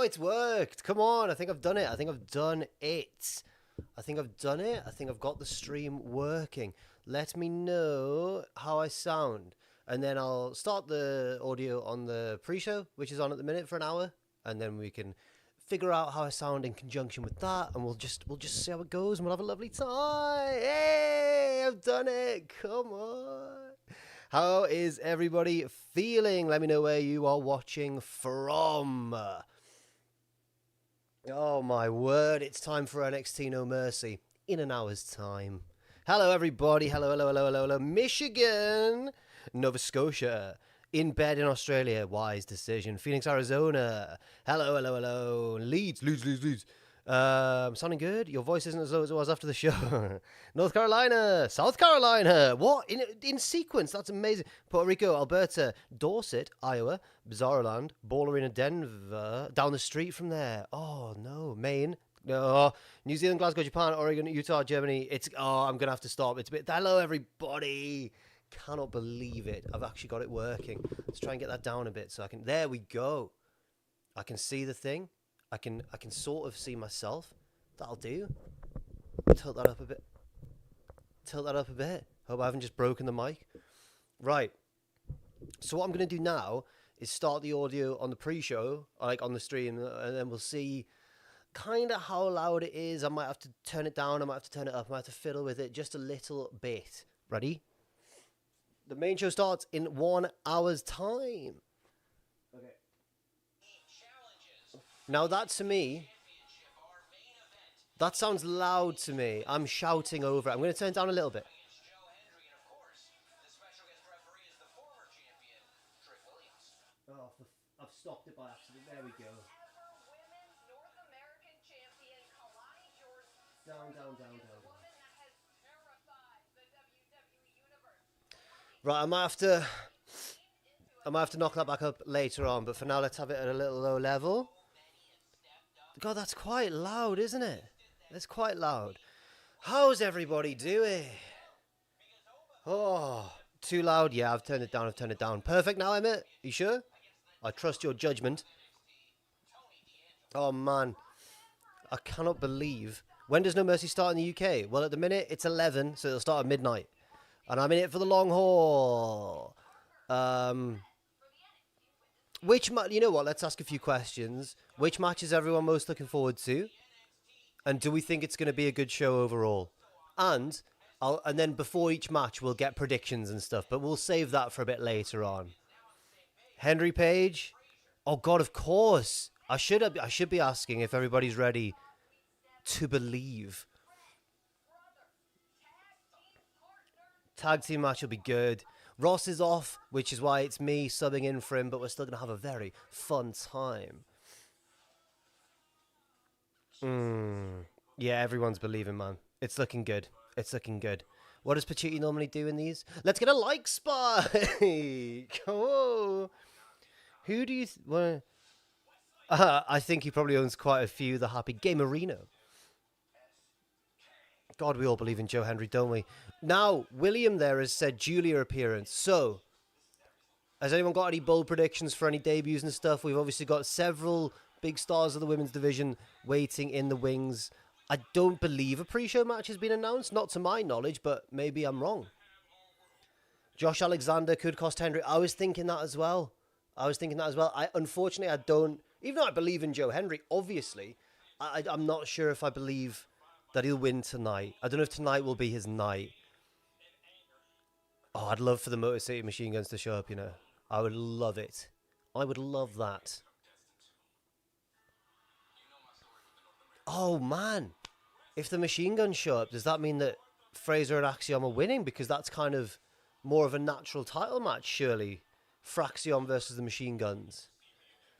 it's worked. Come on. I think I've done it. I think I've done it. I think I've done it. I think I've got the stream working. Let me know how I sound. And then I'll start the audio on the pre-show, which is on at the minute for an hour. And then we can figure out how I sound in conjunction with that. And we'll just see how it goes. And we'll have a lovely time. Hey, I've done it. Come on. How is everybody feeling? Let me know where you are watching from. Oh my word, it's time for NXT No Mercy in an hour's time. Hello everybody, hello, Michigan, Nova Scotia, in bed in Australia, wise decision. Phoenix, Arizona, hello, Leeds. Sounding good? Your voice isn't as low as it was after the show. North Carolina, South Carolina, what? In sequence, that's amazing. Puerto Rico, Alberta, Dorset, Iowa, Bizarroland, Ball Arena, Denver, down the street from there. Oh no, Maine, no, New Zealand, Glasgow, Japan, Oregon, Utah, Germany. I'm gonna have to stop. It's a bit, hello everybody. Cannot believe it. I've actually got it working. Let's try and get that down a bit so I can, there we go. I can see the thing. I can sort of see myself. That'll do. Tilt that up a bit. Hope I haven't just broken the mic. Right. So what I'm going to do now is start the audio on the pre-show, like on the stream, and then we'll see kind of how loud it is. I might have to turn it down. I might have to turn it up. I might have to fiddle with it just a little bit. Ready? The main show starts in 1 hour's time. Okay. Now that to me, that sounds loud to me. I'm shouting over it. I'm going to turn it down a little bit. Oh, I've stopped it by accident. There we go. Down. Right, I might have to knock that back up later on, but for now let's have it at a little low level. God, that's quite loud, isn't it? It's quite loud. How's everybody doing? Oh, too loud? Yeah, I've turned it down. Perfect now, Emmett? You sure? I trust your judgment. Oh, man. I cannot believe. When does No Mercy start in the UK? Well, at the minute, it's 11, so it'll start at midnight. And I'm in it for the long haul. You know what? Let's ask a few questions. Which match is everyone most looking forward to? And do we think it's going to be a good show overall? And then before each match, we'll get predictions and stuff. But we'll save that for a bit later on. Hendry Page? Oh, God, of course. I should be asking if everybody's ready to believe. Tag team match will be good. Ross is off, which is why it's me subbing in for him, but we're still going to have a very fun time. Yeah, everyone's believing, man. It's looking good. What does Pachuti normally do in these? Let's get a like spike! Oh. Who do you... I think he probably owns quite a few. The Happy Gamerino. God, we all believe in Joe Hendry, don't we? Now, William there has said Julia appearance. So, has anyone got any bold predictions for any debuts and stuff? We've obviously got several big stars of the women's division waiting in the wings. I don't believe a pre-show match has been announced. Not to my knowledge, but maybe I'm wrong. Josh Alexander could cost Hendry. I was thinking that as well. Unfortunately, I don't... Even though I believe in Joe Hendry, obviously, I'm not sure if I believe that he'll win tonight. I don't know if tonight will be his night. Oh, I'd love for the Motor City Machine Guns to show up, you know. I would love it. I would love that. Oh, man. If the Machine Guns show up, does that mean that Frazer and Axiom are winning? Because that's kind of more of a natural title match, surely. Fraxiom versus the Machine Guns.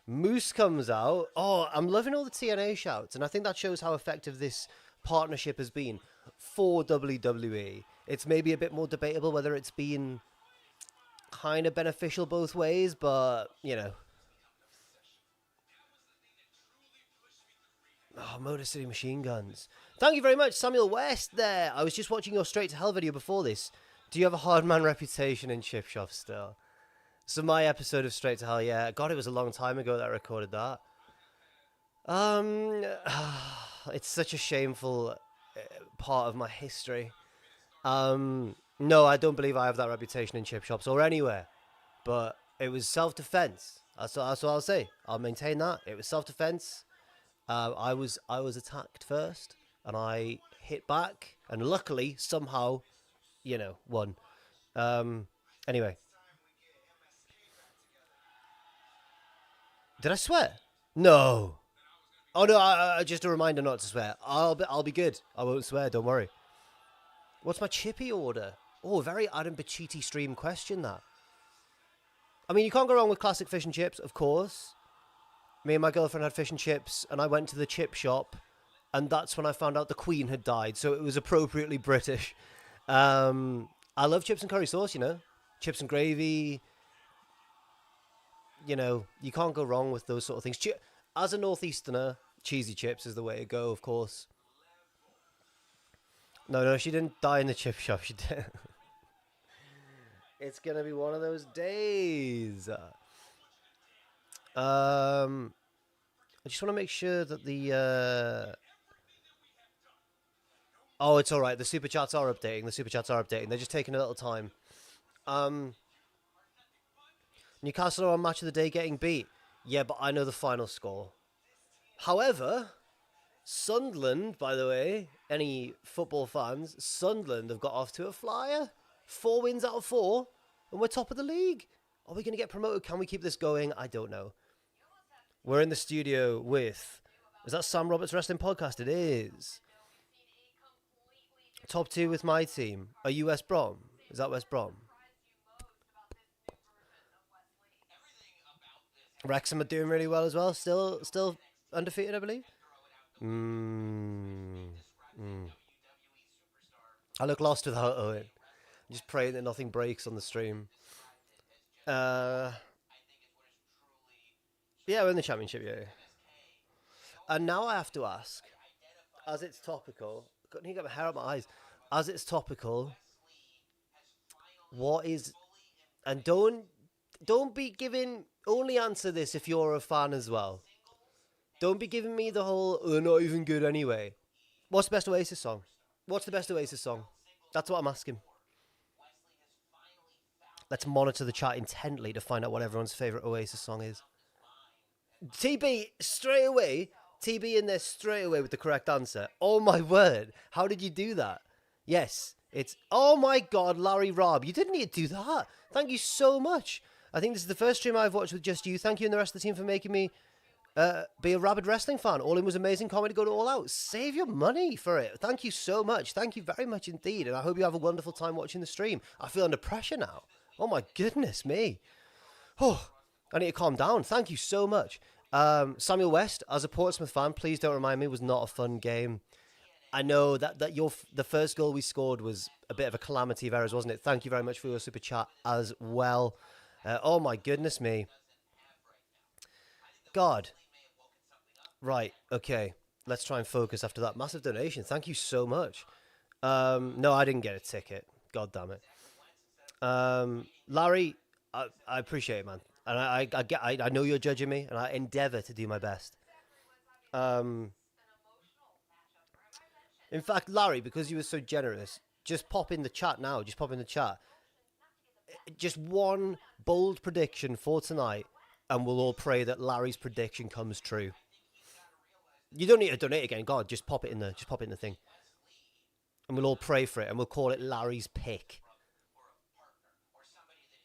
Moose comes out. Oh, I'm loving all the TNA shouts. And I think that shows how effective this partnership has been for WWE. It's maybe a bit more debatable whether it's been kind of beneficial both ways, but, you know. Oh, Motor City Machine Guns. Thank you very much, Samuel West there. I was just watching your Straight to Hell video before this. Do you have a hard man reputation in chip shop still? So my episode of Straight to Hell, yeah. God, it was a long time ago that I recorded that. Um, it's such a shameful part of my history. No, I don't believe I have that reputation in chip shops or anywhere. But it was self-defense. That's what I'll say. I'll maintain that it was self-defense. I was attacked first, and I hit back, and luckily somehow, won. Um, anyway, did I swear? No. Oh no! Just a reminder not to swear. I'll be good. I won't swear. Don't worry. What's my chippy order? Oh, very Adam Bacchetti stream question that. I mean, you can't go wrong with classic fish and chips, of course. Me and my girlfriend had fish and chips, and I went to the chip shop, and that's when I found out the Queen had died, so it was appropriately British. I love chips and curry sauce, chips and gravy. You can't go wrong with those sort of things. As a northeasterner, cheesy chips is the way to go, of course. No, she didn't die in the chip shop. She did. It's gonna be one of those days. I just want to make sure that Oh, it's all right. The super chats are updating. They're just taking a little time. Newcastle are on match of the day getting beat. Yeah, but I know the final score. However, Sunderland, by the way, any football fans, Sunderland have got off to a flyer. 4 wins out of 4, and we're top of the league. Are we going to get promoted? Can we keep this going? I don't know. We're in the studio with... Is that Sam Roberts Wrestling Podcast? It is. Top 2 with my team. Are you West Brom? Is that West Brom? Wrexham are doing really well as well. Still undefeated, I believe. I look lost without Owen. I'm just praying that nothing breaks on the stream. Yeah, we're in the championship, yeah. And now I have to ask, as it's topical, I need to get my hair out my eyes. As it's topical, what is... And don't be giving... Only answer this if you're a fan as well. Don't be giving me the whole, they're not even good anyway. What's the best Oasis song? What's the best Oasis song? That's what I'm asking. Let's monitor the chat intently to find out what everyone's favourite Oasis song is. TB, straight away. TB in there straight away with the correct answer. Oh my word. How did you do that? Yes, it's... Oh my god, Larry Robb. You didn't need to do that. Thank you so much. I think this is the first stream I've watched with just you. Thank you and the rest of the team for making me be a rabid wrestling fan. All in was amazing comedy. Go to All Out. Save your money for it. Thank you so much. Thank you very much indeed. And I hope you have a wonderful time watching the stream. I feel under pressure now. Oh my goodness me. Oh, I need to calm down. Thank you so much. Samuel West, as a Portsmouth fan, please don't remind me, was not a fun game. I know that the first goal we scored was a bit of a calamity of errors, wasn't it? Thank you very much for your super chat as well. Oh my goodness me. God. Right, okay. Let's try and focus after that massive donation. Thank you so much. No, I didn't get a ticket. God damn it. Larry, I appreciate it, man. And I know you're judging me, and I endeavour to do my best. In fact, Larry, because you were so generous, just pop in the chat now. Just pop in the chat. Just one bold prediction for tonight, and we'll all pray that Larry's prediction comes true. You don't need to donate again. God, just pop it in the thing, and we'll all pray for it, and we'll call it Larry's pick.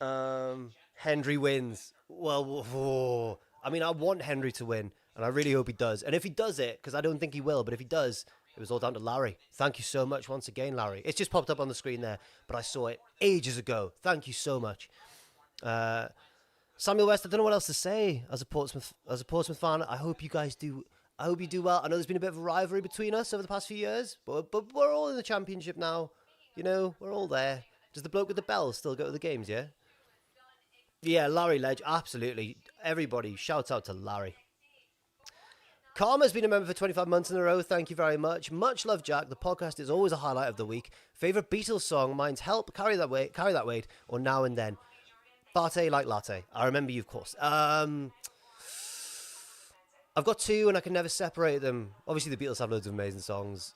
Hendry wins. Well, I mean, I want Hendry to win, and I really hope he does. And if he does it, because I don't think he will, but if he does, it was all down to Larry. Thank you so much once again, Larry. It's just popped up on the screen there, but I saw it ages ago. Thank you so much. Samuel West, I don't know what else to say as a Portsmouth fan. I hope you guys do. I hope you do well. I know there's been a bit of a rivalry between us over the past few years, but we're all in the championship now. You know, we're all there. Does the bloke with the bells still go to the games, yeah? Yeah, Larry Ledge, absolutely. Everybody, shout out to Larry. Karma's been a member for 25 months in a row. Thank you very much. Much love, Jack. The podcast is always a highlight of the week. Favourite Beatles song? Mine's Help, Carry That Weight, or Now and Then. Latte like latte. I remember you, of course. I'm I've got two, and I can never separate them. Obviously, the Beatles have loads of amazing songs.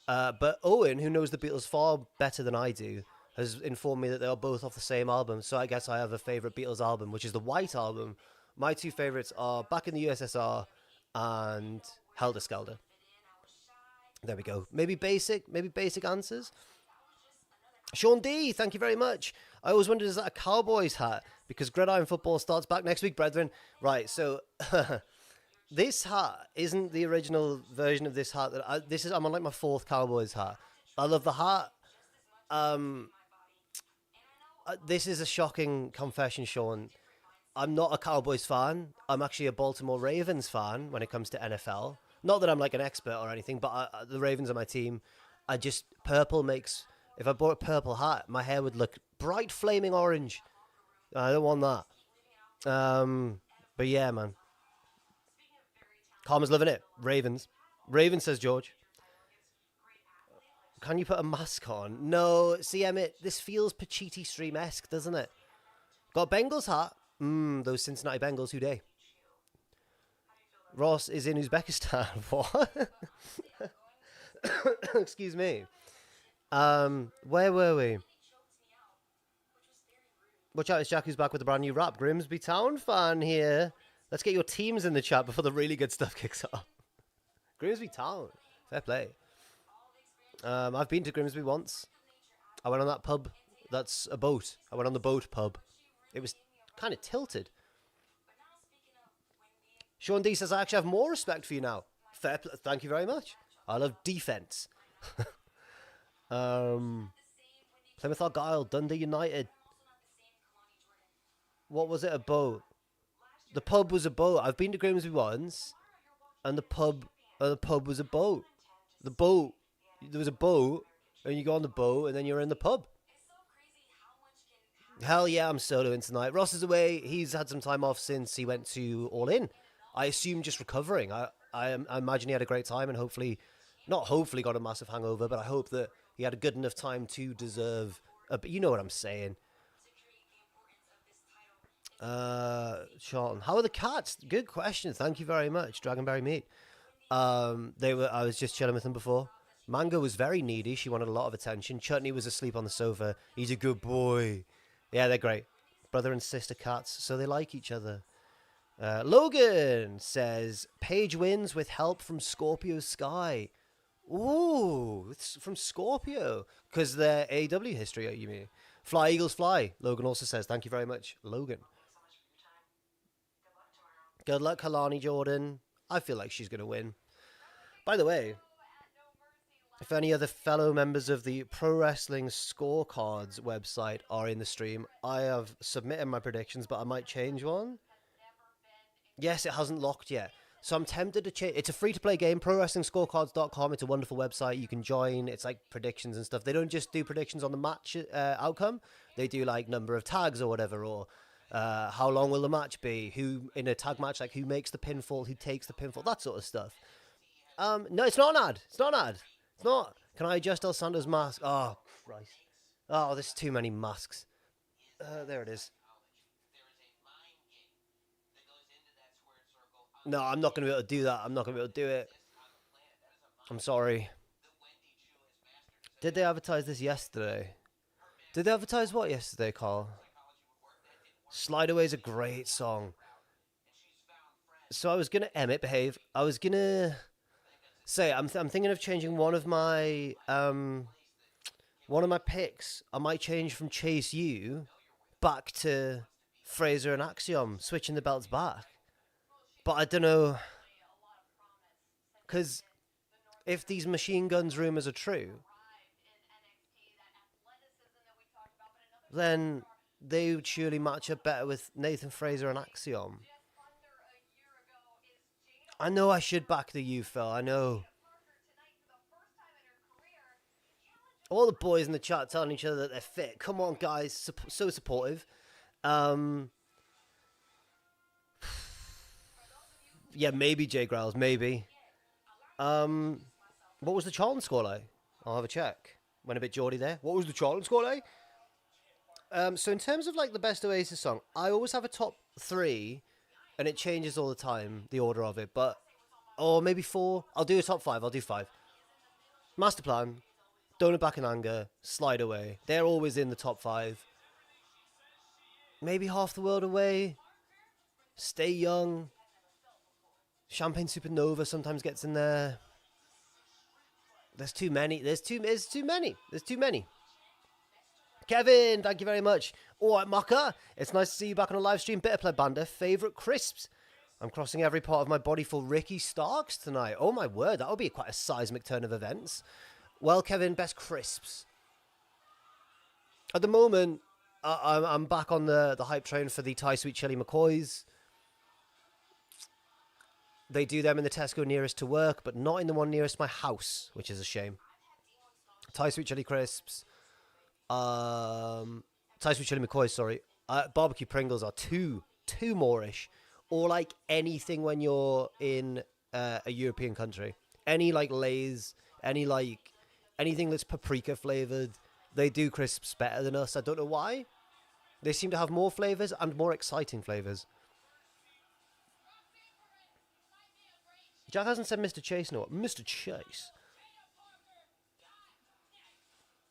But Owen, who knows the Beatles far better than I do, has informed me that they are both off the same album. So I guess I have a favourite Beatles album, which is the White Album. My two favourites are Back in the USSR and Helter Skelter. There we go. Maybe basic answers. Sean D, thank you very much. I always wondered, is that a Cowboys hat? Because Gridiron Football starts back next week, brethren. Right, so this hat isn't the original version of this hat. I'm on like my fourth Cowboys hat. I love the hat. This is a shocking confession, Sean. I'm not a Cowboys fan. I'm actually a Baltimore Ravens fan when it comes to NFL. Not that I'm like an expert or anything, but the Ravens are my team. Purple makes... If I bought a purple hat, my hair would look bright flaming orange. I don't want that. But yeah, man. Karma's loving it. Ravens, says George. Can you put a mask on? No. See, Emmett, this feels Pachiti Stream-esque, doesn't it? Got a Bengals hat. Those Cincinnati Bengals, who dey? Ross is in Uzbekistan. What? Excuse me. Where were we? Watch out, it's Jack who's back with a brand new rap. Grimsby Town fan here. Let's get your teams in the chat before the really good stuff kicks off. Grimsby Town. Fair play. I've been to Grimsby once. I went on that pub. That's a boat. I went on the boat pub. It was kind of tilted. Sean D says, I actually have more respect for you now. Fair play. Thank you very much. I love defense. Plymouth Argyle, Dundee United. What was it? A boat. The pub was a boat. I've been to Grimsby once, and the pub was a boat. There was a boat, and you go on the boat, and then you're in the pub. Hell yeah, I'm soloing tonight. Ross is away. He's had some time off since he went to All In. I assume just recovering. I imagine he had a great time, and not hopefully got a massive hangover, but I hope that he had a good enough time to deserve you know what I'm saying. Charlton, how are the cats? Good question. Thank you very much, Dragonberry Meat. I was just chilling with them before. Mango was very needy. She wanted a lot of attention. Chutney was asleep on the sofa. He's a good boy. Yeah, they're great. Brother and sister cats, so they like each other. Logan says, Paige wins with help from Scorpio Sky. Ooh, it's from Scorpio. Because they're AEW history, you mean? Fly, Eagles, fly. Logan also says, thank you very much, Logan. Good luck, Kelani Jordan. I feel like she's going to win. By the way, if any other fellow members of the Pro Wrestling Scorecards website are in the stream, I have submitted my predictions, but I might change one. Yes, it hasn't locked yet. So I'm tempted to change. It's a free-to-play game, prowrestlingscorecards.com. It's a wonderful website. You can join. It's like predictions and stuff. They don't just do predictions on the match outcome. They do like number of tags or whatever, or how long will the match be? Who in a tag match, like who makes the pinfall, who takes the pinfall, that sort of stuff. No, it's not an ad. It's not an ad. It's not. Can I adjust El Sando's mask? Oh, Christ. Oh, there's too many masks. There it is. No, I'm not going to be able to do that. I'm not going to be able to do it. I'm sorry. Did they advertise this yesterday? Did they advertise what yesterday, Carl? Slide Away is a great song. So I was going to... Emmett, behave. I was going to say, I'm thinking of changing one of my picks. I might change from Chase U back to Frazer and Axiom, switching the belts back. But I don't know, because if these machine guns rumors are true, then they would surely match up better with Nathan Frazer and Axiom. I know I should back the U, Phil, I know. All the boys in the chat telling each other that they're fit. Come on, guys, so supportive. Yeah, maybe Jay Growls, maybe. What was the Charlton score like? I'll have a check. Went a bit Geordie there. What was the Charlton score like? So in terms of like the best Oasis song, I always have a top 3, and it changes all the time, the order of it. But Or maybe 4. I'll do a top 5. I'll do 5. Master Plan, Don't Look Back in Anger, Slide Away. They're always in the top 5. Maybe Half the World Away, Stay Young, Champagne Supernova sometimes gets in there. There's too many. There's too many. Kevin, thank you very much. All right, Maka. It's nice to see you back on a live stream. Bitter Play Bander. Favourite crisps. I'm crossing every part of my body for Ricky Starks tonight. Oh, my word. That'll be quite a seismic turn of events. Well, Kevin, best crisps. At the moment, I'm back on the hype train for the Thai Sweet Chili McCoys. They do them in the Tesco nearest to work, but not in the one nearest my house, which is a shame. Thai Sweet Chili Crisps. Thai Sweet Chili McCoys, sorry. Barbecue Pringles are too Moorish. Or like anything when you're in a European country. Any like Lay's, anything that's paprika flavored. They do crisps better than us. I don't know why. They seem to have more flavors and more exciting flavors. Jack hasn't said Mr. Chase, no. Mr. Chase.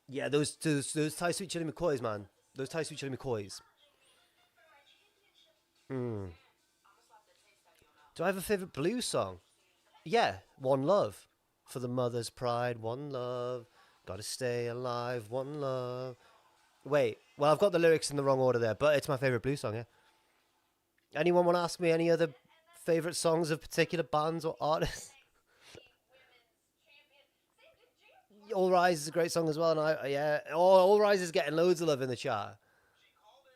Yeah, those Thai Sweet Chili McCoys, man. Those Thai Sweet Chili McCoys. Do I have a favourite blues song? Yeah, One Love. For the mother's pride, one love. Gotta stay alive, one love. Wait, well, I've got the lyrics in the wrong order there, but it's my favourite blues song, yeah. Anyone want to ask me any other favourite songs of particular bands or artists? All Rise is a great song as well, and All Rise is getting loads of love in the chat.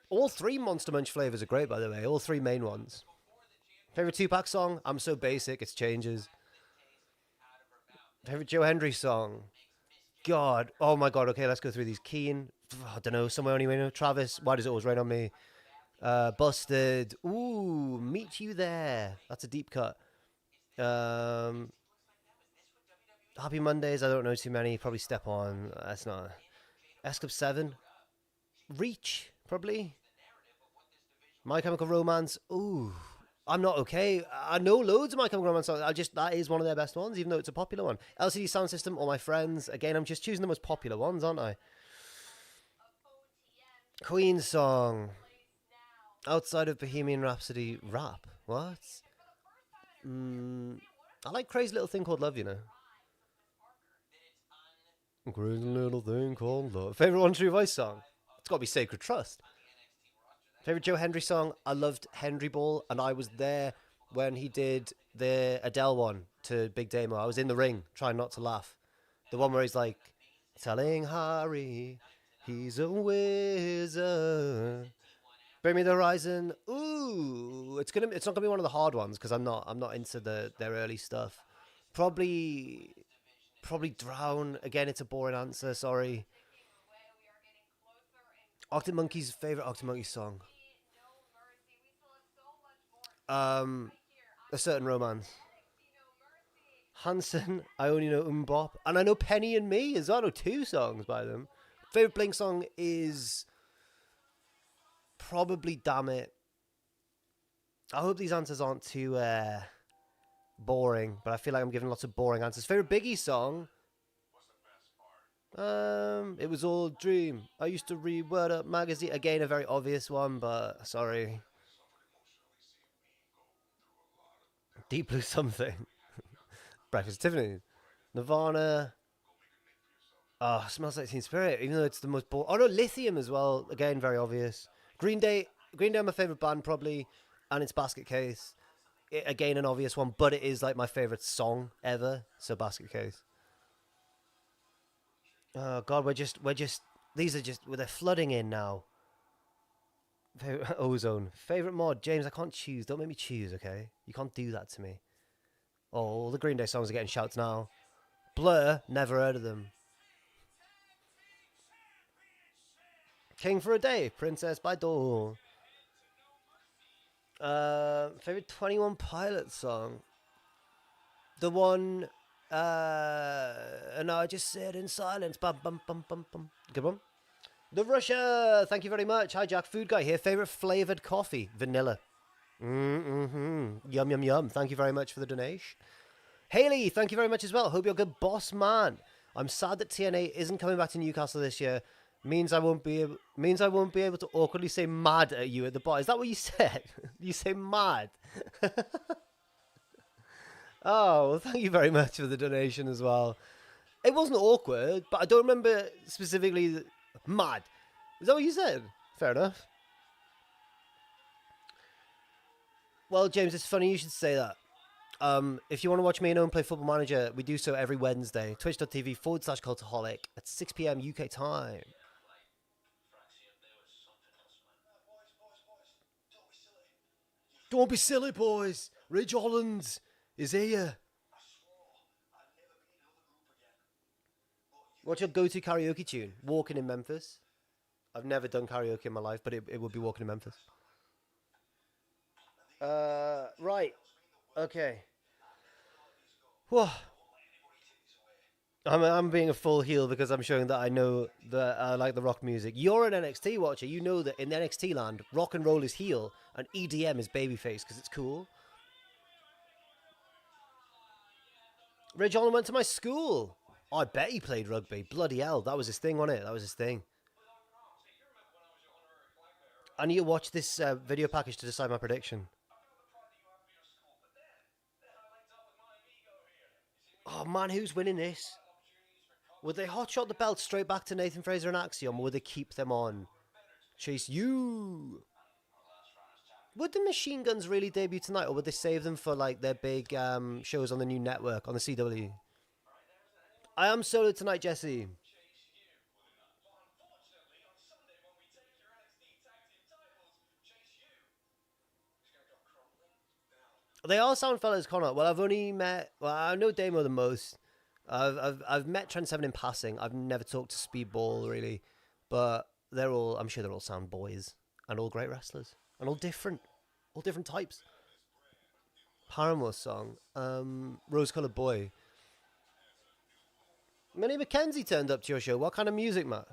All 3 Monster Munch flavours are great, by the way. All 3 main ones. Favourite Tupac song? I'm So Basic, it changes. Favourite Joe Hendry song? God. Oh my god, okay, let's go through these. Keen. I don't know, Somewhere Only Rain. Travis, Why Does It Always Rain on Me? Busted. Ooh, Meet You There. That's a deep cut. Happy Mondays, I don't know too many. Probably Step On. That's not. S Club 7. Reach, probably. My Chemical Romance. Ooh, I'm Not Okay. I know loads of My Chemical Romance songs. That is one of their best ones, even though it's a popular one. LCD Sound System, All My Friends. Again, I'm just choosing the most popular ones, aren't I? Queen song. Outside of Bohemian Rhapsody. Rap. What? I like Crazy Little Thing Called Love, you know. Crazy Little Thing Called Love. Favorite One True Voice song? It's got to be Sacred Trust. Favorite Joe Hendry song? I loved Hendry Ball, and I was there when he did the Adele one to Big Damo. I was in the ring trying not to laugh. The one where he's like, telling Harry he's a wizard. Bring Me the Horizon. Ooh, it's not gonna be one of the hard ones because I'm not into their early stuff. Probably Drown. Again, it's a boring answer. Sorry. Arctic Monkey's favorite Arctic Monkey song. A Certain Romance. Hanson, I Only Know Bop. And I know Penny and Me as well. I know 2 songs by them. Favorite Blink song is probably Damn It. I hope these answers aren't too boring, but I feel like I'm giving lots of boring answers. Favorite Biggie song? It Was All a Dream. I used to read Word Up magazine. Again, a very obvious one, but sorry. Deep Blue Something. Breakfast at Tiffany's. Nirvana. Oh, Smells Like Teen Spirit, even though it's the most boring. Oh no, Lithium as well. Again, very obvious. Green Day are my favourite band, probably. And it's Basket Case. Again, an obvious one, but it is like my favourite song ever. So Basket Case. Oh god, they're flooding in now. Ozone. Favorite mod, James, I can't choose. Don't make me choose, okay? You can't do that to me. Oh, all the Green Day songs are getting shouts now. Blur, never heard of them. King for a Day, Princess by Dawn. Favorite 21 Pilots song? The one, and I just sit in silence. Bum, bum, bum, bum, bum. Good one. The Russia, thank you very much. Hi, Jack, Food Guy here. Favorite flavored coffee? Vanilla. Yum, yum, yum. Thank you very much for the donation. Haley, thank you very much as well. Hope you're good, boss man. I'm sad that TNA isn't coming back to Newcastle this year. Means I won't be able to awkwardly say mad at you at the bar. Is that what you said? You say mad. Oh, well, thank you very much for the donation as well. It wasn't awkward, but I don't remember specifically mad. Is that what you said? Fair enough. Well, James, it's funny you should say that. If you want to watch me and Owen play Football Manager, we do so every Wednesday. Twitch.tv/Cultaholic at 6 p.m. UK time. Don't be silly, boys. Ridge Holland is here. What's your go-to karaoke tune? Walking in Memphis. I've never done karaoke in my life, but it would be Walking in Memphis. Right. Okay. Whoa. I'm being a full heel because I'm showing that I know that I like the rock music. You're an NXT watcher. You know that in NXT land, rock and roll is heel and EDM is babyface because it's cool. Ray John went to my school. Oh, I bet he played rugby. Bloody hell. That was his thing, wasn't it? That was his thing. I need to watch this video package to decide my prediction. Oh, man, who's winning this? Would they hotshot the belt straight back to Nathan Frazer and Axiom, or would they keep them on? Chase you. Would the Machine Guns really debut tonight, or would they save them for like their big shows on the new network, on the CW? I am solo tonight, Jesse. They all sound fellas, Connor. Well, I've only met... Well, I know Damo the most. I've met Trent Seven in passing. I've never talked to Speedball, really. But they're all... I'm sure they're all sound boys. And all great wrestlers. And all different. All different types. Paramore song. Rose-Colored Boy. Minnie McKenzie turned up to your show. What kind of music, Matt?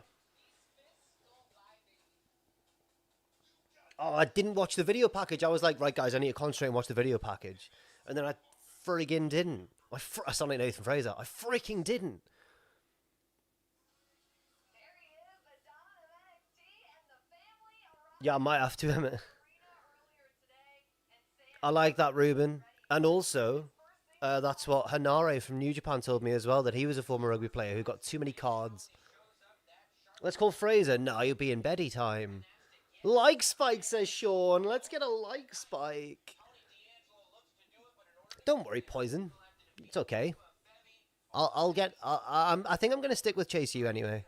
Oh, I didn't watch the video package. I was like, right, guys, I need to concentrate and watch the video package. And then I friggin' didn't. I sound like Nathan Frazer. I freaking didn't. Yeah, I might have to, Emmett. I like that, Ruben. And also, that's what Hanare from New Japan told me as well, that he was a former rugby player who got too many cards. Let's call Frazer. No, you'll be in Betty time. Like spike, says Sean. Let's get a like spike. Don't worry, Poison. It's okay. I'll get... I think I'm going to stick with Chase U anyway.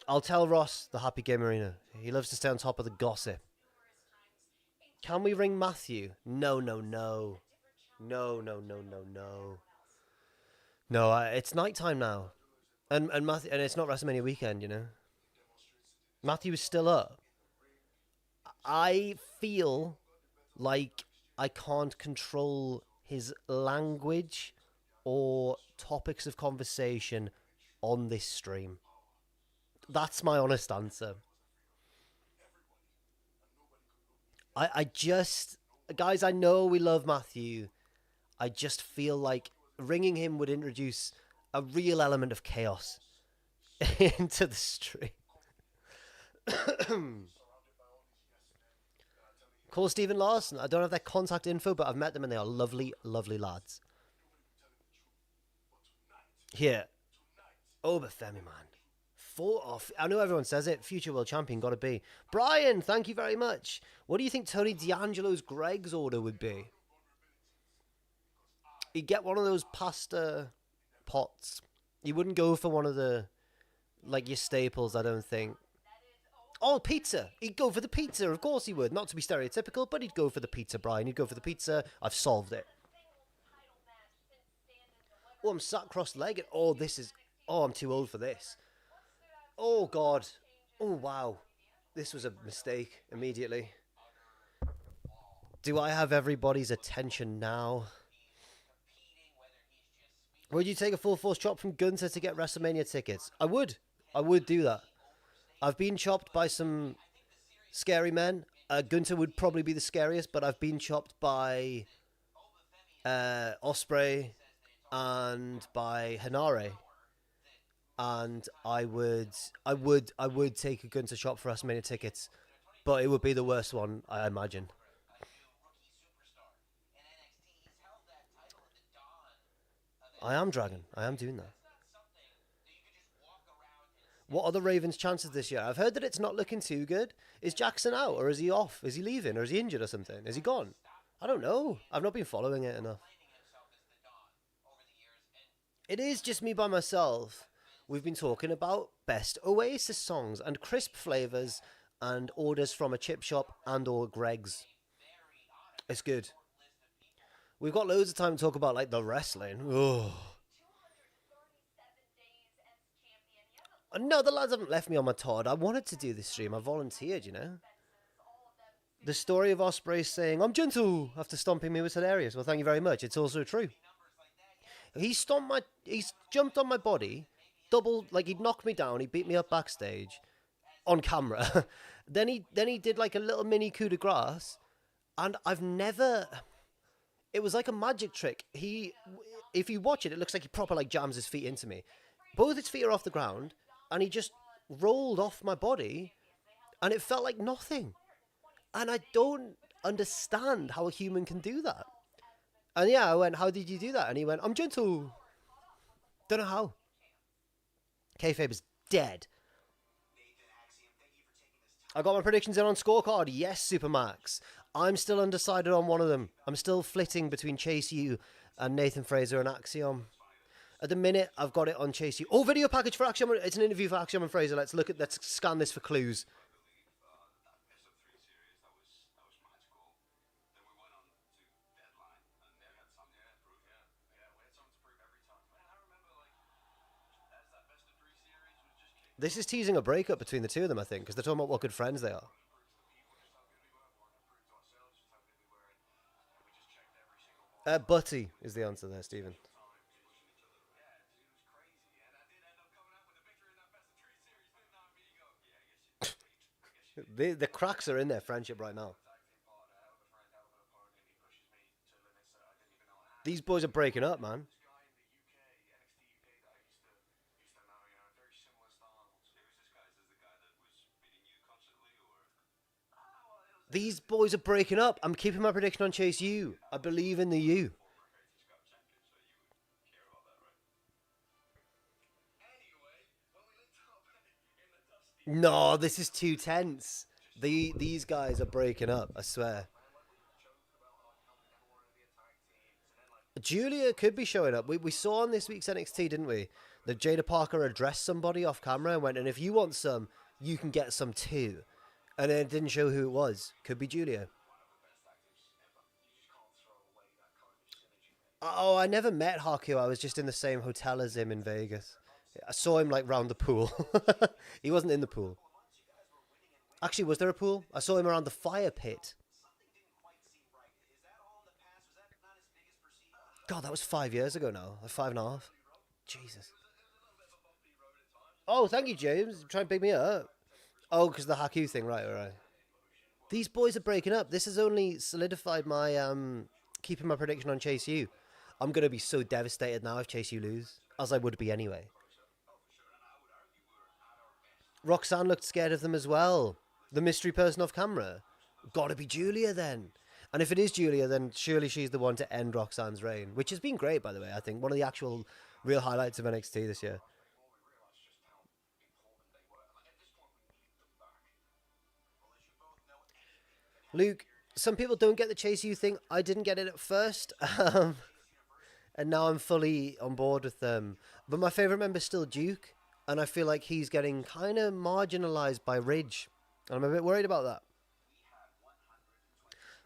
I'll tell Ross, the Happy Game Arena. He loves to stay on top of the gossip. Can we ring Matthew? No. No, it's nighttime now. And Matthew, and it's not WrestleMania weekend, you know. Matthew is still up. I feel like I can't control his language or topics of conversation on this stream. That's my honest answer. I just... Guys, I know we love Matthew. I just feel like ringing him would introduce a real element of chaos into the stream. Call Stephen Larson. I don't have their contact info, but I've met them and they are lovely, lovely lads. Here. Femi, man. I know everyone says it. Future world champion, gotta be. Brian, thank you very much. What do you think Tony D'Angelo's Greg's order would be? He'd get one of those pasta pots. He wouldn't go for one of the, like, your staples, I don't think. Oh, pizza. He'd go for the pizza. Of course he would. Not to be stereotypical, but he'd go for the pizza, Brian. He'd go for the pizza. I've solved it. Oh, I'm sat cross-legged. Oh, this is... Oh, I'm too old for this. Oh, God. Oh, wow. This was a mistake immediately. Do I have everybody's attention now? Would you take a full force chop from Gunther to get WrestleMania tickets? I would. I would do that. I've been chopped by some scary men. Gunther would probably be the scariest, but I've been chopped by Osprey and by Hanare, and I would take a Gunter shop for WrestleMania tickets, but it would be the worst one, I imagine. I am Dragon. I am doing that. What are the Ravens' chances this year? I've heard that it's not looking too good. Is Jackson out, or is he off? Is he leaving, or is he injured or something? Is he gone? I don't know. I've not been following it enough. It is just me by myself. We've been talking about best Oasis songs and crisp flavors and orders from a chip shop and or Greg's. It's good. We've got loads of time to talk about like the wrestling. Oh. No, the lads haven't left me on my Todd. I wanted to do this stream. I volunteered, you know. The story of Osprey saying, I'm gentle, after stomping me was hilarious. Well, thank you very much. It's also true. He's jumped on my body, double, like he'd knocked me down, he beat me up backstage, on camera. then he did like a little mini coup de grace, and I've never, it was like a magic trick. If you watch it, it looks like he proper like jams his feet into me. Both his feet are off the ground, and he just rolled off my body, and it felt like nothing. And I don't understand how a human can do that. And yeah, I went, how did you do that? And he went, I'm gentle. Don't know how. Kayfabe is dead. I got my predictions in on scorecard. Yes, Supermax. I'm still undecided on one of them. I'm still flitting between Chase U and Nathan Frazer and Axiom. At the minute, I've got it on Chase U. Oh, video package for Axiom. It's an interview for Axiom and Frazer. Let's scan this for clues. This is teasing a breakup between the two of them, I think, because they're talking about what good friends they are. Butty is the answer there, Stephen. The cracks are in their friendship right now. These boys are breaking up, man. These boys are breaking up. I'm keeping my prediction on Chase U. I believe in the U. No, this is too tense. These guys are breaking up, I swear. Julia could be showing up. We saw on this week's NXT, didn't we? That Jaida Parker addressed somebody off camera and went, and if you want some, you can get some too. And then it didn't show who it was. Could be Julia. Oh, I never met Haku. I was just in the same hotel as him in Vegas. I saw him like round the pool. He wasn't in the pool. Actually, was there a pool? I saw him around the fire pit. God, that was 5 years ago now. Like 5.5. Jesus. Oh, thank you, James. Try and pick me up. Oh, because the Haku thing. Right. These boys are breaking up. This has only solidified my keeping my prediction on Chase U. I'm going to be so devastated now if Chase U lose, as I would be anyway. Roxanne looked scared of them as well. The mystery person off camera. Gotta be Julia then. And if it is Julia, then surely she's the one to end Roxanne's reign, which has been great, by the way. I think one of the actual real highlights of NXT this year. Luke, some people don't get the Chase U thing. I didn't get it at first. And now I'm fully on board with them. But my favourite member is still Duke. And I feel like he's getting kind of marginalised by Ridge. And I'm a bit worried about that.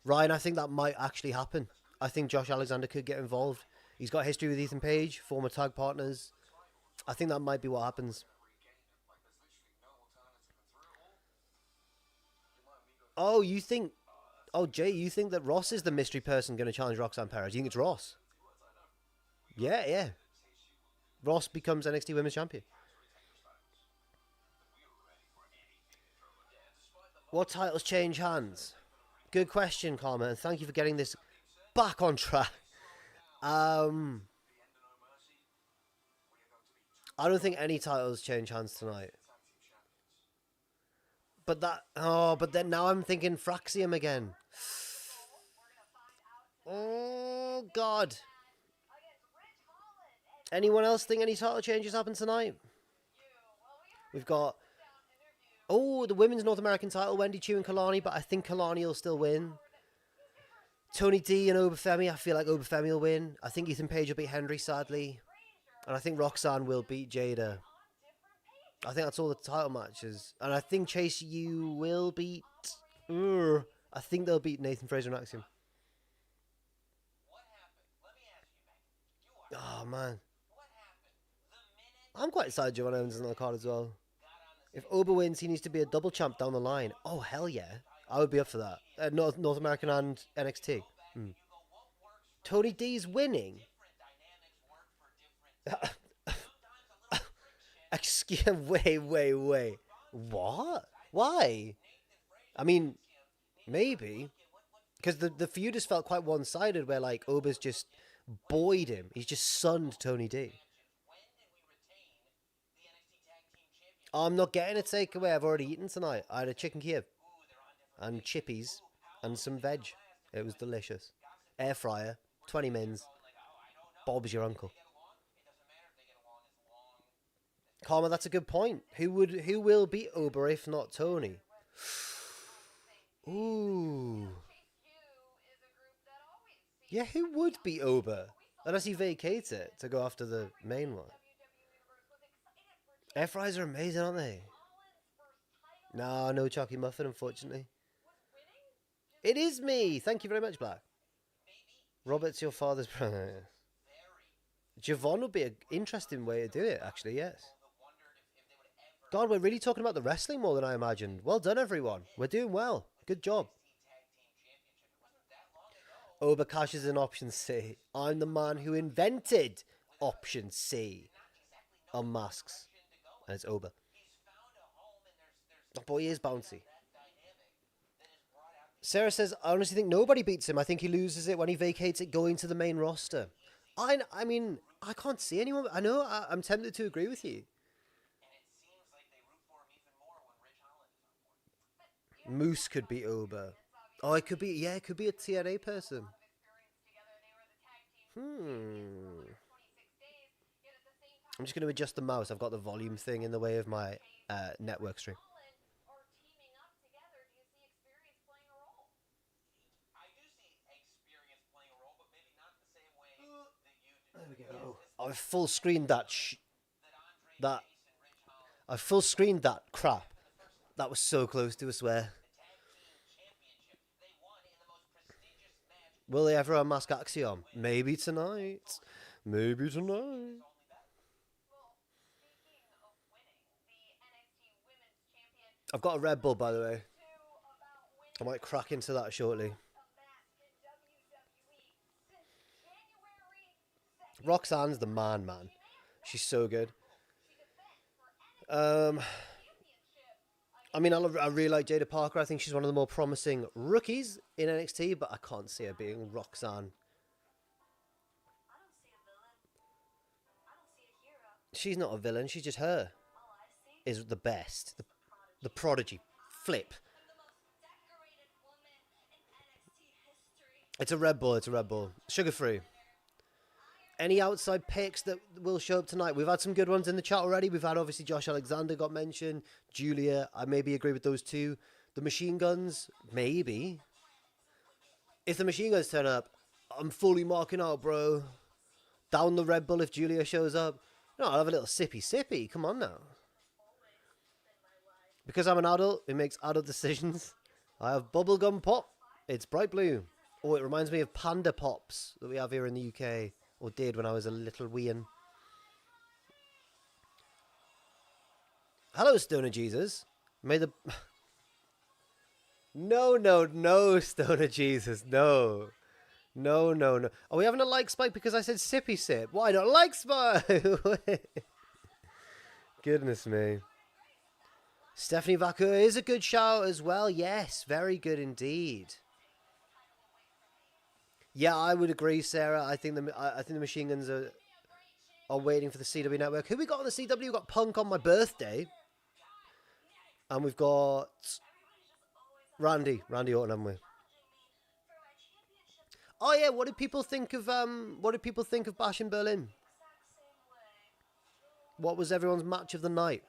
Ryan, I think that might actually happen. I think Josh Alexander could get involved. He's got history with Ethan Page, former tag partners. I think that might be what happens. Oh, you think... Oh, Jay, you think that Ross is the mystery person going to challenge Roxanne Perez? You think it's Ross? Yeah. Ross becomes NXT Women's Champion. What titles change hands? Good question, Karma, and thank you for getting this back on track. I don't think any titles change hands tonight. But but then now I'm thinking Fraxium again. Oh, God. Anyone else think any title changes happen tonight? We've got, the women's North American title, Wendy, Choo, and Kelani, but I think Kelani will still win. Tony D and Femi, I feel like Femi will win. I think Ethan Page will beat Hendry, sadly. And I think Roxanne will beat Jaida. I think that's all the title matches. And I think Chase U will beat... I think they'll beat Nathan Frazer and Axiom. Oh, man. I'm quite excited Joanna Owens is on the card as well. If Oba wins, he needs to be a double champ down the line. Oh, hell yeah. I would be up for that. North American and NXT. Tony D's winning. Excuse wait. What? Why? I mean, maybe. Because the feud has felt quite one-sided where, like, Oba's just buoyed him. He's just sunned Tony D. I'm not getting a takeaway. I've already eaten tonight. I had a chicken Kiev and chippies and some veg. It was delicious. Air fryer, 20 mins. Bob's your uncle. Karma, that's a good point. Who will beat Oba if not Tony? Ooh. Yeah, who would beat Oba? Unless he vacates it to go after the main one. Air fryers are amazing, aren't they? No chalky muffin, unfortunately. It is me. Thank you very much, Black. Robert's your father's brother. Javon would be an interesting way to do it, actually, yes. God, we're really talking about the wrestling more than I imagined. Well done, everyone. We're doing well. Good job. Oba cashes in option C. I'm the man who invented option C on masks. And it's Oba. Oh boy, he is bouncy. Sarah says, I honestly think nobody beats him. I think he loses it when he vacates it going to the main roster. I mean, I can't see anyone. I know, I'm tempted to agree with you. Moose could be Oba. Oh, it could be a TNA person. I'm just going to adjust the mouse. I've got the volume thing in the way of my network stream. There we go. I've full screened that. I've full screened that crap. That was so close to a swear. Will they ever unmask Axiom? Maybe tonight. Maybe tonight. I've got a Red Bull, by the way. I might crack into that shortly. Roxanne's the man. She's so good. I mean, I really like Jaida Parker. I think she's one of the more promising rookies in NXT, but I can't see her being Roxanne. She's not a villain. She's just her. Is the best. The prodigy. Flip. It's a Red Bull. Sugar-free. Any outside picks that will show up tonight? We've had some good ones in the chat already. We've had, obviously, Josh Alexander got mentioned. Julia, I maybe agree with those two. The Machine Guns, maybe. If the Machine Guns turn up, I'm fully marking out, bro. Down the Red Bull if Julia shows up. No, I'll have a little sippy. Come on now. Because I'm an adult, it makes adult decisions. I have bubblegum pop. It's bright blue. Oh, it reminds me of Panda Pops that we have here in the UK. Or did when I was a little weein. Hello, Stoner Jesus. May the... No, Stoner Jesus. No. Are we having a like spike because I said sippy sip? Why not like spike? Goodness me. Stephanie Vaca is a good shout as well. Yes, very good indeed. Yeah, I would agree, Sarah. I think the Machine Guns are waiting for the CW network. Who we got on the CW? We got Punk on my birthday, and we've got Randy Orton, haven't we? Oh yeah, what did people think of Bash in Berlin? What was everyone's match of the night?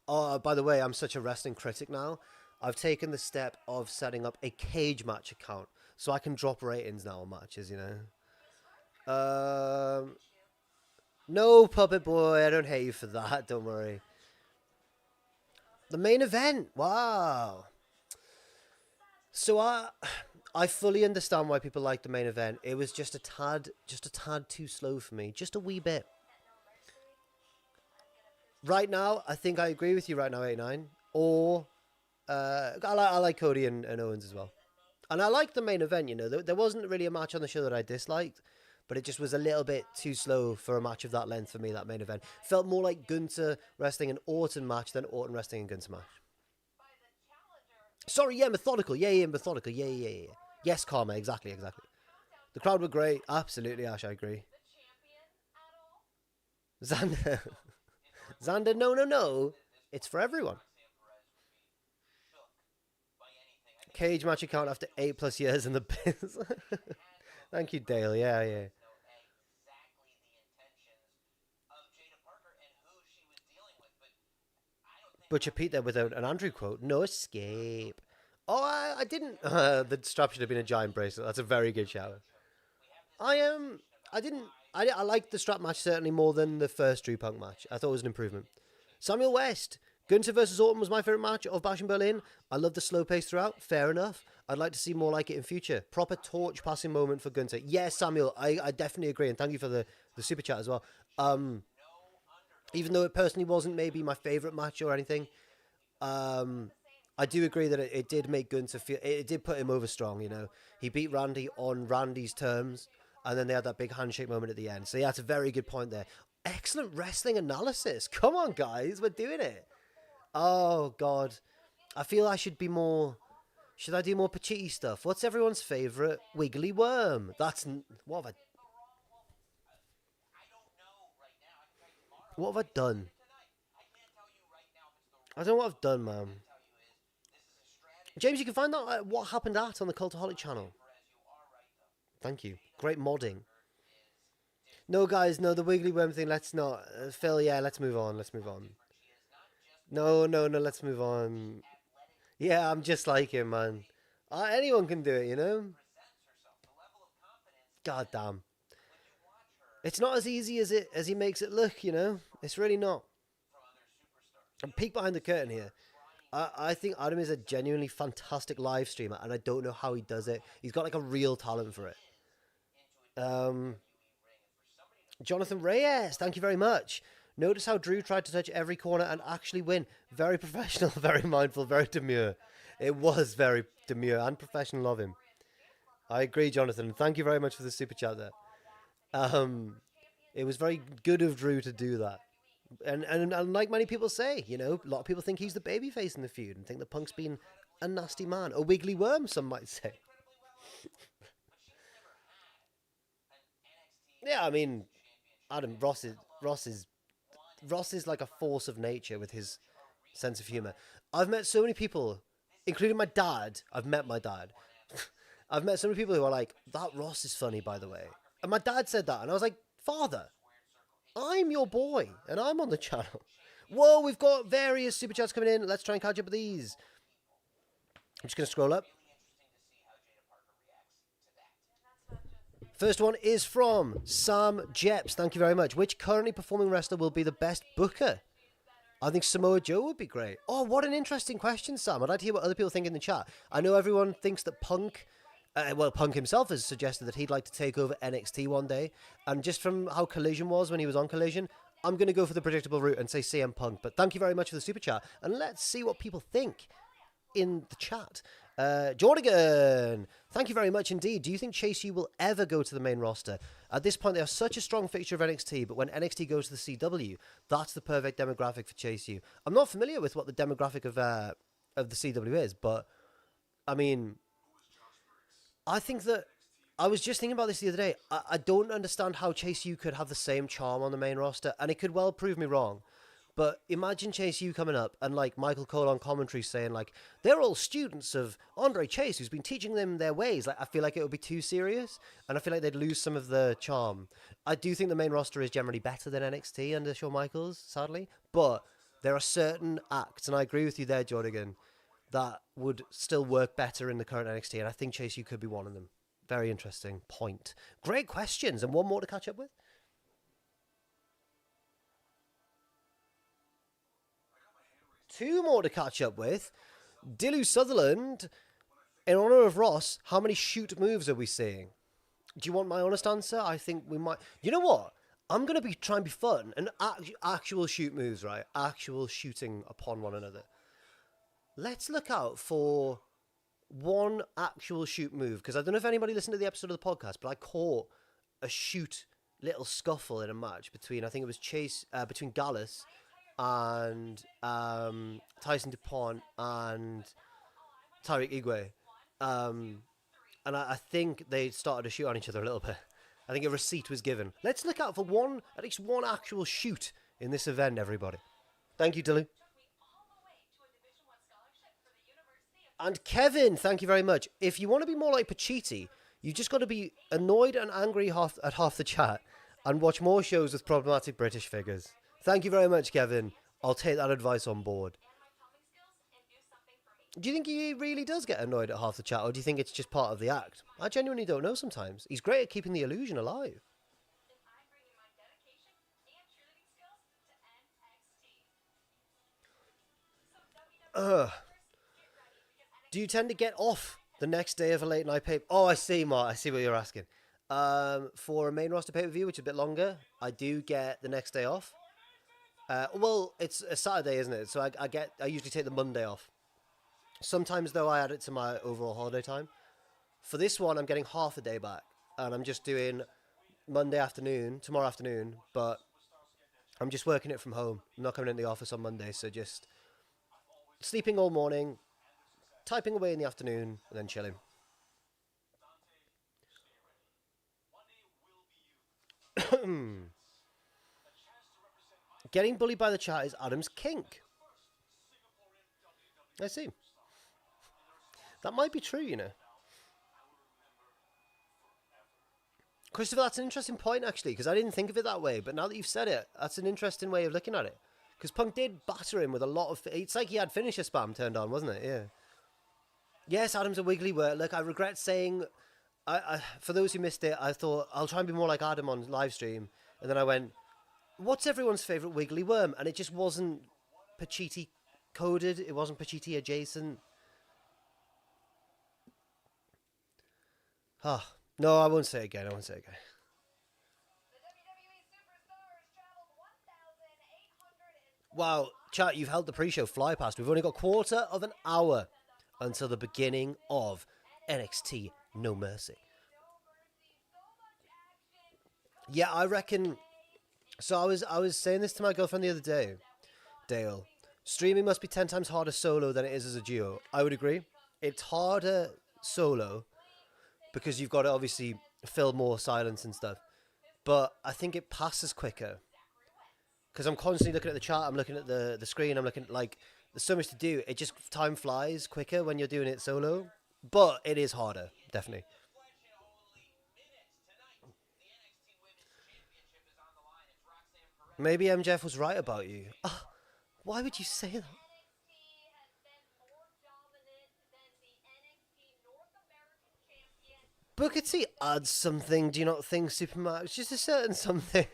Oh, by the way, I'm such a wrestling critic now. I've taken the step of setting up a cage match account so I can drop ratings now on matches, you know. No, Puppet Boy, I don't hate you for that, don't worry. The main event, wow. So I fully understand why people like the main event. It was just a tad too slow for me, just a wee bit. Right now, I think I agree with you right now, 89. Or I like Cody and Owens as well. And I like the main event, you know. There wasn't really a match on the show that I disliked, but it just was a little bit too slow for a match of that length for me, that main event. Felt more like Gunther wrestling an Orton match than Orton wrestling a Gunther match. Sorry, yeah, methodical. Yeah, methodical. Yeah. Yes, Karma, exactly. The crowd were great. Absolutely, Ash, I agree. Xander. Xander, no. It's for everyone. Cage match account after 8+ years in the biz. Thank you, Dale. Yeah. Butcher Pete there with an Andrew quote. No escape. Oh, I didn't. The strap should have been a giant bracelet. That's a very good shout. I didn't. I liked the strap match certainly more than the first Drew Punk match. I thought it was an improvement. Samuel West. Gunther versus Orton was my favourite match of Bash in Berlin. I love the slow pace throughout. Fair enough. I'd like to see more like it in future. Proper torch passing moment for Gunther. Yes, Samuel, I definitely agree. And thank you for the super chat as well. Even though it personally wasn't maybe my favourite match or anything, I do agree that it did make Gunther feel... It did put him over strong, you know. He beat Randy on Randy's terms. And then they had that big handshake moment at the end. So yeah, that's a very good point there. Excellent wrestling analysis. Come on, guys. We're doing it. Oh, God. I feel I should be more... Should I do more Pacitti stuff? What's everyone's favourite? Wiggly Worm. What have I done? I don't know what I've done, man. James, you can find out what happened on the Cultaholic channel. Thank you. Great modding. No, guys, no, the Wiggly Worm thing, let's not. Phil, yeah, let's move on. No, let's move on. Yeah, I'm just like him, man. Anyone can do it, you know? God damn. It's not as easy as he makes it look, you know? It's really not. And peek behind the curtain here. I think Adam is a genuinely fantastic live streamer, and I don't know how he does it. He's got like a real talent for it. Jonathan Reyes, thank you very much. Notice how Drew tried to touch every corner and actually win. Very professional, very mindful, very demure. It was very demure and professional of him. I agree, Jonathan. Thank you very much for the super chat there. It was very good of Drew to do that. And like many people say, you know, a lot of people think he's the babyface in the feud and think that Punk's been a nasty man. A wiggly worm, some might say. Yeah, I mean, Adam, Ross is like a force of nature with his sense of humor. I've met so many people, including my dad. I've met my dad. I've met so many people who are like, that Ross is funny, by the way. And my dad said that, and I was like, Father, I'm your boy, and I'm on the channel. Whoa, we've got various super chats coming in. Let's try and catch up with these. I'm just going to scroll up. First one is from Sam Jeps. Thank you very much. Which currently performing wrestler will be the best booker? I think Samoa Joe would be great. Oh, what an interesting question, Sam. I'd like to hear what other people think in the chat. I know everyone thinks that Punk... Punk himself has suggested that he'd like to take over NXT one day. And just from how Collision was when he was on Collision, I'm going to go for the predictable route and say CM Punk. But thank you very much for the super chat. And let's see what people think in the chat. Jordigan, thank you very much indeed. Do you think Chase U will ever go to the main roster? At this point, they are such a strong fixture of NXT, but when NXT goes to the CW, that's the perfect demographic for Chase U. I'm not familiar with what the demographic of the CW is, but I mean, I think that I was just thinking about this the other day. I don't understand how Chase U could have the same charm on the main roster, and it could well prove me wrong. But imagine Chase U coming up and like Michael Cole on commentary saying like they're all students of Andre Chase who's been teaching them their ways. Like I feel like it would be too serious, and I feel like they'd lose some of the charm. I do think the main roster is generally better than NXT under Shawn Michaels, sadly, but there are certain acts, and I agree with you there, Jordan, that would still work better in the current NXT, and I think Chase U could be one of them. Very interesting point. Great questions, and one more to catch up with. Two more to catch up with. Dillu Sutherland, in honor of Ross, how many shoot moves are we seeing? Do you want my honest answer? I think we might. You know what? I'm gonna be trying to be fun and actual shoot moves, right? Actual shooting upon one another. Let's look out for one actual shoot move because I don't know if anybody listened to the episode of the podcast, but I caught a shoot little scuffle in a match between I think it was Chase between Gallus and Tyson DuPont and Tyreek Igwe. And I think they started to shoot on each other a little bit. I think a receipt was given. Let's look out for one, at least one actual shoot in this event, everybody. Thank you, Dilly. And Kevin, thank you very much. If you want to be more like Pachiti, you just got to be annoyed and angry at half the chat and watch more shows with problematic British figures. Thank you very much, Kevin. I'll take that advice on board. Do you think he really does get annoyed at half the chat, or do you think it's just part of the act? I genuinely don't know sometimes. He's great at keeping the illusion alive. Ugh. Do you tend to get off the next day of a late night pay? Oh, I see, Mark. I see what you're asking. For a main roster pay-per-view, which is a bit longer, I do get the next day off. Well, it's a Saturday, isn't it? So I usually take the Monday off. Sometimes, though, I add it to my overall holiday time. For this one, I'm getting half a day back. And I'm just doing Monday afternoon, tomorrow afternoon. But I'm just working it from home. I'm not coming in the office on Monday. So just sleeping all morning, typing away in the afternoon, and then chilling. Getting bullied by the chat is Adam's kink. I see. That might be true, you know. Christopher, that's an interesting point, actually, because I didn't think of it that way. But now that you've said it, that's an interesting way of looking at it. Because Punk did batter him with a lot of... It's like he had finisher spam turned on, wasn't it? Yeah. Yes, Adam's a wiggly word. Look, I regret saying... for those who missed it, I thought, I'll try and be more like Adam on live stream. And then I went, what's everyone's favourite wiggly worm? And it just wasn't Pachiti coded. It wasn't Pachiti adjacent. Ah, no, I won't say it again. Wow, chat, you've held the pre-show fly past. We've only got a quarter of an hour until the beginning of NXT No Mercy. Yeah, I reckon... So I was saying this to my girlfriend the other day, Dale. Streaming must be 10 times harder solo than it is as a duo. I would agree. It's harder solo because you've got to obviously fill more silence and stuff. But I think it passes quicker. Because I'm constantly looking at the chart, I'm looking at the screen, I'm looking at, like, there's so much to do. It just, time flies quicker when you're doing it solo. But it is harder, definitely. Maybe MJF was right about you. Why would you say that? Booker T adds something, do you not think, Superman? It's just a certain something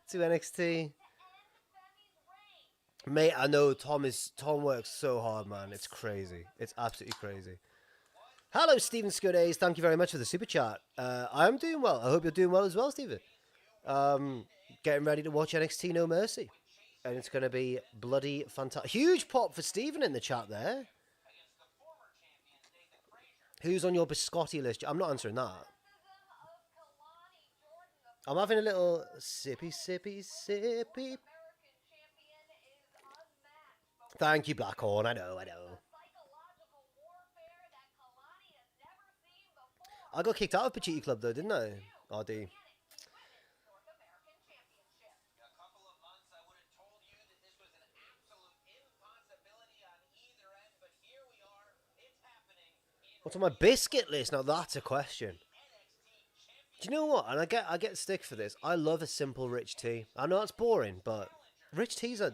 to NXT. Mate, I know Tom works so hard, man. It's crazy. It's absolutely crazy. Hello, Stephen Scodays. Thank you very much for the super chat. I'm doing well. I hope you're doing well as well, Stephen. Getting ready to watch NXT No Mercy. And it's going to be bloody fantastic. Huge pop for Stephen in the chat there. Who's on your biscotti list? I'm not answering that. I'm having a little sippy. Thank you, Blackhorn. I know. I got kicked out of Pachiti Club though, didn't I? RD. What's on my biscuit list? Now that's a question. Do you know what? And I get stick for this. I love a simple rich tea. I know it's boring, but rich teas are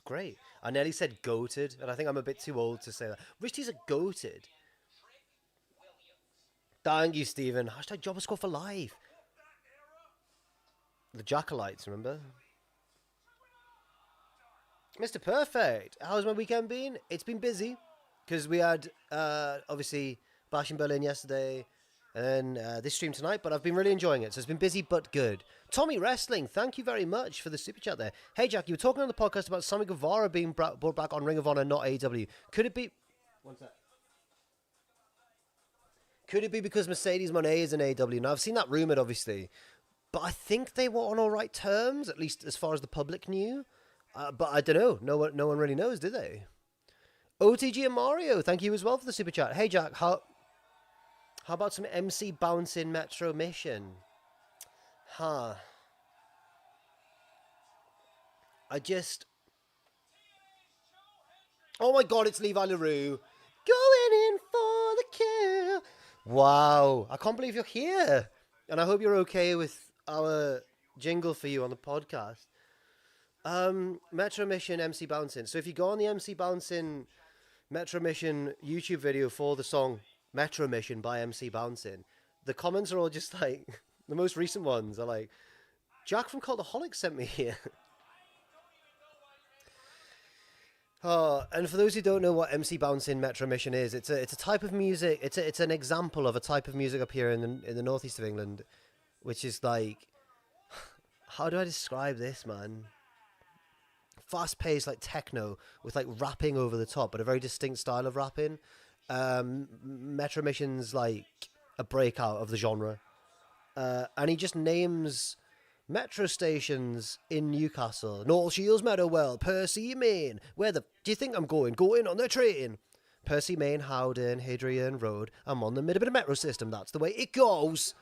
great. I nearly said goated, and I think I'm a bit too old to say that. Rich teas are goated. Thank you, Stephen. Hashtag Jobber Score for life. The Jackalites, remember? Mr. Perfect. How's my weekend been? It's been busy because we had obviously Bash in Berlin yesterday and then this stream tonight, but I've been really enjoying it. So it's been busy but good. Tommy Wrestling, thank you very much for the super chat there. Hey Jack, you were talking on the podcast about Sammy Guevara being brought back on Ring of Honor, not AEW. Could it be? One sec. Could it be because Mercedes Moné is in AEW? Now I've seen that rumored, obviously, but I think they were on all right terms, at least as far as the public knew. But I don't know. No one really knows, do they? OTG and Mario, thank you as well for the super chat. Hey Jack, how about some MC bouncing Metro Mission? Huh. Oh my god, it's Levi LaRue. Going in for the kill. Wow. I can't believe you're here. And I hope you're okay with our jingle for you on the podcast. Metro Mission MC Bouncing. So if you go on the MC Bouncing Metro Mission YouTube video for the song Metro Mission by MC Bouncing, the comments are all just like, the most recent ones are like, Jack from Cultaholic sent me here. Oh, and for those who don't know what MC Bouncing Metro Mission is, it's a type of music. It's an example of a type of music up here in the northeast of England, which is like, how do I describe this, man? Fast-paced, like techno with like rapping over the top, but a very distinct style of rapping. Metro Mission's like a breakout of the genre, and he just names metro stations in Newcastle: North Shields, Meadowell, Percy, Main. Where the do you think I'm going? Going on the train. Percy, Main, Howden, Hadrian Road. I'm on the Middleborough metro system. That's the way it goes.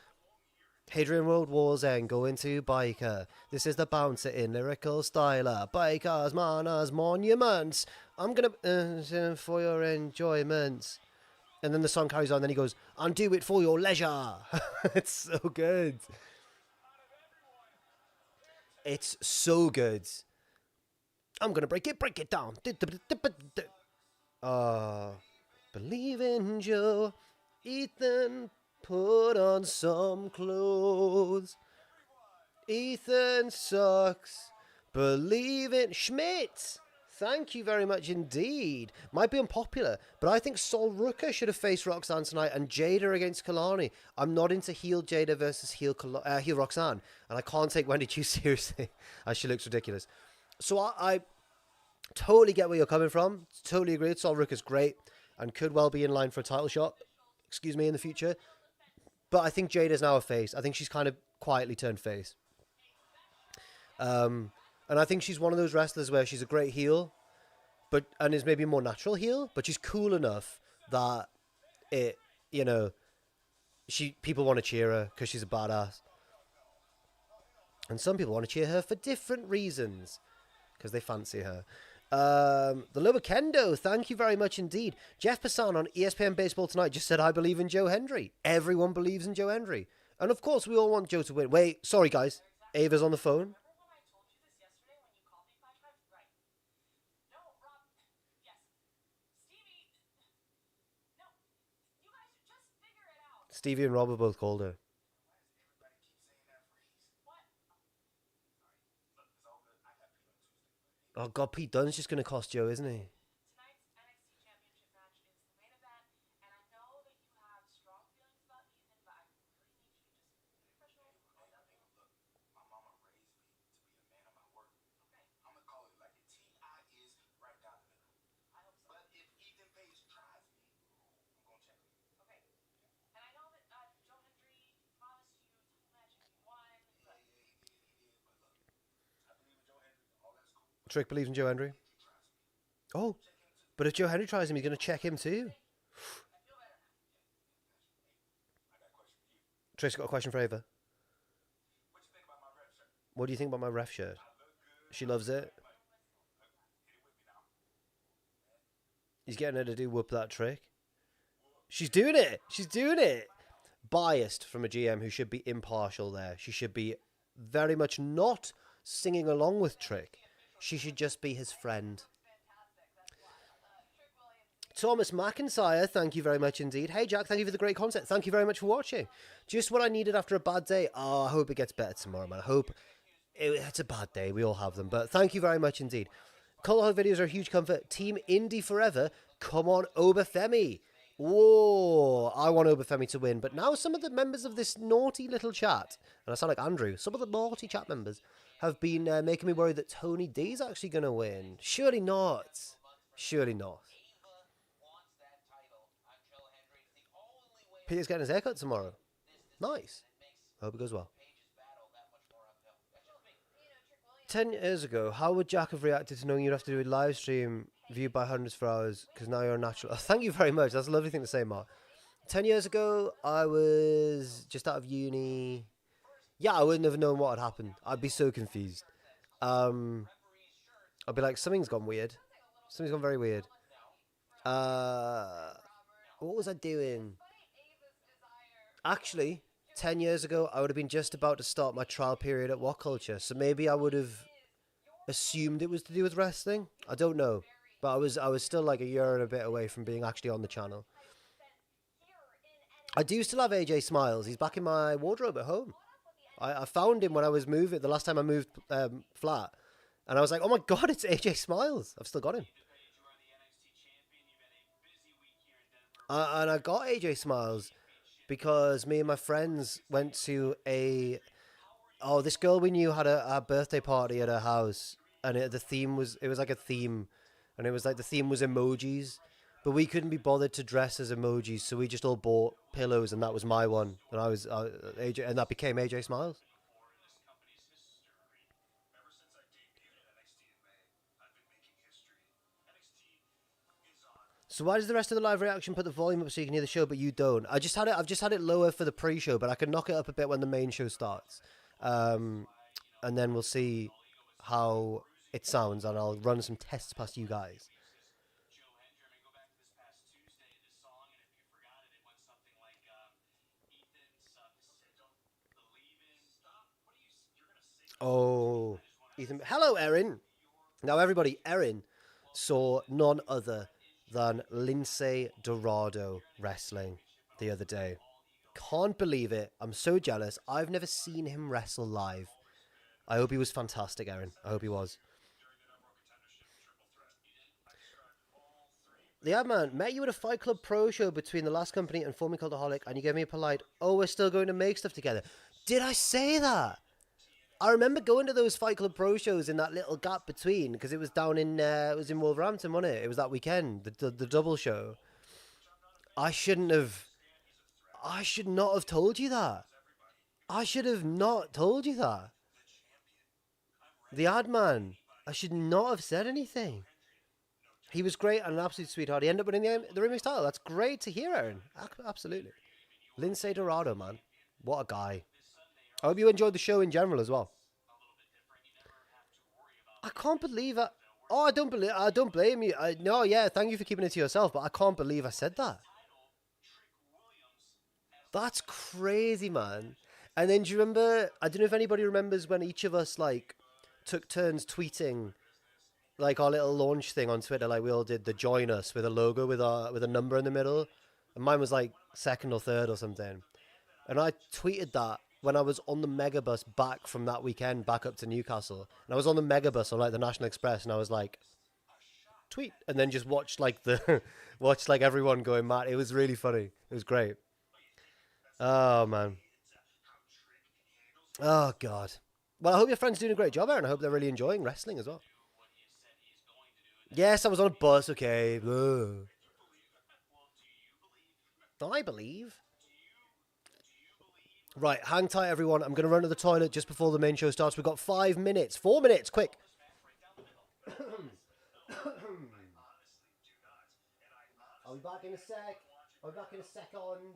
Hadrian Road, Wallsend, going to Biker. This is the bouncer in lyrical styler. Bikers, manners, monuments. I'm gonna for your enjoyment. And then the song carries on. Then he goes, and do it for your leisure. It's so good. It's so good. I'm gonna break it down. Believe in Joe, Ethan. Put on some clothes. Ethan sucks. Believe in Schmidt. Thank you very much indeed. Might be unpopular, but I think Sol Ruka should have faced Roxanne tonight and Jaida against Kelani. I'm not into heel Jaida versus heel Roxanne, and I can't take Wendy too seriously as she looks ridiculous. So I totally get where you're coming from. Totally agree. Sol Ruka's great and could well be in line for a title shot. In the future. But I think Jada's now a face. I think she's kind of quietly turned face. And I think she's one of those wrestlers where she's a great heel, and is maybe a more natural heel, but she's cool enough that people want to cheer her because she's a badass. And some people want to cheer her for different reasons because they fancy her. The Loba Kendo, thank you very much indeed. Jeff Passan on ESPN Baseball Tonight just said, I believe in Joe Hendry. Everyone believes in Joe Hendry. And of course, we all want Joe to win. Wait, sorry guys. Ava's on the phone. Stevie and Rob both called her. Oh God, Pete Dunne's just going to cost Joe, isn't he? Tonight's NXT Championship match is the main event, and I know that you have strong feelings about Ethan, but I really need you to just refresh your mind. Look, my mama raised me to be a man of my word. Okay. I'm going to call it like the T.I. is right down the middle. I hope so. But if Ethan Page tries me, I'm going to check him. Okay. And I know that Joe Hendry promised you a title match and you won. But... Yeah, he did. But look, I believe in Joe Hendry. All that's cool. Trick believes in Joe Hendry. Oh, but if Joe Hendry tries him, he's going to check him too. Trish got a question for Ava. What do you think about my ref shirt? She loves it. He's getting her to do whoop that trick. She's doing it. She's doing it. Biased from a GM who should be impartial there. She should be very much not singing along with Trick. She should just be his friend. Thomas McIntyre, thank you very much indeed. Hey Jack, thank you for the great content. Thank you very much for watching. Just what I needed after a bad day. Oh, I hope it gets better tomorrow, man. I hope it's a bad day. We all have them. But thank you very much indeed. Cultaholic videos are a huge comfort. Team Indie forever. Come on, Femi. Whoa, I want Femi to win. But now some of the members of this naughty little chat, and I sound like Andrew, some of the naughty chat members have been making me worry that Tony D's actually going to win. Surely not. Surely not. Peter's getting his haircut tomorrow. Nice. I hope it goes well. 10 years ago, how would Jack have reacted to knowing you'd have to do a live stream viewed by hundreds for hours because now you're a natural? Oh, thank you very much. That's a lovely thing to say, Mark. 10 years ago, I was just out of uni. Yeah, I wouldn't have known what had happened. I'd be so confused. I'd be like, something's gone weird. Something's gone very weird. What was I doing? Actually, 10 years ago, I would have been just about to start my trial period at What Culture. So maybe I would have assumed it was to do with wrestling. I don't know. But I was still like a year and a bit away from being actually on the channel. I do still have AJ Smiles. He's back in my wardrobe at home. I found him when I was moving, the last time I moved flat. And I was like, oh my God, it's AJ Smiles. I've still got him. And I got AJ Smiles because me and my friends went to this girl we knew had a birthday party at her house, and the theme was like a theme, and it was like the theme was emojis, but we couldn't be bothered to dress as emojis, so we just all bought pillows, and that was my one, and I was AJ, and that became AJ Smiles. So why does the rest of the live reaction put the volume up so you can hear the show, but you don't? I've just had it lower for the pre-show, but I can knock it up a bit when the main show starts. And then we'll see how it sounds, and I'll run some tests past you guys. Oh, Ethan. Hello, Erin. Now, everybody, Erin saw none other than Lindsay Dorado wrestling the other day. Can't believe it. I'm so jealous. I've never seen him wrestle live. I hope he was fantastic, Erin. I hope he was. Yeah, man. Met you at a Fight Club Pro show between the last company and forming Cultaholic, and you gave me a polite, oh, we're still going to make stuff together. Did I say that? I remember going to those Fight Club Pro shows in that little gap between, because it was down in Wolverhampton, wasn't it? It was that weekend, the double show. I should not have told you that. I should have not told you that. The ad man. I should not have said anything. He was great and an absolute sweetheart. He ended up winning the remix title. That's great to hear, Aaron. Absolutely. Lindsay Dorado, man. What a guy. I hope you enjoyed the show in general as well. I can't believe it. Oh, I don't blame you. No, yeah, thank you for keeping it to yourself, but I can't believe I said that. That's crazy, man. And then do you remember, I don't know if anybody remembers when each of us, like, took turns tweeting, like, our little launch thing on Twitter, like we all did the join us with a logo with a number in the middle. And mine was, like, second or third or something. And I tweeted that when I was on the megabus back from that weekend back up to Newcastle. And I was on the megabus on, like, the National Express, and I was like, tweet. And then just watched, like, everyone going mad. It was really funny. It was great. Oh, man. Oh, God. Well, I hope your friend's doing a great job, Aaron. I hope they're really enjoying wrestling as well. Yes, I was on a bus, okay. Ugh. I believe. Right, hang tight, everyone. I'm going to run to the toilet just before the main show starts. We've got 5 minutes. 4 minutes, quick. I'll be back in a sec. I'll be back in a second.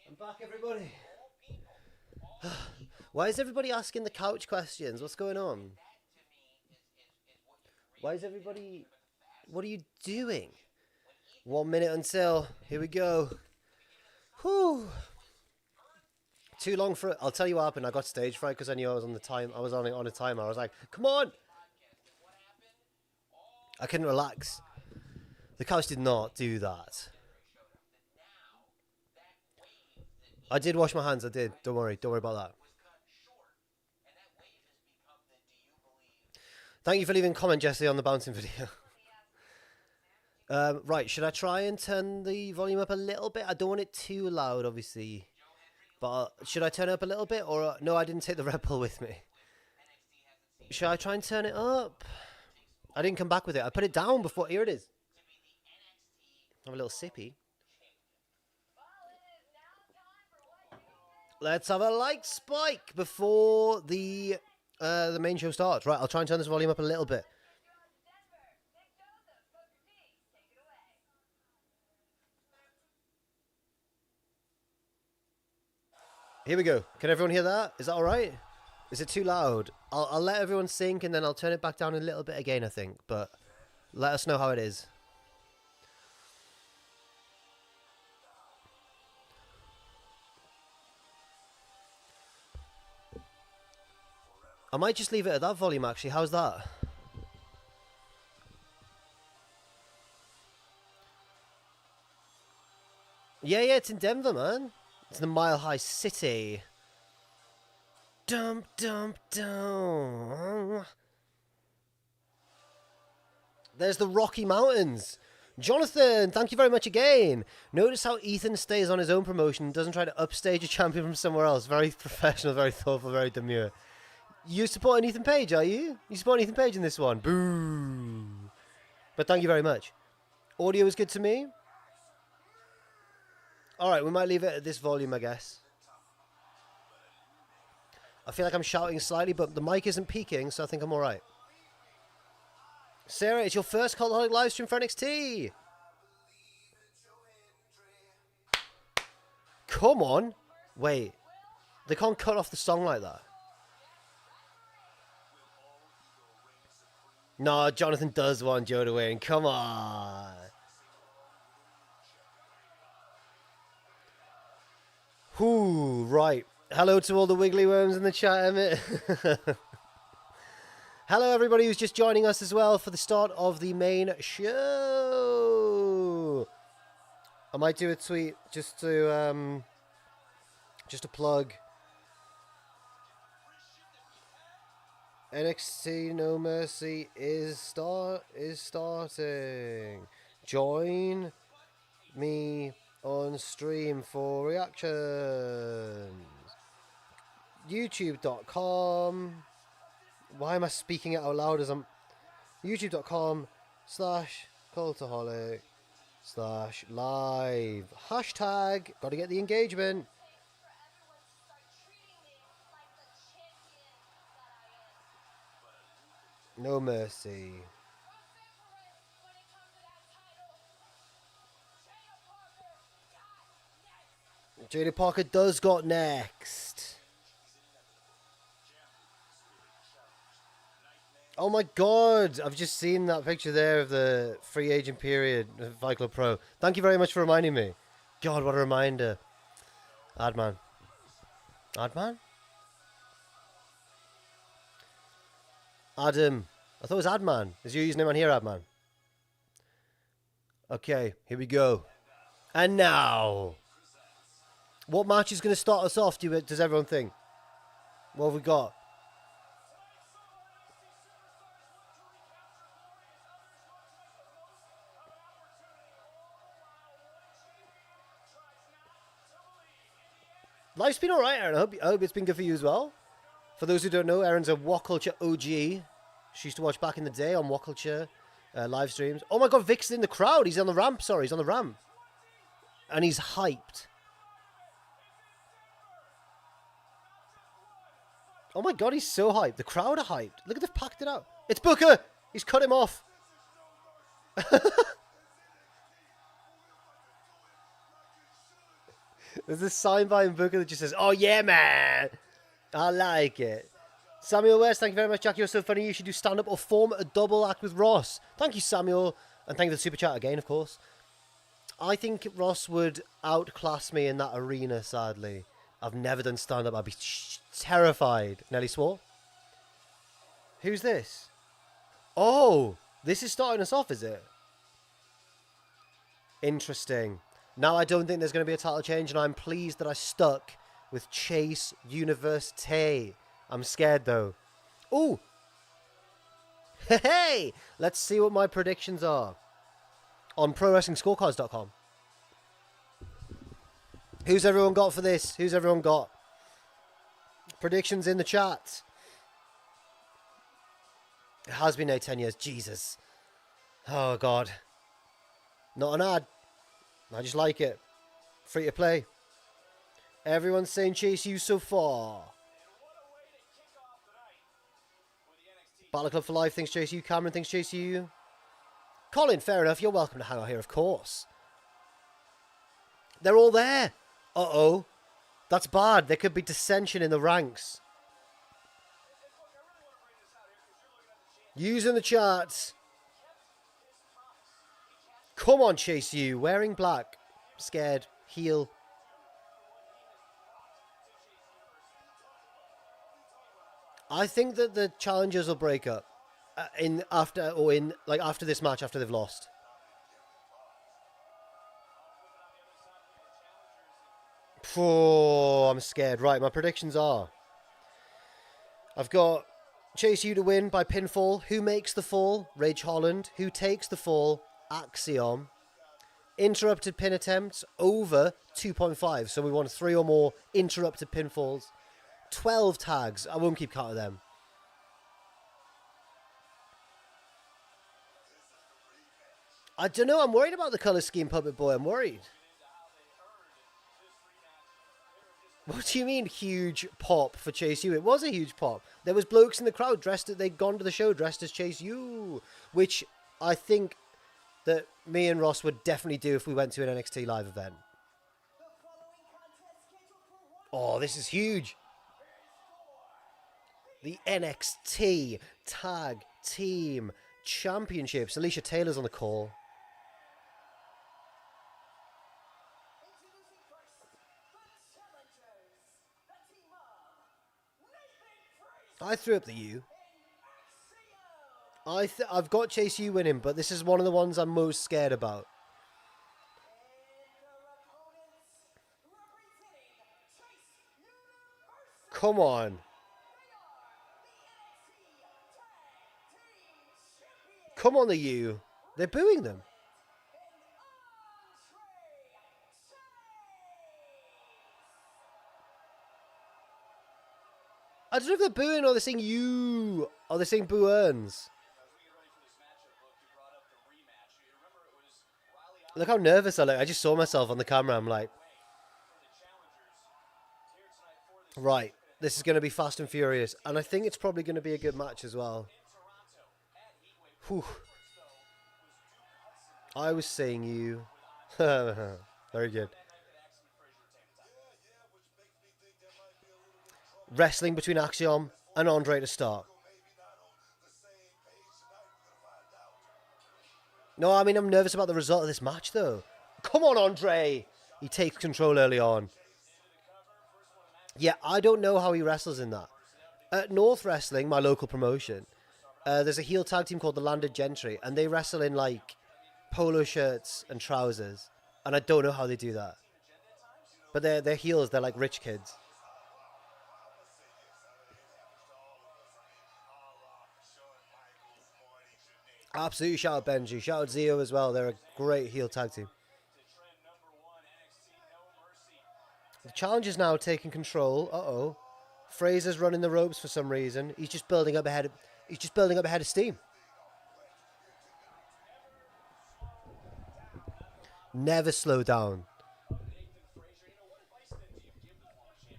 I'm back, everybody. Why is everybody asking the couch questions? What's going on? Why is everybody... What are you doing? 1 minute until. Here we go. Whew. Too long for it. I'll tell you what happened. I got stage fright because I knew I was on the time. I was on a timer. I was like, come on. I couldn't relax. The couch did not do that. I did wash my hands. I did. Don't worry. Don't worry about that. Thank you for leaving a comment, Jesse, on the bouncing video. Right, should I try and turn the volume up a little bit? I don't want it too loud, obviously. But should I turn it up a little bit? Or no, I didn't take the Red Bull with me. Should I try and turn it up? I didn't come back with it. I put it down before. Here it is. Have a little sippy. Let's have a light spike before the main show starts. Right, I'll try and turn this volume up a little bit. Here we go. Can everyone hear that? Is that all right? Is it too loud? I'll let everyone sync and then I'll turn it back down a little bit again, I think. But let us know how it is. I might just leave it at that volume, actually. How's that? Yeah, it's in Denver, man. It's the Mile High City. Dum, dum, dum. There's the Rocky Mountains. Jonathan, thank you very much again. Notice how Ethan stays on his own promotion and doesn't try to upstage a champion from somewhere else. Very professional, very thoughtful, very demure. You supporting Ethan Page, are you? You supporting Ethan Page in this one? Boo. But thank you very much. Audio is good to me. Alright, we might leave it at this volume, I guess. I feel like I'm shouting slightly, but the mic isn't peaking, so I think I'm alright. Sarah, it's your first Cultaholic live stream for NXT. Come on. Wait. They can't cut off the song like that. No, Jonathan does want Joe to win. Come on. Whoo, right. Hello to all the wiggly worms in the chat, Emmett. Hello, everybody who's just joining us as well for the start of the main show. I might do a tweet just to plug NXT No Mercy is starting. Join me on stream for reactions. YouTube.com. Why am I speaking it out loud as I'm... YouTube.com/Cultaholic/live. Hashtag. Gotta get the engagement. No Mercy. Jaida Parker does got next. Oh my god, I've just seen that picture there of the free agent period of Fight Club Pro. Thank you very much for reminding me. God, what a reminder. Adman. Adman? Adam. I thought it was Adman. Is your username on here, Adman? Okay, here we go. And now, what match is going to start us off, does everyone think? What have we got? Life's been alright, Aaron. I hope it's been good for you as well. For those who don't know, Aaron's a What Culture OG. She used to watch back in the day on What Culture. live streams. Oh my God, Vic's in the crowd. He's on the ramp. Sorry, he's on the ramp. And he's hyped. Oh my God, he's so hyped. The crowd are hyped. Look at they've packed it out. It's Booker. He's cut him off. There's this sign by Booker that just says, "Oh yeah, man. I like it." Samuel West, thank you very much, Jack. You're so funny. You should do stand-up or form a double act with Ross. Thank you, Samuel. And thank you for the super chat again, of course. I think Ross would outclass me in that arena, sadly. I've never done stand-up. I'd be terrified. Nelly swore. Who's this? Oh, this is starting us off, is it? Interesting. Now I don't think there's going to be a title change, and I'm pleased that I stuck with Chase University. I'm scared, though. Ooh. Hey! Let's see what my predictions are on ProWrestlingScorecards.com. Who's everyone got for this? Who's everyone got? Predictions in the chat. It has been 10 years. Jesus. Oh, God. Not an ad. I just like it. Free to play. Everyone's saying Chase U so far. Battle Club for Life thinks Chase U. Cameron thinks Chase U. Colin, fair enough. You're welcome to hang out here, of course. They're all there. Uh-oh. That's bad. There could be dissension in the ranks. Using the charts. Come on, Chase U. Wearing black. Scared. Heel. I think that the challengers will break up after this match after they've lost. Oh, I'm scared. Right, my predictions are: I've got Chase U to win by pinfall. Who makes the fall? Rage Holland. Who takes the fall? Axiom. Interrupted pin attempts over 2.5. So we want 3 or more interrupted pinfalls. 12 tags. I won't keep count of them. I don't know. I'm worried about the colour scheme, Puppet Boy. I'm worried. What do you mean huge pop for Chase U? It was a huge pop. There was blokes in the crowd dressed as they'd gone to the show dressed as Chase U, which I think that me and Ross would definitely do if we went to an NXT live event. Oh, this is huge. The NXT Tag Team Championships. Alicia Taylor's on the call. I threw up the U. I've got Chase U winning, but this is one of the ones I'm most scared about. Come on. Come on, the U. They're booing them. I don't know if they're booing or they're saying you or they're saying boo earns. Look how nervous I look. I just saw myself on the camera. I'm like, right, this is going to be fast and furious. And I think it's probably going to be a good match as well. Whew. I was saying you. Very good. Wrestling between Axiom and Andre to start. No, I mean, I'm nervous about the result of this match, though. Come on, Andre! He takes control early on. Yeah, I don't know how he wrestles in that. At North Wrestling, my local promotion, there's a heel tag team called the Landed Gentry, and they wrestle in, like, polo shirts and trousers. And I don't know how they do that. But they're heels. They're like rich kids. Absolutely, shout out Benji. Shout out Zio as well. They're a great heel tag team. The Challenger's now taking control. Uh-oh. Frazer's running the ropes for some reason. He's just building up ahead of steam. Never slow down.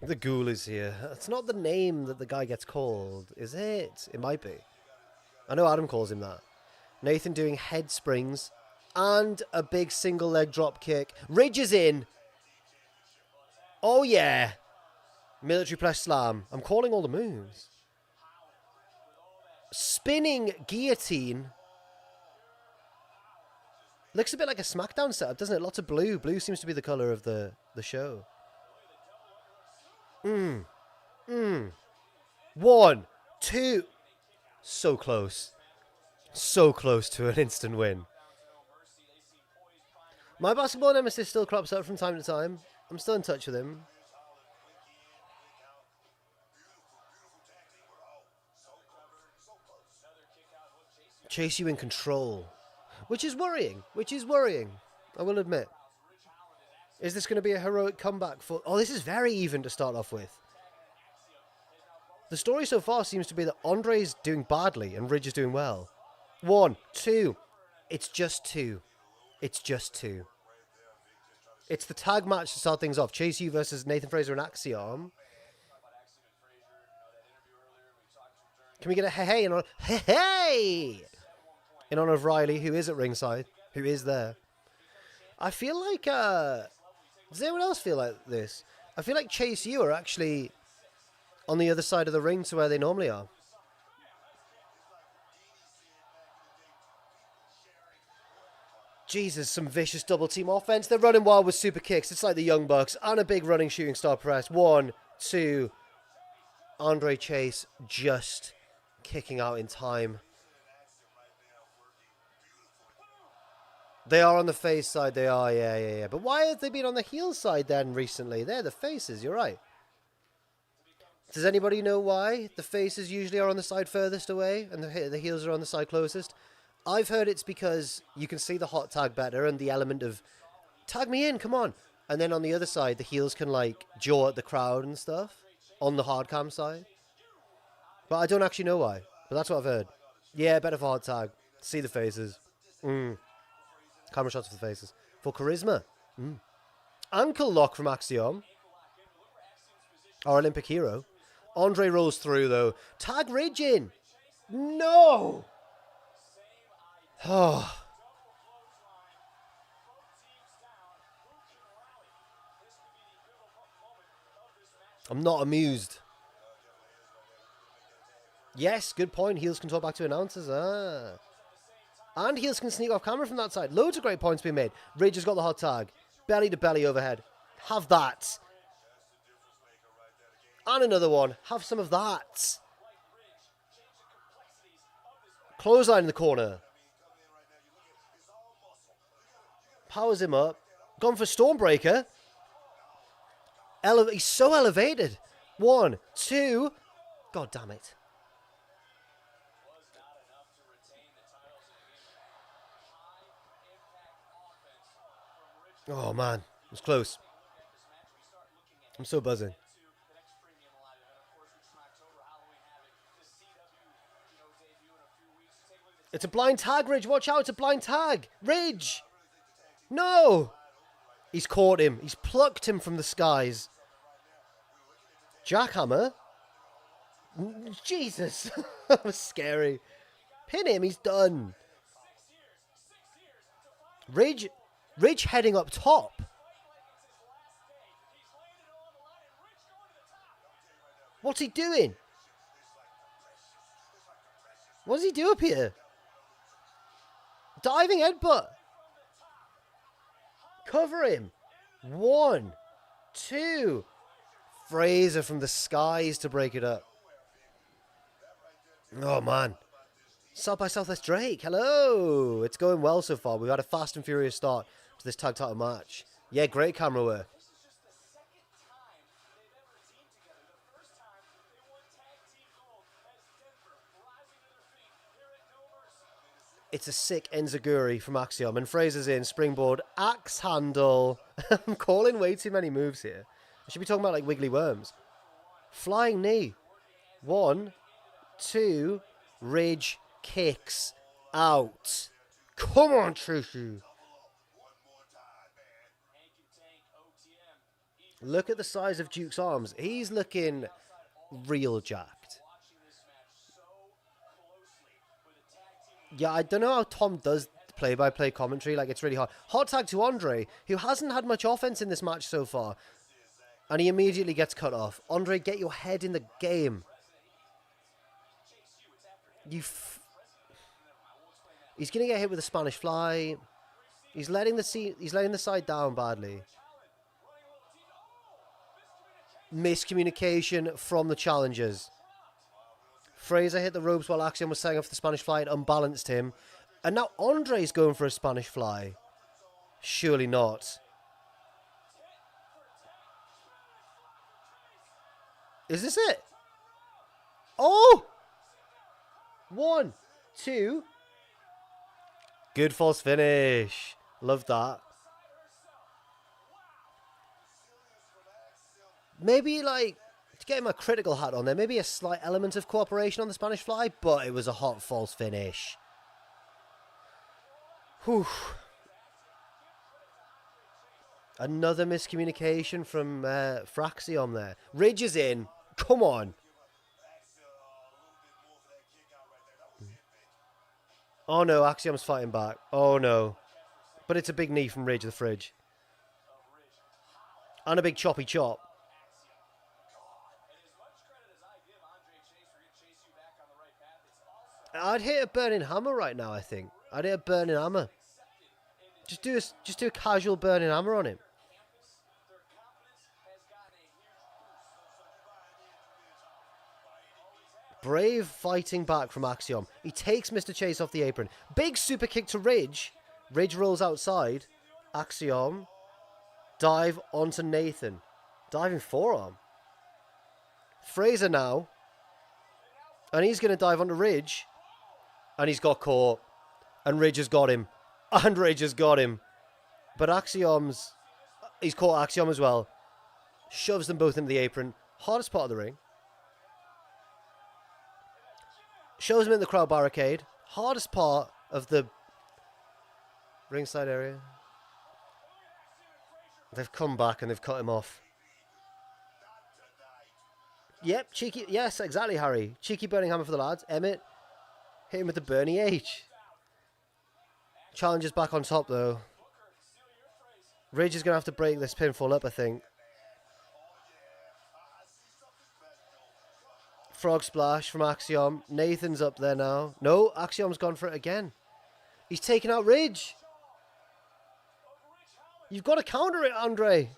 The Ghoul is here. It's not the name that the guy gets called, is it? It might be. I know Adam calls him that. Nathan doing head springs and a big single leg drop kick. Ridge is in. Oh, yeah. Military press slam. I'm calling all the moves. Spinning guillotine. Looks a bit like a SmackDown setup, doesn't it? Lots of blue. Blue seems to be the color of the show. 1, 2. So close. So close to an instant win. My basketball nemesis still crops up from time to time. I'm still in touch with him. Chase you in control. Which is worrying. I will admit. Is this going to be a heroic comeback for... Oh, this is very even to start off with. The story so far seems to be that Andre's doing badly and Ridge is doing well. 1, 2. It's just 2. It's the tag match to start things off. Chase U versus Nathan Frazer and Axiom. Can we get a hey-hey in honor... Hey-hey! In honor of Riley, who is at ringside, who is there. I feel like... does anyone else feel like this? I feel like Chase U are actually on the other side of the ring to where they normally are. Jesus, some vicious double team offense. They're running wild with super kicks. It's like the Young Bucks and a big running shooting star press. 1, 2. Andre Chase just kicking out in time. They are on the face side. They are, yeah. But why have they been on the heel side then recently? They're the faces, you're right. Does anybody know why the faces usually are on the side furthest away and the heels are on the side closest? I've heard it's because you can see the hot tag better and the element of, tag me in, come on. And then on the other side, the heels can like jaw at the crowd and stuff on the hard cam side. But I don't actually know why. But that's what I've heard. Yeah, better for hard tag. See the faces. Camera shots of the faces. For charisma. Ankle lock from Axiom. Our Olympic hero. Andre rolls through, though. Tag Ridge in. No! Oh. I'm not amused. Yes, good point. Heels can talk back to announcers. And heels can sneak off camera from that side. Loads of great points being made. Ridge has got the hot tag. Belly to belly overhead. Have that. And another one. Have some of that. Clothesline in the corner. Powers him up. Gone for Stormbreaker. He's so elevated. 1, 2. God damn it. Oh, man. It was close. I'm so buzzing. It's a blind tag, Ridge. Watch out. It's a blind tag. Ridge. No. He's caught him. He's plucked him from the skies. Jackhammer. Jesus. That was scary. Pin him. He's done. Ridge heading up top. What's he doing? What does he do up here? Diving headbutt. Cover him. 1, 2. Frazer from the skies to break it up. Oh, man. South by Southwest Drake. Hello. It's going well so far. We've had a fast and furious start to this tag title match. Yeah, great camera work. It's a sick enziguri from Axiom. And Frazer's in. Springboard. Axe handle. I'm calling way too many moves here. I should be talking about like wiggly worms. Flying knee. 1, 2. Ridge kicks out. Come on, Choo. Look at the size of Duke's arms. He's looking real jacked. Yeah, I don't know how Tom does play-by-play commentary. Like, it's really hard. Hot tag to Andre, who hasn't had much offense in this match so far. And he immediately gets cut off. Andre, get your head in the game. He's going to get hit with a Spanish fly. He's letting the side down badly. Miscommunication from the challengers. Frazer hit the ropes while Axiom was setting off the Spanish fly and unbalanced him. And now Andre's going for a Spanish fly. Surely not. Is this it? Oh! 1, 2. Good false finish. Love that. Maybe, like, to get him a critical hat on there, maybe a slight element of cooperation on the Spanish fly, but it was a hot false finish. Whew. Another miscommunication from Axiom there. Ridge is in. Come on. Oh no, Axiom's fighting back. Oh no. But it's a big knee from Ridge the Fridge. And a big choppy chop. I'd hit a burning hammer right now, I think. I'd hit a burning hammer. Just do a casual burning hammer on him. Brave fighting back from Axiom. He takes Mr. Chase off the apron. Big super kick to Ridge. Ridge rolls outside. Axiom. Dive onto Nathan. Diving forearm. Frazer now. And he's going to dive onto Ridge. And he's got caught. And Ridge has got him. And Ridge has got him. But he's caught Axiom as well. Shoves them both into the apron. Hardest part of the ring. Shows him in the crowd barricade. Hardest part of the ringside area. They've come back and they've cut him off. Yep, cheeky. Yes, exactly, Harry. Cheeky burning hammer for the lads. Emmett. Hit him with the Bernie H. Challenger's back on top, though. Ridge is going to have to break this pinfall up, I think. Frog splash from Axiom. Nathan's up there now. No, Axiom's gone for it again. He's taken out Ridge. You've got to counter it, Andre.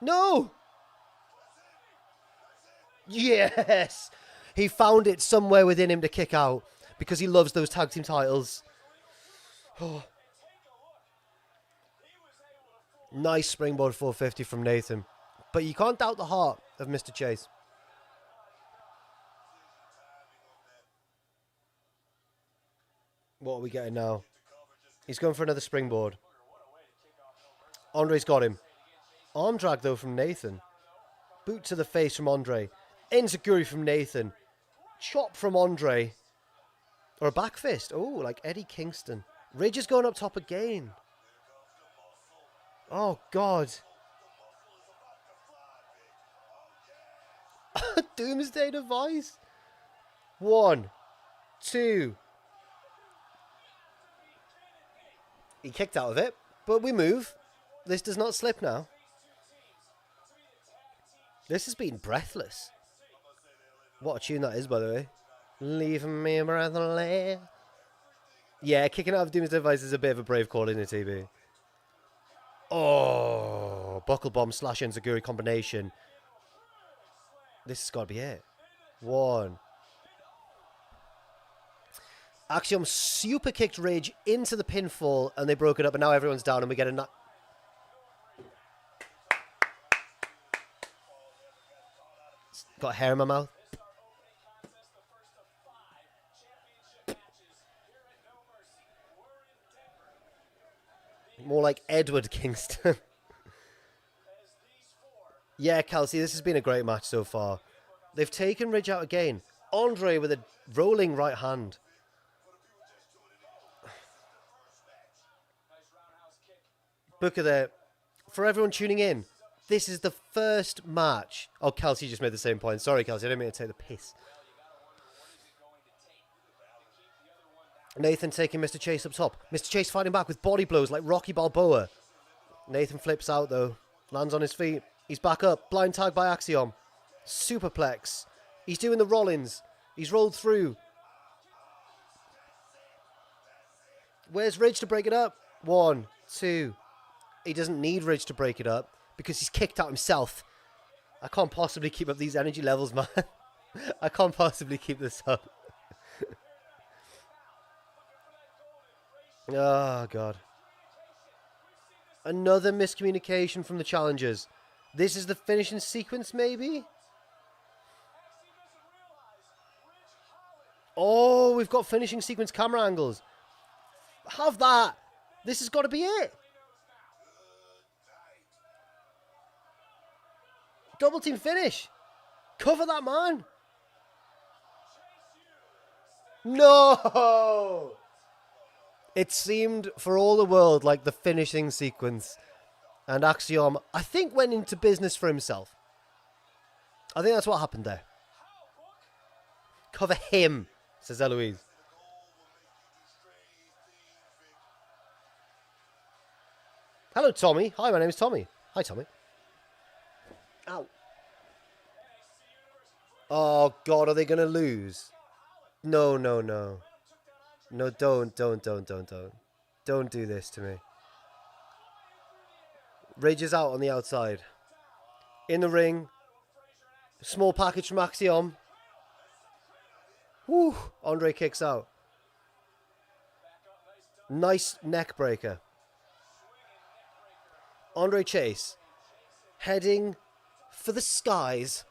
No. Yes. He found it somewhere within him to kick out because he loves those tag team titles. Oh. Nice springboard 450 from Nathan. But you can't doubt the heart of Mr. Chase. What are we getting now? He's going for another springboard. Andre's got him. Arm drag, though, from Nathan. Boot to the face from Andre. Enziguri from Nathan. Chop from Andre. Or a back fist. Oh, like Eddie Kingston. Ridge is going up top again. Oh, God. Doomsday device. 1, 2. He kicked out of it, but we move. This does not slip now. This has been breathless. What a tune that is, by the way. Leaving me breathless. Yeah, kicking out of Doomsday Device is a bit of a brave call, isn't it, TB? Oh, buckle bomb slash Enziguri combination. This has got to be it. 1. Axiom super kicked Ridge into the pinfall and they broke it up and now everyone's down and we get a... Got hair in my mouth. More like Edward Kingston. Yeah, Kelsey, this has been a great match so far. They've taken Ridge out again. Andre with a rolling right hand. Booker there. For everyone tuning in, This is the first match. Oh, Kelsey just made the same point. Sorry, Kelsey. I didn't mean to take the piss. Nathan taking Mr. Chase up top. Mr. Chase fighting back with body blows like Rocky Balboa. Nathan flips out, though. Lands on his feet. He's back up. Blind tag by Axiom. Superplex. He's doing the Rollins. He's rolled through. Where's Ridge to break it up? 1, 2. He doesn't need Ridge to break it up because he's kicked out himself. I can't possibly keep up these energy levels, man. I can't possibly keep this up. Oh, God. Another miscommunication from the challengers. This is the finishing sequence, maybe? Oh, we've got finishing sequence camera angles. Have that. This has got to be it. Double team finish. Cover that man. No. It seemed for all the world like the finishing sequence. And Axiom, I think, went into business for himself. I think that's what happened there. Cover him, says Eloise. Hello, Tommy. Hi, my name is Tommy. Hi, Tommy. Ow. Oh, God, are they going to lose? No, no, no. No, don't. Don't do this to me. Ridge is out on the outside. In the ring. Small package from Axiom. Woo! Andre kicks out. Nice neck breaker. Andre Chase. Heading for the skies.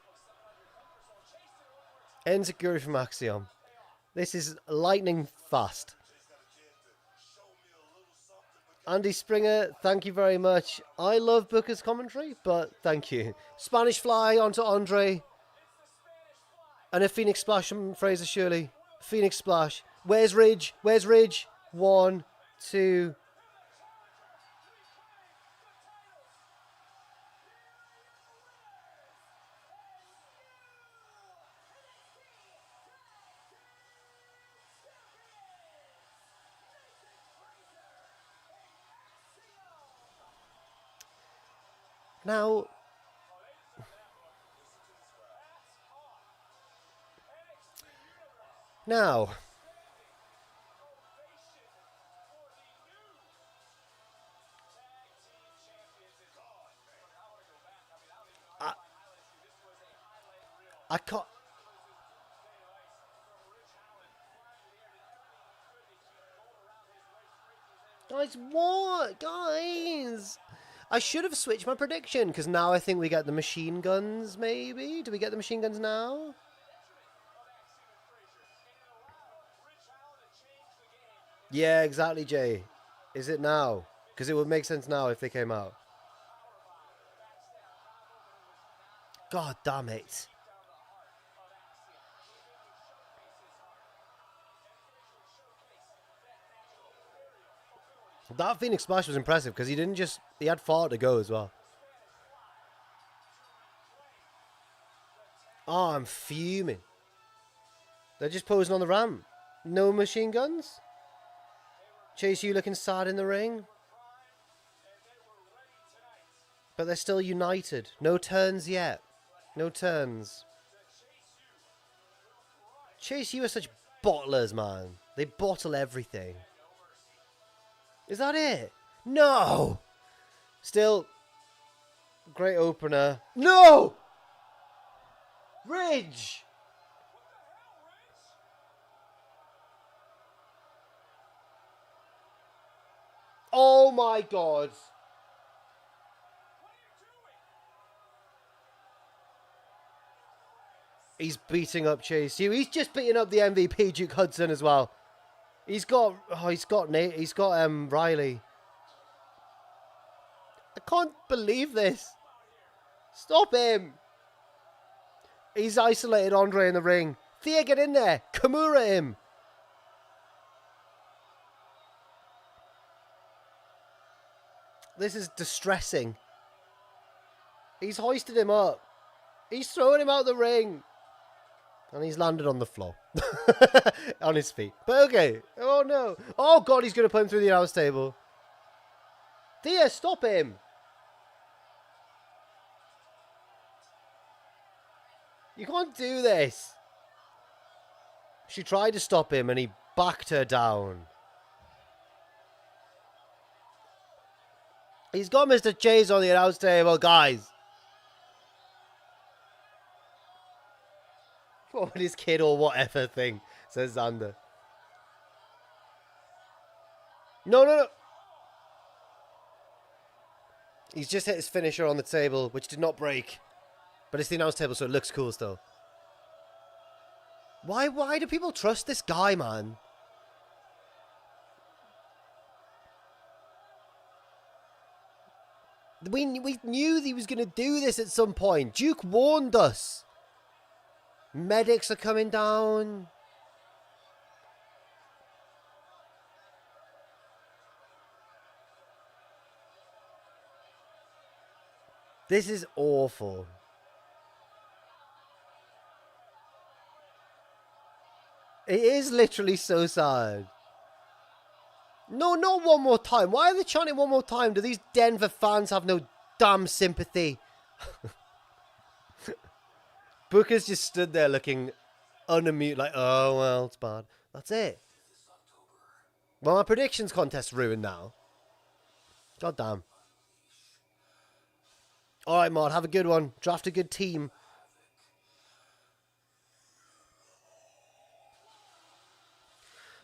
Enziguri from Axiom. This is lightning fast. Andy Springer, thank you very much. I love Booker's commentary, but thank you. Spanish Fly onto Andre. And a Phoenix Splash from Frazer, surely. Phoenix Splash. Where's Ridge? Where's Ridge? 1, 2. Now, I can't. Guys, what? Guys! I should have switched my prediction, because now I think we get the machine guns, maybe? Do we get the machine guns now? Yeah, exactly, Jay. Is it now? Because it would make sense now if they came out. God damn it. That Phoenix Splash was impressive because he had far to go as well. Oh, I'm fuming. They're just posing on the ramp. No machine guns? Chase U looking sad in the ring. But they're still united. No turns yet. No turns. Chase U are such bottlers, man. They bottle everything. Is that it? No! Still, great opener. No! Ridge! Oh my God. He's beating up Chase U. He's just beating up the MVP, Duke Hudson, as well. He's got Nate. He's got Riley. I can't believe this. Stop him. He's isolated Andre in the ring. Thea, get in there. Kimura him. This is distressing. He's hoisted him up. He's throwing him out the ring. And he's landed on the floor. On his feet. But okay. Oh, no. Oh, God, he's going to put him through the announce table. Thea, stop him. You can't do this. She tried to stop him and he backed her down. He's got Mr. Chase on the announce table, guys. What with his kid or whatever thing, says Xander. No. He's just hit his finisher on the table, which did not break. But it's the announce table, so it looks cool still. Why do people trust this guy, man? We knew he was going to do this at some point. Duke warned us. Medics are coming down. This is awful. It is literally so sad. No, not one more time. Why are they chanting one more time? Do these Denver fans have no damn sympathy? Booker's just stood there looking unamused, like, oh, well, it's bad. That's it. Well, my predictions contest ruined now. God damn. All right, Mod, have a good one. Draft a good team.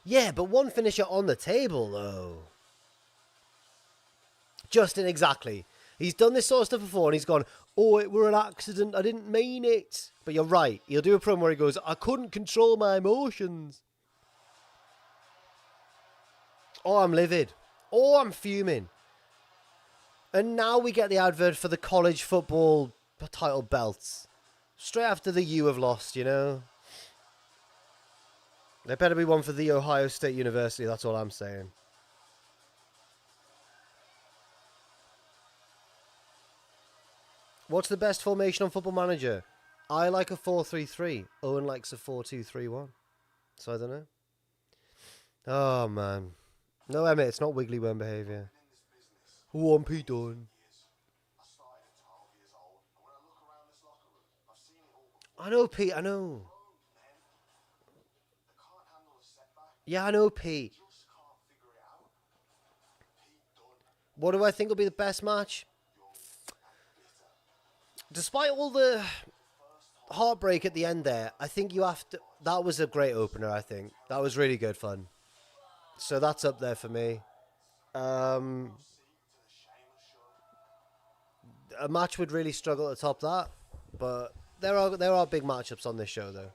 Yeah, but one finisher on the table, though. Justin, exactly. He's done this sort of stuff before, and he's gone, oh, it were an accident. I didn't mean it. But you're right. He'll do a promo where he goes, I couldn't control my emotions. Oh, I'm livid. Oh, I'm fuming. And now we get the advert for the college football title belts. Straight after the U have lost, you know. There better be one for the Ohio State University, that's all I'm saying. What's the best formation on Football Manager? I like a 4-3-3. Owen likes a 4-2-3-1. So I don't know. Oh, man. No, Emmett, it's not wiggly worm behaviour. One P done. I know, Pete, I know. Yeah, I know, Pete. What do I think will be the best match? Despite all the heartbreak at the end there, I think you have to... That was a great opener, I think. That was really good fun. So that's up there for me. A match would really struggle to top that. But there are big matchups on this show, though.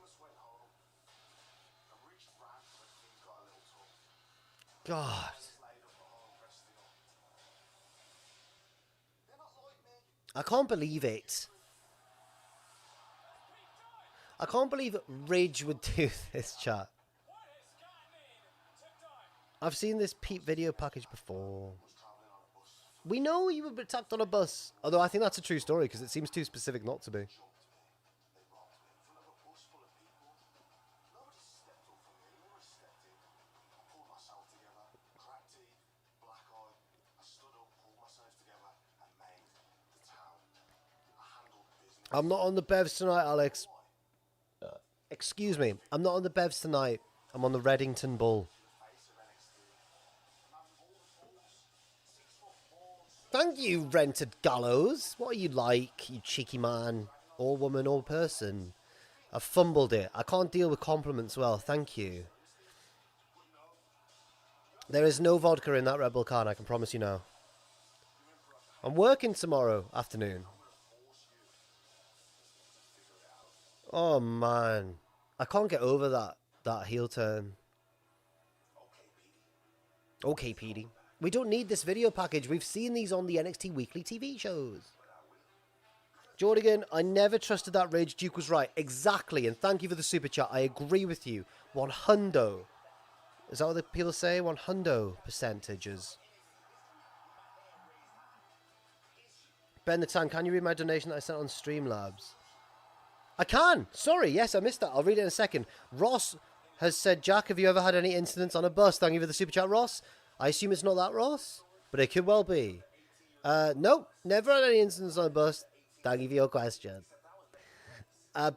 God. I can't believe it. I can't believe Ridge would do this, chat. I've seen this Pete video package before. We know you were attacked on a bus. Although I think that's a true story because it seems too specific not to be. I'm not on the Bevs tonight, Alex. Excuse me. I'm not on the Bevs tonight. I'm on the Reddington Bull. Thank you, Rented Gallows. What are you like, you cheeky man? Or woman or person? I fumbled it. I can't deal with compliments well. Thank you. There is no vodka in that Rebel can, I can promise you now. I'm working tomorrow afternoon. Oh, man. I can't get over that heel turn. Okay, Petey. We don't need this video package. We've seen these on the NXT Weekly TV shows. Jordigan, I never trusted that Rage. Duke was right. Exactly. And thank you for the super chat. I agree with you. 100. Is that what the people say? 100 percentages. Ben the Tank, can you read my donation that I sent on Streamlabs? I can. Sorry. Yes, I missed that. I'll read it in a second. Ross has said, Jack, have you ever had any incidents on a bus? Thank you for the super chat, Ross. I assume it's not that, Ross, but it could well be. Nope, never had any incidents on a bus. Thank you for your question.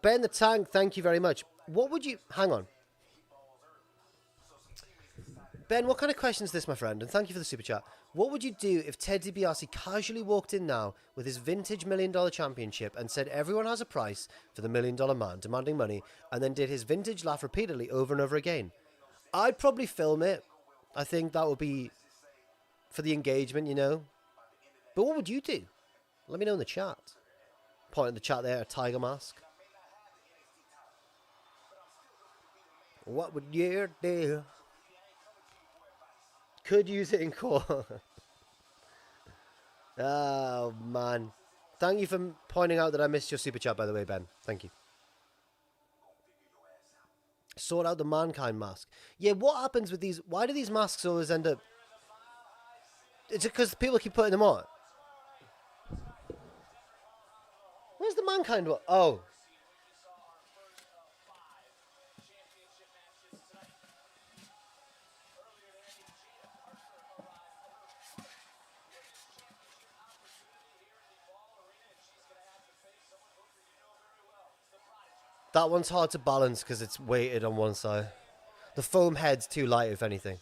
Ben the Tank, thank you very much. What would you... Hang on. Ben, what kind of question is this, my friend? And thank you for the super chat. What would you do if Ted DiBiase casually walked in now with his vintage $1 Million championship and said everyone has a price for the $1 Million Man demanding money, and then did his vintage laugh repeatedly over and over again? I'd probably film it. I think that would be for the engagement, you know. But what would you do? Let me know in the chat. Point in the chat there, a tiger mask. What would you do? Could use it in court. Oh, man. Thank you for pointing out that I missed your super chat, by the way, Ben. Thank you. Sort out the Mankind mask. Yeah, what happens with these... Why do these masks always end up... It's because people keep putting them on. Where's the Mankind one? Oh. That one's hard to balance because it's weighted on one side. The foam head's too light, if anything.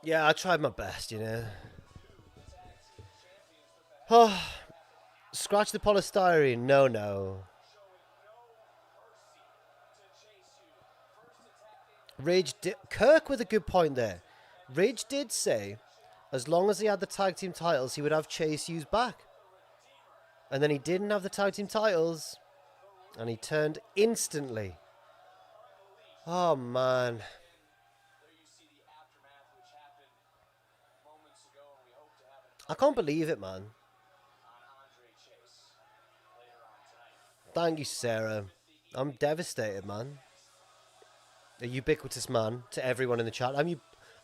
Yeah, I tried my best, you know. Oh, scratch the polystyrene. No, no. Kirk with a good point there. Ridge did say, as long as he had the tag team titles, he would have Chase use back. And then he didn't have the tag team titles. And he turned instantly. Oh, man. I can't believe it, man. Thank you, Sarah. I'm devastated, man. A ubiquitous man to everyone in the chat.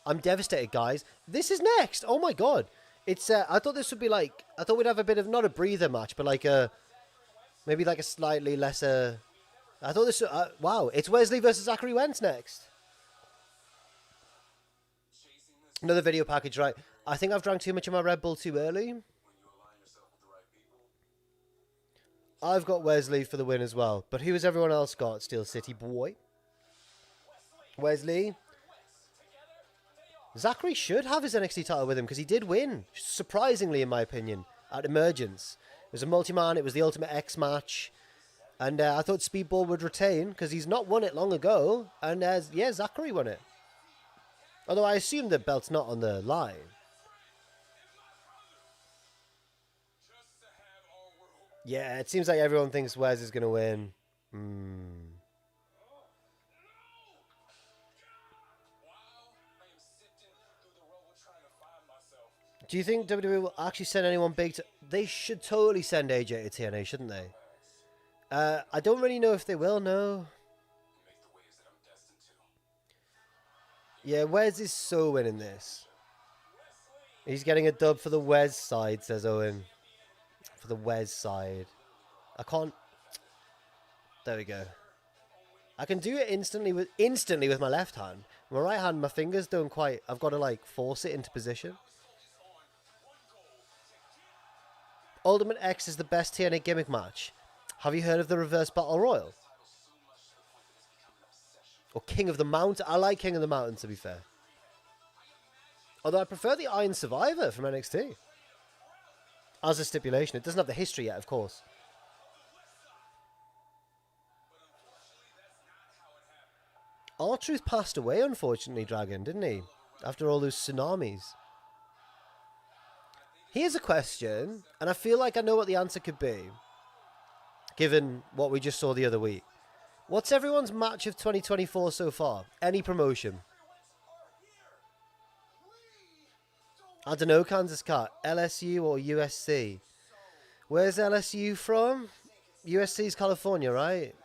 I'm devastated, guys. This is next. Oh my god. It's I thought this would be like, I thought we'd have a bit of, not a breather match, but like a, maybe like a slightly lesser, I thought this, wow, it's Wes Lee versus Zachary Wentz next. Another video package, right? I think I've drank too much of my Red Bull too early. I've got Wes Lee for the win as well. But who has everyone else got? Steel City boy. Wes Lee. Zachary should have his NXT title with him because he did win, surprisingly in my opinion, at Emergence. It was a multi-man, it was the Ultimate X match. And I thought Speedball would retain because he's not won it long ago. And yeah, Zachary won it. Although I assume the belt's not on the line. Yeah, it seems like everyone thinks Wes is going to win. Do you think WWE will actually send anyone big to... They should totally send AJ to TNA, shouldn't they? I don't really know if they will, no. Yeah, Wes is so winning this. He's getting a dub for the Wes side, says Owen. For the Wes side. I can't... There we go. I can do it instantly with my left hand. My right hand, my fingers don't quite... I've got to like force it into position. Ultimate X is the best TNA gimmick match. Have you heard of the Reverse Battle Royal? Or King of the Mountain? I like King of the Mountain, to be fair. Although I prefer the Iron Survivor from NXT. As a stipulation. It doesn't have the history yet, of course. R-Truth passed away, unfortunately, Dragon, didn't he? After all those tsunamis. Here's a question, and I feel like I know what the answer could be, given what we just saw the other week. What's everyone's match of 2024 so far? Any promotion? I don't know, Kansas Cat. LSU or USC? Where's LSU from? USC's California, right?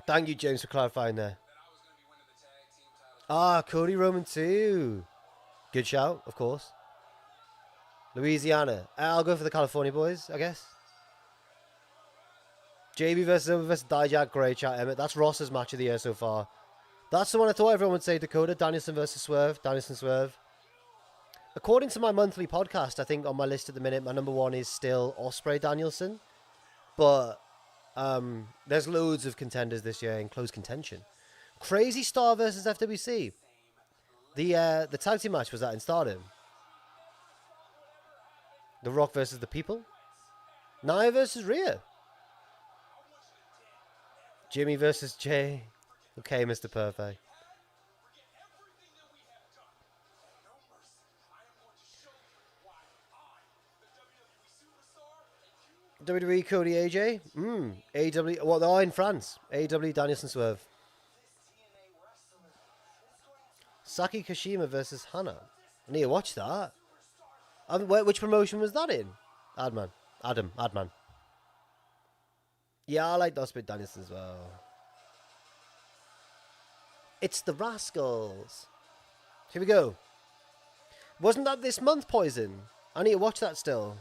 Thank you, James, for clarifying there. Ah, Cody Roman too. Good shout, of course. Louisiana. I'll go for the California boys, I guess. JB versus Silver versus Dijak. Great chat, Emmett. That's Ross's match of the year so far. That's the one I thought everyone would say. Dakota. Danielson versus Swerve. Danielson Swerve. According to my monthly podcast, I think on my list at the minute, my number one is still Ospreay Danielson. But there's loads of contenders this year in close contention. Crazy Star versus FWC. The tag team match was that in Stardom. The Rock versus the People. Nia versus Rhea. Jimmy versus Jay. Okay, Mr. Perfect. WWE Cody AJ. AW. Well, they're in France. AW Danielson Swerve. Saki Kashima versus Hana. I need to watch that. Which promotion was that in? Adman. Yeah, I like Ospreay Danielson as well. It's the Rascals. Here we go. Wasn't that this month, Poison? I need to watch that still.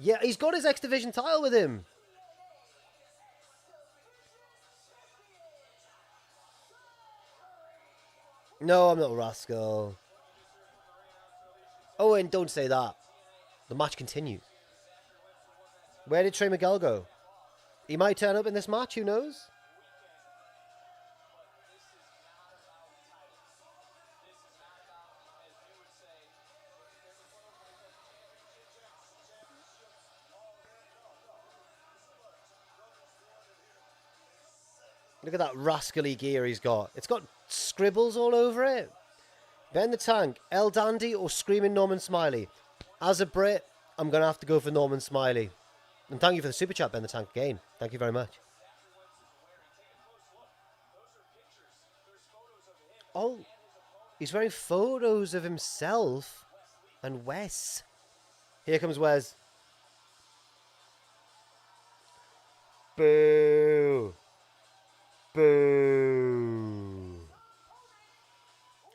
Yeah, he's got his X Division title with him. No, I'm not a rascal. Oh, and don't say that. The match continues. Where did Trey Miguel go? He might turn up in this match, who knows? Look at that rascally gear he's got. It's got scribbles all over it. Ben the Tank, El Dandy or Screaming Norman Smiley? As a Brit, I'm going to have to go for Norman Smiley. And thank you for the super chat, Ben the Tank, again. Thank you very much. Oh, he's wearing photos of himself and Wes. Here comes Wes. Boo. Boo.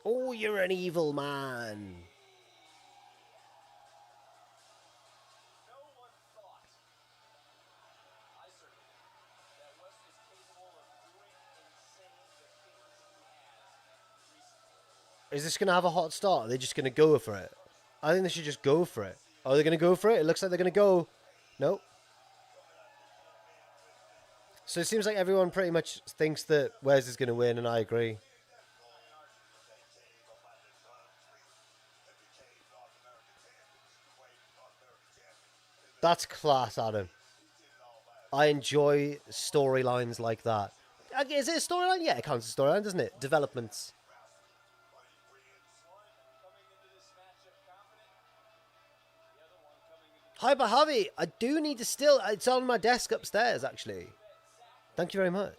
Oh, you're an evil man. Is this going to have a hot start? Are they just going to go for it? I think they should just go for it. Are they going to go for it? It looks like they're going to go. Nope. So it seems like everyone pretty much thinks that Wes is going to win, and I agree. That's class, Adam. I enjoy storylines like that. Is it a storyline? Yeah, it counts as a storyline, doesn't it? Developments. Hi, Bahavi. I do need to still... It's on my desk upstairs, actually. Thank you very much.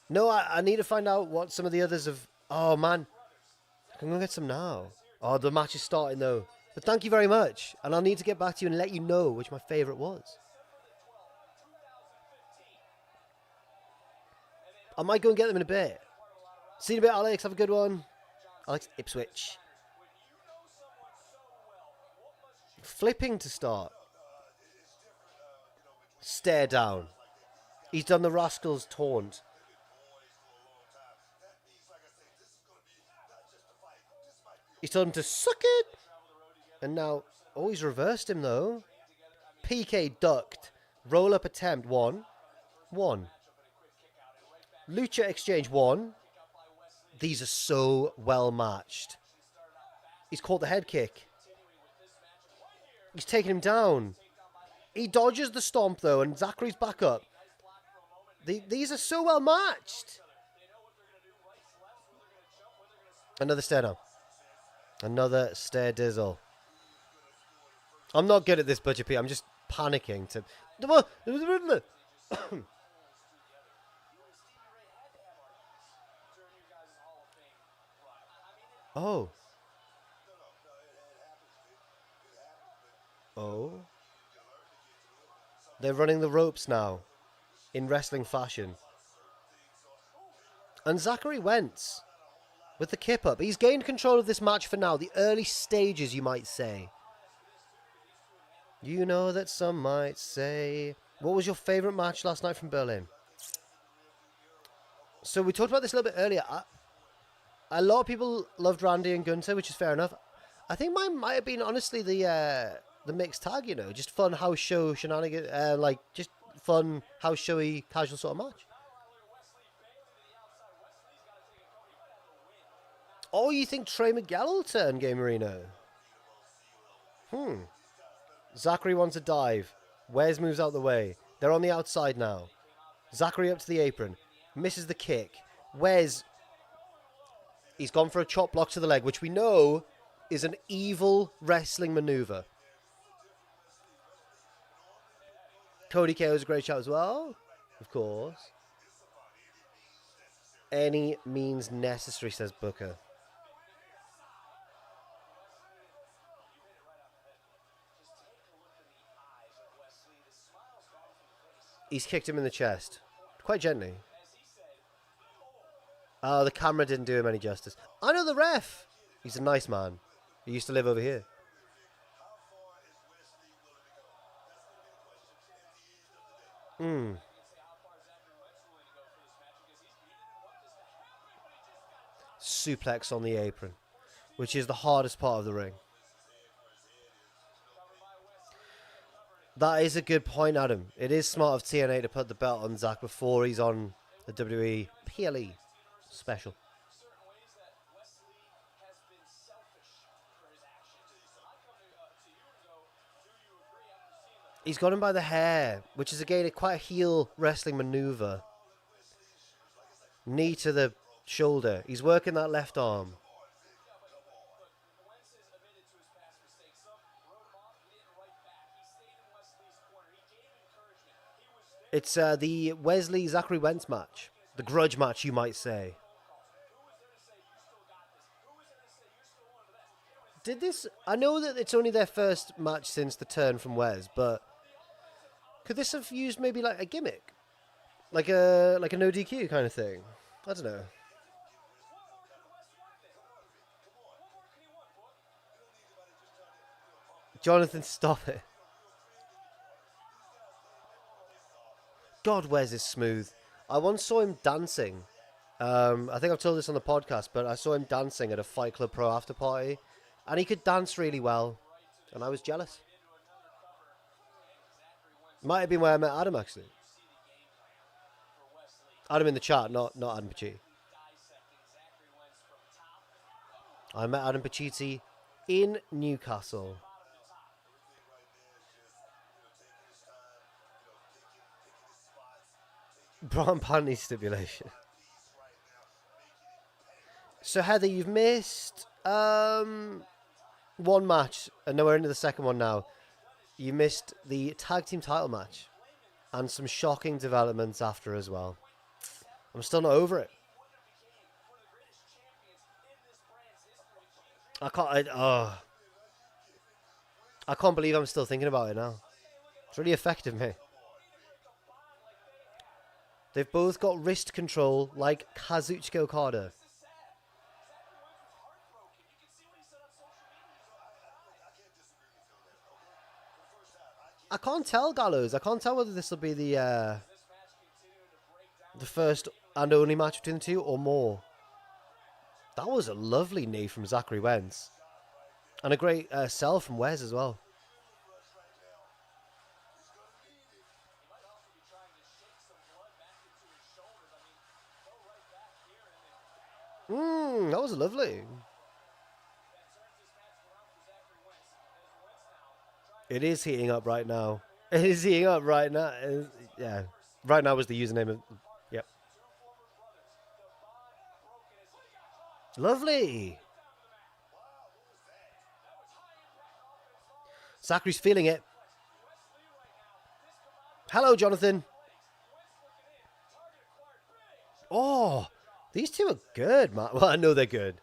No, I need to find out what some of the others have... Oh, man. I can go get some now. Oh, the match is starting, though. But thank you very much. And I'll need to get back to you and let you know which my favourite was. I might go and get them in a bit. See you in a bit, Alex. Have a good one. Alex Ipswich. Flipping to start. Stare down. He's done the Rascals taunt. He's told him to suck it. And now, oh, he's reversed him though. PK ducked. Roll up attempt. 1. Lucha exchange. 1. These are so well matched. He's caught the head kick. He's taking him down. He dodges the stomp though, and Zachary's back up. These are so well matched. Another stare now. Another stare dizzle. I'm not good at this, Butcher P. I'm just panicking to... Oh. Oh. They're running the ropes now in wrestling fashion. And Zachary Wentz with the kip up. He's gained control of this match for now. The early stages, you might say. You know that some might say. What was your favourite match last night from Berlin? So we talked about this a little bit earlier. A lot of people loved Randy and Gunther, which is fair enough. I think mine might have been, honestly, the mixed tag, you know. Just fun house show shenanigans. Just fun house showy casual sort of match. Oh, you think Trey Miguel will turn Gay Marino? Zachary wants a dive. Wes moves out the way. They're on the outside now. Zachary up to the apron. Misses the kick. Wes, he's gone for a chop block to the leg, which we know is an evil wrestling maneuver. Cody KO is a great shot as well, of course. Any means necessary, says Booker. He's kicked him in the chest. Quite gently. Oh, the camera didn't do him any justice. I know the ref. He's a nice man. He used to live over here. Suplex on the apron, which is the hardest part of the ring. That is a good point, Adam. It is smart of TNA to put the belt on Zach before he's on the WWE PLE special. He's got him by the hair, which is again quite a heel wrestling maneuver. Knee to the shoulder. He's working that left arm. It's the Wes Lee Zachary Wentz match. The grudge match, you might say. Did this... I know that it's only their first match since the turn from Wes, but... Could this have used maybe like a gimmick? Like a no DQ kind of thing? I don't know. Jonathan, stop it. God, Wes is smooth. I once saw him dancing. I think I've told this on the podcast, but I saw him dancing at a Fight Club Pro after party. And he could dance really well. And I was jealous. Might have been where I met Adam, actually. Adam in the chat, not Adam Pacitti. I met Adam Pacitti in Newcastle. Bra and panties stipulation. So Heather, you've missed one match, and now we're into the second one now. You missed the tag team title match, and some shocking developments after as well. I'm still not over it. I can't believe I'm still thinking about it now. It's really affected me. They've both got wrist control like Kazuchika Okada. I can't tell, Gallows. I can't tell whether this will be the first and only match between the two or more. That was a lovely knee from Zachary Wentz. And a great sell from Wes as well. That was lovely. It is heating up right now. It is heating up right now. Yeah. Right now was the username of... Yep. Lovely. Zachary's feeling it. Hello, Jonathan. Oh, these two are good, man. Well, I know they're good.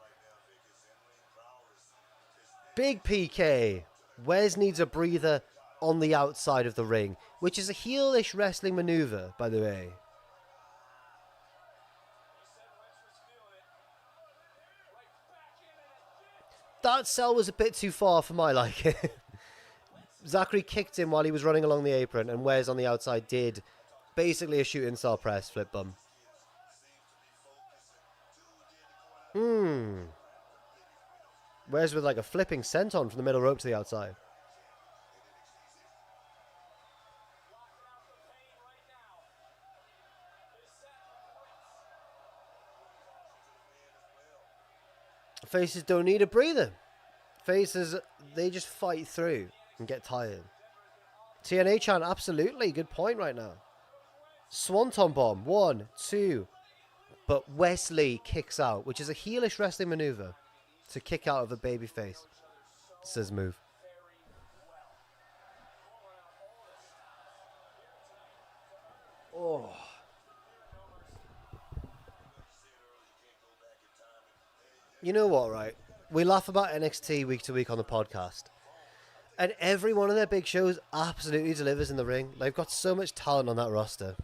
Big PK. Wes needs a breather on the outside of the ring, which is a heelish wrestling maneuver, by the way. That cell was a bit too far for my liking. Zachary kicked him while he was running along the apron, and Wes on the outside did basically a shooting star press flip bum. Wes with like a flipping senton from the middle rope to the outside. Faces don't need a breather. Faces, they just fight through and get tired. TNA chant, absolutely. Good point right now. Swanton bomb. 1, 2. But Wes Lee kicks out, which is a heelish wrestling maneuver to kick out of a babyface. Says move. Oh. You know what, right? We laugh about NXT week to week on the podcast. And every one of their big shows absolutely delivers in the ring. They've got so much talent on that roster.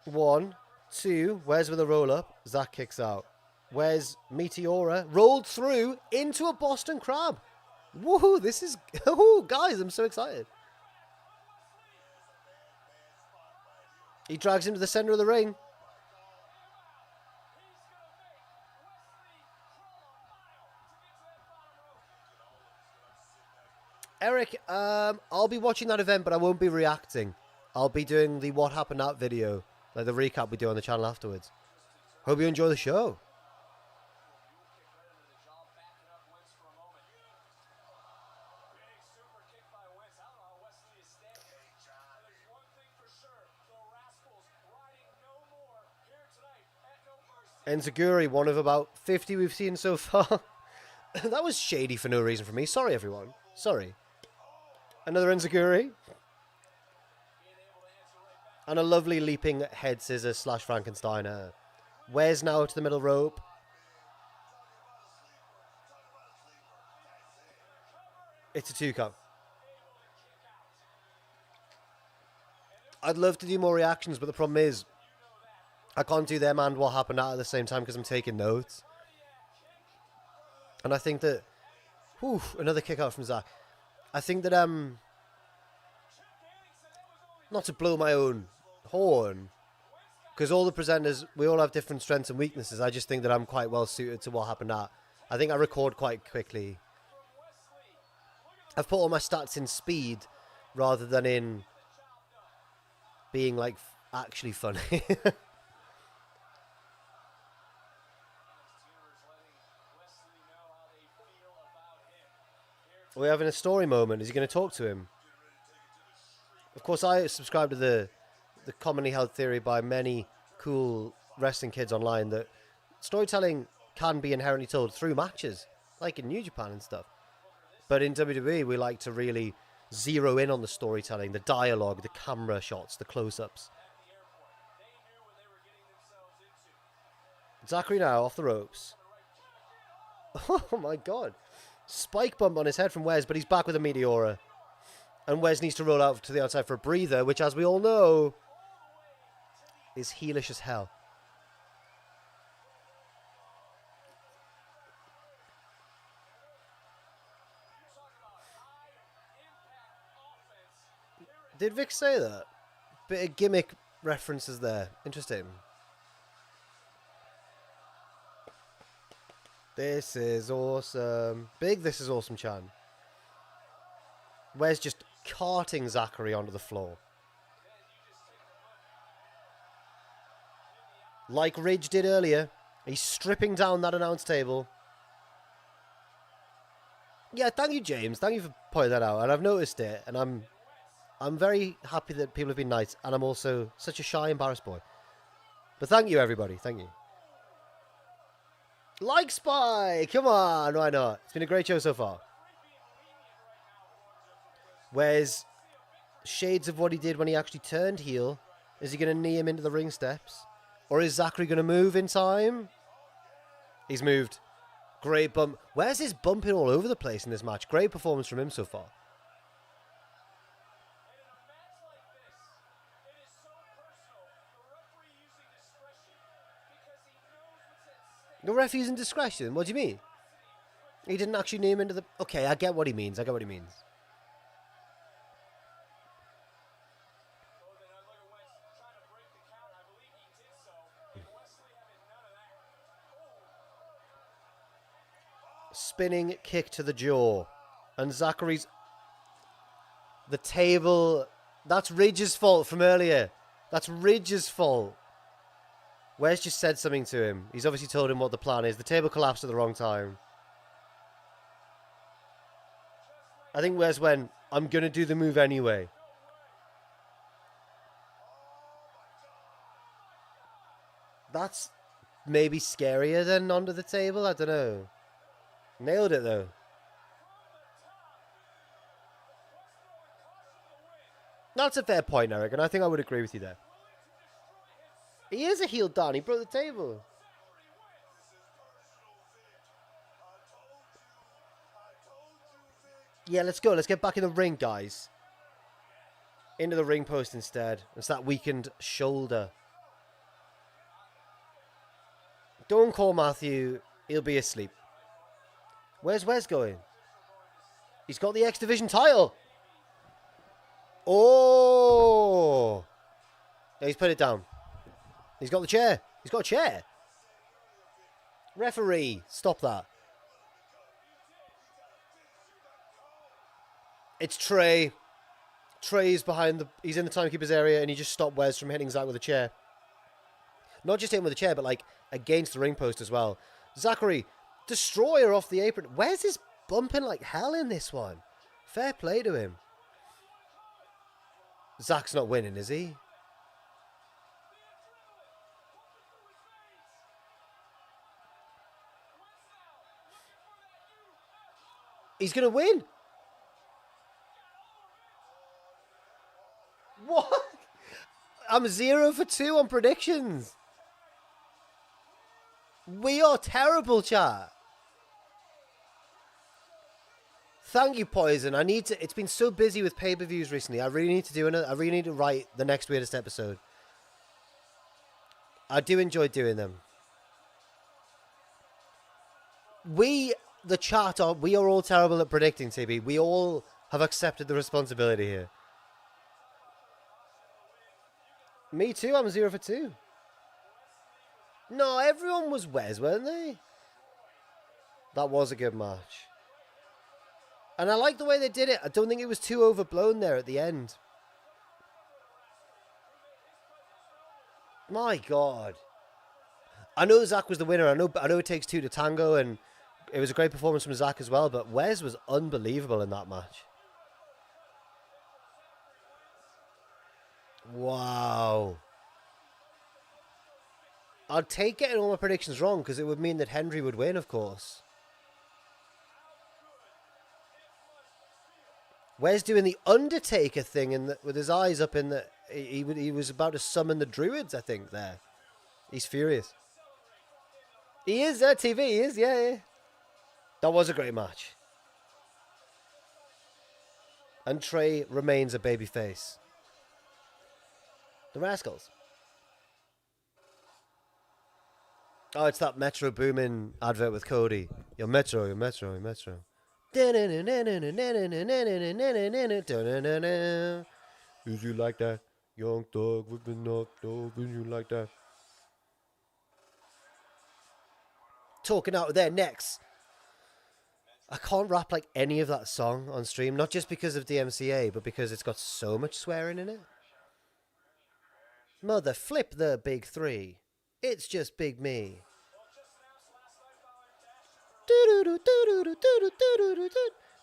1, 2. Wes with a roll up. Zach kicks out. Wes Meteora rolled through into a Boston Crab. Woohoo, this is... Oh, guys, I'm so excited. He drags him to the center of the ring. Eric, I'll be watching that event, but I won't be reacting. I'll be doing the What Happened Out video, like the recap we do on the channel afterwards. Hope you enjoy the show. Enziguri, one of about 50 we've seen so far. That was shady for no reason for me. Sorry, everyone. Sorry. Another Enziguri. And a lovely leaping head scissors / Frankensteiner. Wes now to the middle rope. It's a 2 count. I'd love to do more reactions, but the problem is I can't do them and What Happened Out at the same time because I'm taking notes. And I think that... Whew, another kick out from Zach. I think that, not to blow my own horn, because all the presenters, we all have different strengths and weaknesses. I just think that I'm quite well suited to What Happened Out. I think I record quite quickly. I've put all my stats in speed rather than in being, like, actually funny. We're having a story moment. Is he going to talk to him? Of course, I subscribe to the commonly held theory by many cool wrestling kids online that storytelling can be inherently told through matches, like in New Japan and stuff. But in WWE, we like to really zero in on the storytelling, the dialogue, the camera shots, the close-ups. Zachary now off the ropes. Oh my god. Spike bump on his head from Wes, but he's back with a Meteora. And Wes needs to roll out to the outside for a breather, which, as we all know, is heelish as hell. Did Vic say that? Bit of gimmick references there. Interesting. This is awesome. Big this is awesome, Chan. Wes just carting Zachary onto the floor. Like Ridge did earlier. He's stripping down that announce table. Yeah, thank you, James. Thank you for pointing that out. And I've noticed it. And I'm very happy that people have been nice. And I'm also such a shy, embarrassed boy. But thank you, everybody. Thank you. Like Spy! Come on, why not? It's been a great show so far. Where's shades of what he did when he actually turned heel? Is he going to knee him into the ring steps? Or is Zachary going to move in time? He's moved. Great bump. Where's his bumping all over the place in this match? Great performance from him so far. The ref using discretion? What do you mean? He didn't actually name into the... Okay, I get what he means. Spinning kick to the jaw. And Zachary's... The table... That's Ridge's fault from earlier. That's Ridge's fault. Wes just said something to him. He's obviously told him what the plan is. The table collapsed at the wrong time. I think Wes went, I'm going to do the move anyway. That's maybe scarier than under the table. I don't know. Nailed it, though. That's a fair point, Eric, and I think I would agree with you there. He is a heel, Dan. He broke the table. Yeah, let's go. Let's get back in the ring, guys. Into the ring post instead. It's that weakened shoulder. Don't call Matthew. He'll be asleep. Where's Wes going? He's got the X Division title. Oh! No, he's put it down. He's got the chair. He's got a chair. Referee, stop that. It's Trey. Trey's behind the... He's in the timekeeper's area and he just stopped Wes from hitting Zach with a chair. Not just hitting with a chair, but like against the ring post as well. Zachary, destroyer off the apron. Wes is bumping like hell in this one. Fair play to him. Zach's not winning, is he? He's going to win. What? I'm 0 for 2 on predictions. We are terrible, chat. Thank you, Poison. I need to... It's been so busy with pay-per-views recently. I really need to do another... I really need to write the next weirdest episode. I do enjoy doing them. We, the chat, we are all terrible at predicting, TB. We all have accepted the responsibility here. Me too. I'm 0 for 2. No, everyone was Wes, weren't they? That was a good match. And I like the way they did it. I don't think it was too overblown there at the end. My God. I know Zach was the winner. I know it takes two to tango, and it was a great performance from Zach as well, but Wes was unbelievable in that match. Wow. I'd take getting all my predictions wrong because it would mean that Hendry would win, of course. Wes doing the Undertaker thing with his eyes up in the... He was about to summon the Druids, I think, there. He's furious. He is, TV, he is, yeah. That was a great match. And Trey remains a babyface. The Rascals. Oh, it's that Metro Boomin advert with Cody. Yo, Metro, yo, Metro, yo, Metro. Did you like that? Young Thug with the knocked over. Did you like that? Talking out of their necks. I can't rap like any of that song on stream, not just because of DMCA, but because it's got so much swearing in it. Mother, flip the big three. It's just big me.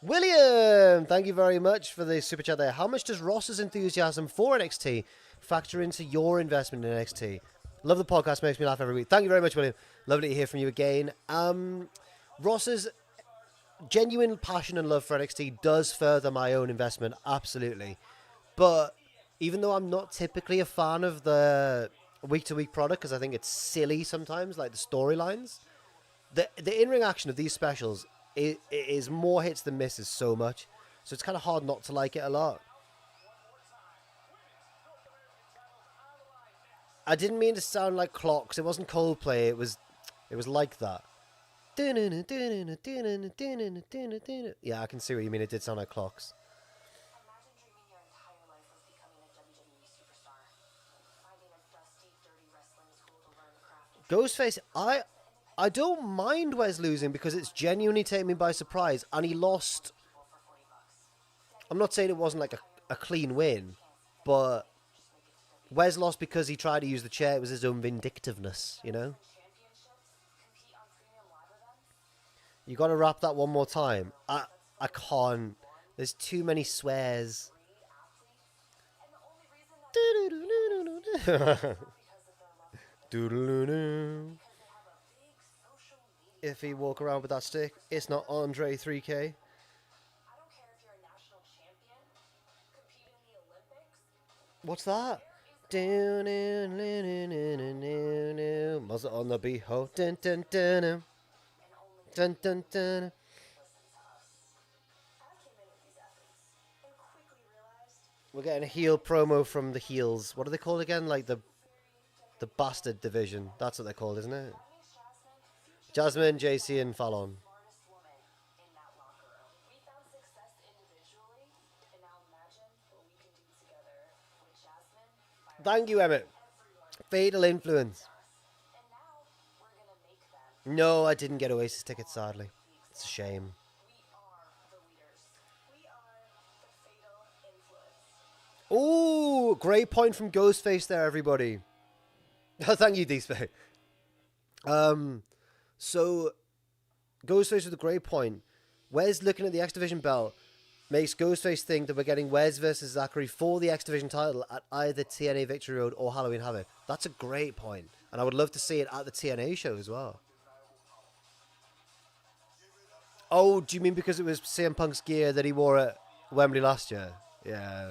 William, thank you very much for the super chat there. How much does Ross's enthusiasm for NXT factor into your investment in NXT? Love the podcast, makes me laugh every week. Thank you very much, William. Lovely to hear from you again. Ross's genuine passion and love for NXT does further my own investment, absolutely. But even though I'm not typically a fan of the week-to-week product, because I think it's silly sometimes, like the storylines, The in-ring action of these specials is more hits than misses so much. So it's kind of hard not to like it a lot. I didn't mean to sound like clocks. It wasn't Coldplay. It was like that. Yeah, I can see what you mean. It did sound like clocks. Ghostface, I don't mind Wes losing because it's genuinely taken me by surprise, and he lost. I'm not saying it wasn't like a clean win, but Wes lost because he tried to use the chair. It was his own vindictiveness, you know? You got to wrap that one more time. I can't. There's too many swears. If he walk around with that stick, it's not Andre 3K. What's that? Muzzle on the beat-ho. Dun, dun, dun, dun, dun, dun. We're getting a heel promo from the heels. What are they called again? Like the bastard division. That's what they're called, isn't it? Jasmine, JC, and Fallon. Thank you, Emmett. Fatal Influence. No, I didn't get Oasis tickets, sadly. It's a shame. Ooh, great point from Ghostface there, everybody. Thank you, D-Spade. So, Ghostface with a great point. Wes looking at the X Division belt makes Ghostface think that we're getting Wes versus Zachary for the X Division title at either TNA Victory Road or Halloween Havoc. That's a great point. And I would love to see it at the TNA show as well. Oh, do you mean because it was CM Punk's gear that he wore at Wembley last year? Yeah.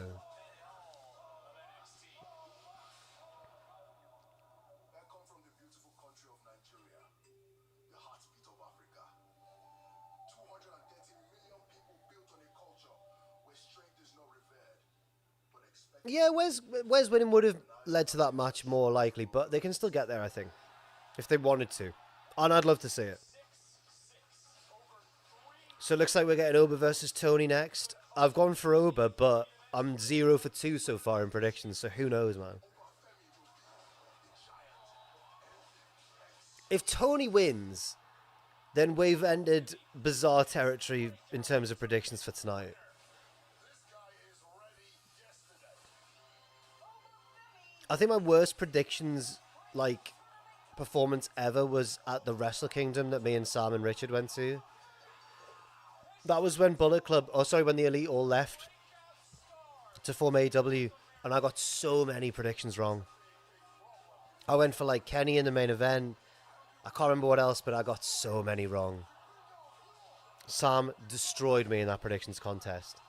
Yeah, Wes winning would have led to that match more likely, but they can still get there, I think, if they wanted to. And I'd love to see it. So it looks like we're getting Oba versus Tony next. I've gone for Oba, but I'm 0 for 2 so far in predictions, so who knows, man. If Tony wins, then we've ended bizarre territory in terms of predictions for tonight. I think my worst predictions, like, performance ever was at the Wrestle Kingdom that me and Sam and Richard went to. That was when when the Elite all left to form AEW, and I got so many predictions wrong. I went for, like, Kenny in the main event. I can't remember what else, but I got so many wrong. Sam destroyed me in that predictions contest.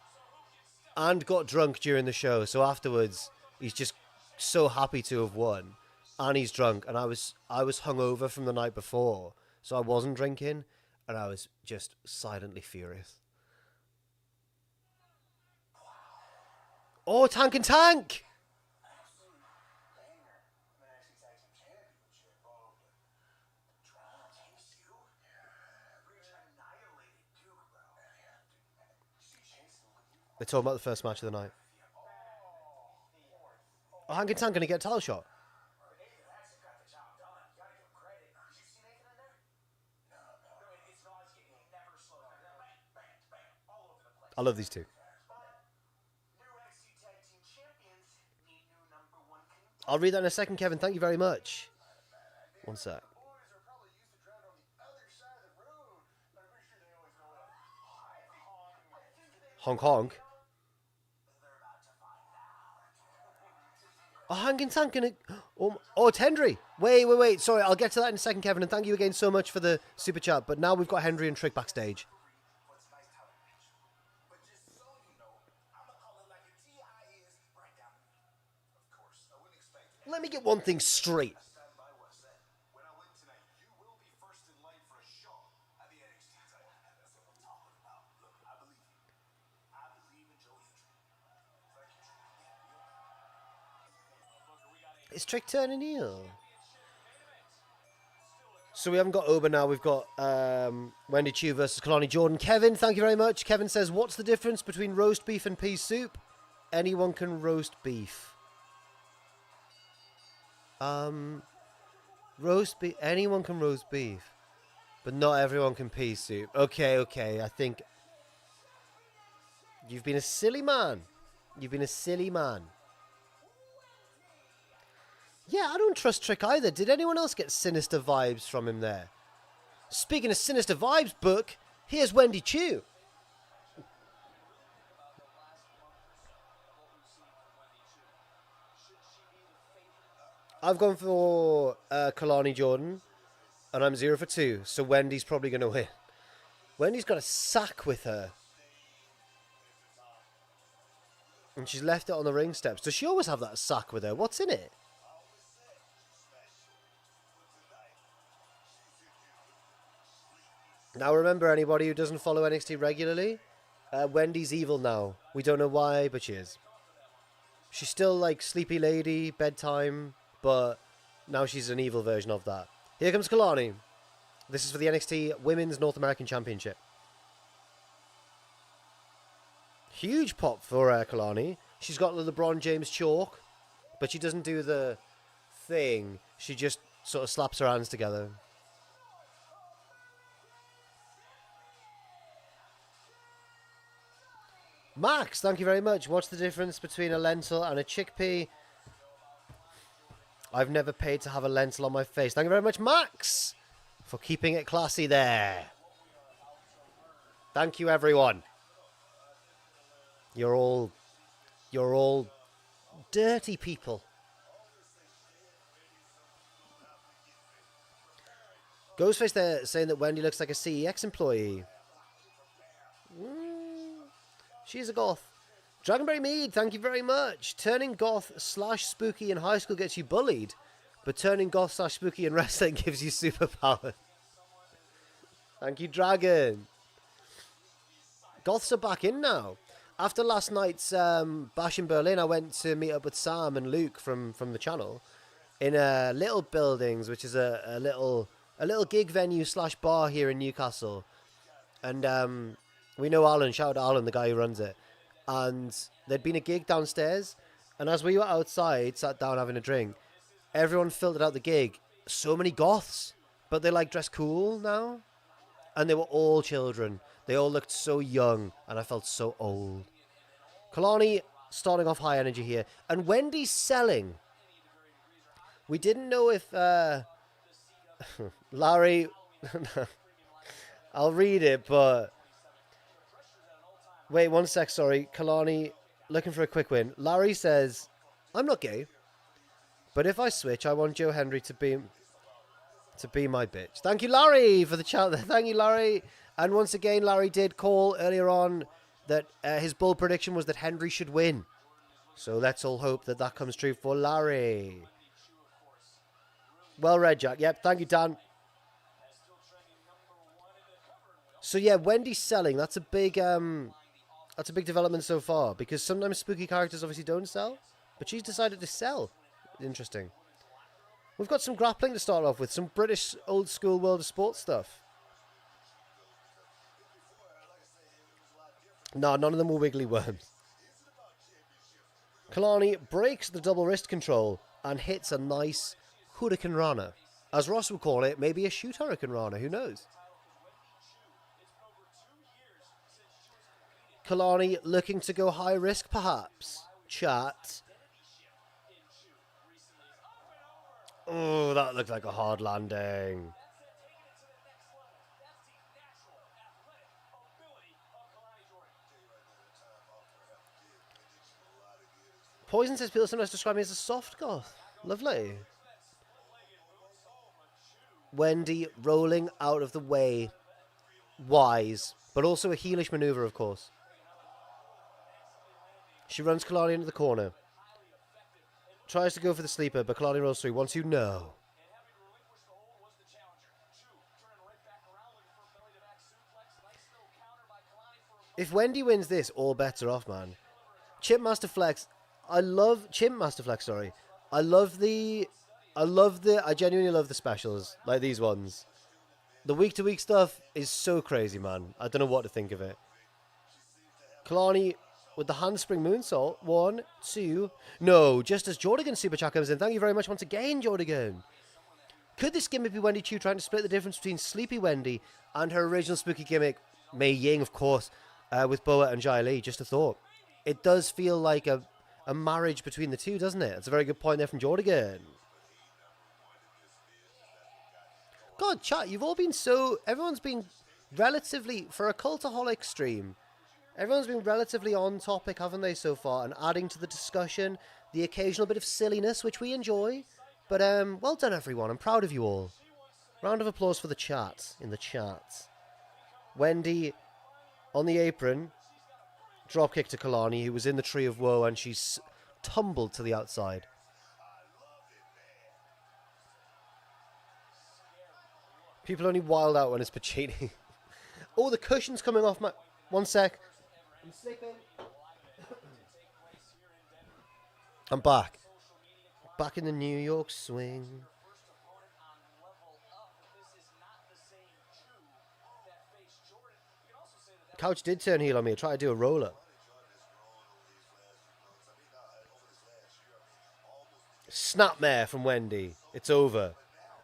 And got drunk during the show, so afterwards, he's just so happy to have won, and he's drunk, and I was hungover from the night before, so I wasn't drinking, and I was just silently furious. Oh, Tank and Tank! They're talking about the first match of the night. Oh, Hank and Tank going to get a title shot. I love these two. I'll read that in a second, Kevin. Thank you very much. One sec. Honk honk. Oh, Hank and Tank gonna... Oh, it's Hendry. Wait. Sorry, I'll get to that in a second, Kevin. And thank you again so much for the super chat. But now we've got Hendry and Trick backstage. Let me get one thing straight. Is Trick turning heel? So we haven't got Oba now. We've got Wendy Choo versus Kelani Jordan. Kevin, thank you very much. Kevin says, what's the difference between roast beef and pea soup? Anyone can roast beef. Roast beef. Anyone can roast beef. But not everyone can pea soup. Okay. I think you've been a silly man. You've been a silly man. Yeah, I don't trust Trick either. Did anyone else get sinister vibes from him there? Speaking of sinister vibes, Book, here's Wendy Choo. I've gone for Kelani Jordan, and I'm 0 for 2, so Wendy's probably going to win. Wendy's got a sack with her. And she's left it on the ring steps. Does she always have that sack with her? What's in it? Now remember, anybody who doesn't follow NXT regularly, Wendy's evil now. We don't know why, but she is. She's still like sleepy lady, bedtime, but now she's an evil version of that. Here comes Kelani. This is for the NXT Women's North American Championship. Huge pop for Kelani. She's got the LeBron James chalk, but she doesn't do the thing. She just sort of slaps her hands together. Max, thank you very much. What's the difference between a lentil and a chickpea? I've never paid to have a lentil on my face. Thank you very much, Max, for keeping it classy there. Thank you, everyone. You're all dirty people. Ghostface there saying that Wendy looks like a CEX employee. She's a goth. Dragonberry Mead, thank you very much. Turning goth / spooky in high school gets you bullied, but turning goth / spooky in wrestling gives you superpower. Thank you, Dragon. Goths are back in now. After last night's bash in Berlin, I went to meet up with Sam and Luke from the channel in Little Buildings, which is a little gig venue / bar here in Newcastle. And we know Alan. Shout out to Alan, the guy who runs it. And there'd been a gig downstairs, and as we were outside, sat down having a drink, everyone filtered out the gig. So many goths, but they like dress cool now, and they were all children. They all looked so young, and I felt so old. Kelani starting off high energy here, and Wendy's selling. We didn't know if Larry. I'll read it, but. Wait, one sec, sorry. Kelani, looking for a quick win. Larry says, I'm not gay, but if I switch, I want Joe Hendry to be my bitch. Thank you, Larry, for the chat. Thank you, Larry. And once again, Larry did call earlier on that his bold prediction was that Hendry should win. So let's all hope that comes true for Larry. Well read, Jack. Yep, thank you, Dan. So yeah, Wendy's selling. That's a big development so far, because sometimes spooky characters obviously don't sell, but she's decided to sell. Interesting. We've got some grappling to start off with, some British old school World of Sport stuff. No, none of them were wiggly worms. Kelani breaks the double wrist control and hits a nice Hurricane Rana. As Ross would call it, maybe a shoot Hurricane Rana, who knows? Kelani looking to go high risk, perhaps. Chat. Oh, that looked like a hard landing. Poison says people sometimes describe me as a soft goth. Lovely. Wendy rolling out of the way. Wise, but also a heelish maneuver, of course. She runs Kelani into the corner. Tries to go for the sleeper, but Kelani rolls through. Wants you know. If Wendy wins this, all bets are off, man. Chimp Master Flex. I love Chimp Master Flex, sorry. I genuinely love the specials, like these ones. The week-to-week stuff is so crazy, man. I don't know what to think of it. Kelani with the handspring moonsault. 1, 2. No, just as Jordan Super Chat comes in. Thank you very much once again, Jordan. Could this gimmick be Wendy Choo trying to split the difference between Sleepy Wendy and her original spooky gimmick, Mei Ying, of course, with Boa and Jaida? Just a thought. It does feel like a marriage between the two, doesn't it? That's a very good point there from Jordan. God, chat, you've all been so... Everyone's been relatively... For a Cultaholic stream, everyone's been relatively on topic, haven't they, so far? And adding to the discussion, the occasional bit of silliness, which we enjoy. But, well done, everyone. I'm proud of you all. Round of applause for the chat, in the chat. Wendy, on the apron, dropkick to Kelani, who was in the Tree of Woe, and she's tumbled to the outside. People only wild out when it's Pacini. Oh, the cushion's coming off my... One sec. I'm sleeping. I'm back. Back in the New York swing. Couch did turn heel on me. I tried to do a roll-up. Snapmare from Wendy. It's over.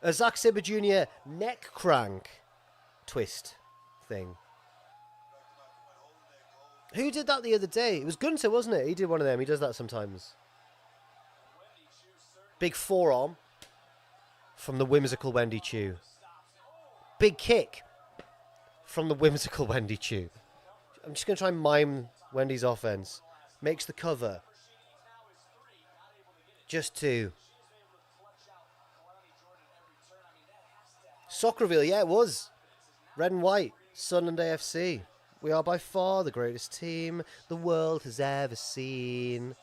A Zack Sabre Jr. neck crank twist thing. Who did that the other day? It was Gunther, wasn't it? He did one of them. He does that sometimes. Big forearm from the whimsical Wendy Choo. Big kick from the whimsical Wendy Choo. I'm just going to try and mime Wendy's offense. Makes the cover. Just 2. Soccer reveal, yeah, it was. Red and white, Sunderland AFC. We are by far the greatest team the world has ever seen.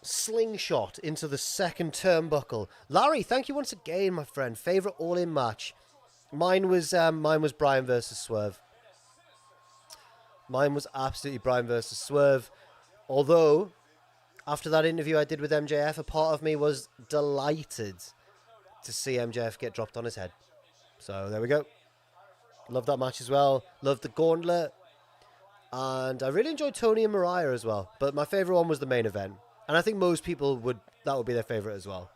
Slingshot into the second turnbuckle. Larry, thank you once again, my friend. Favourite all-in match. Mine was Bryan versus Swerve. Mine was absolutely Bryan versus Swerve. Although, after that interview I did with MJF, a part of me was delighted to see MJF get dropped on his head. So there we go. Loved that match as well. Loved the gauntlet. And I really enjoyed Tony and Mariah as well. But my favourite one was the main event. And I think most people that would be their favourite as well.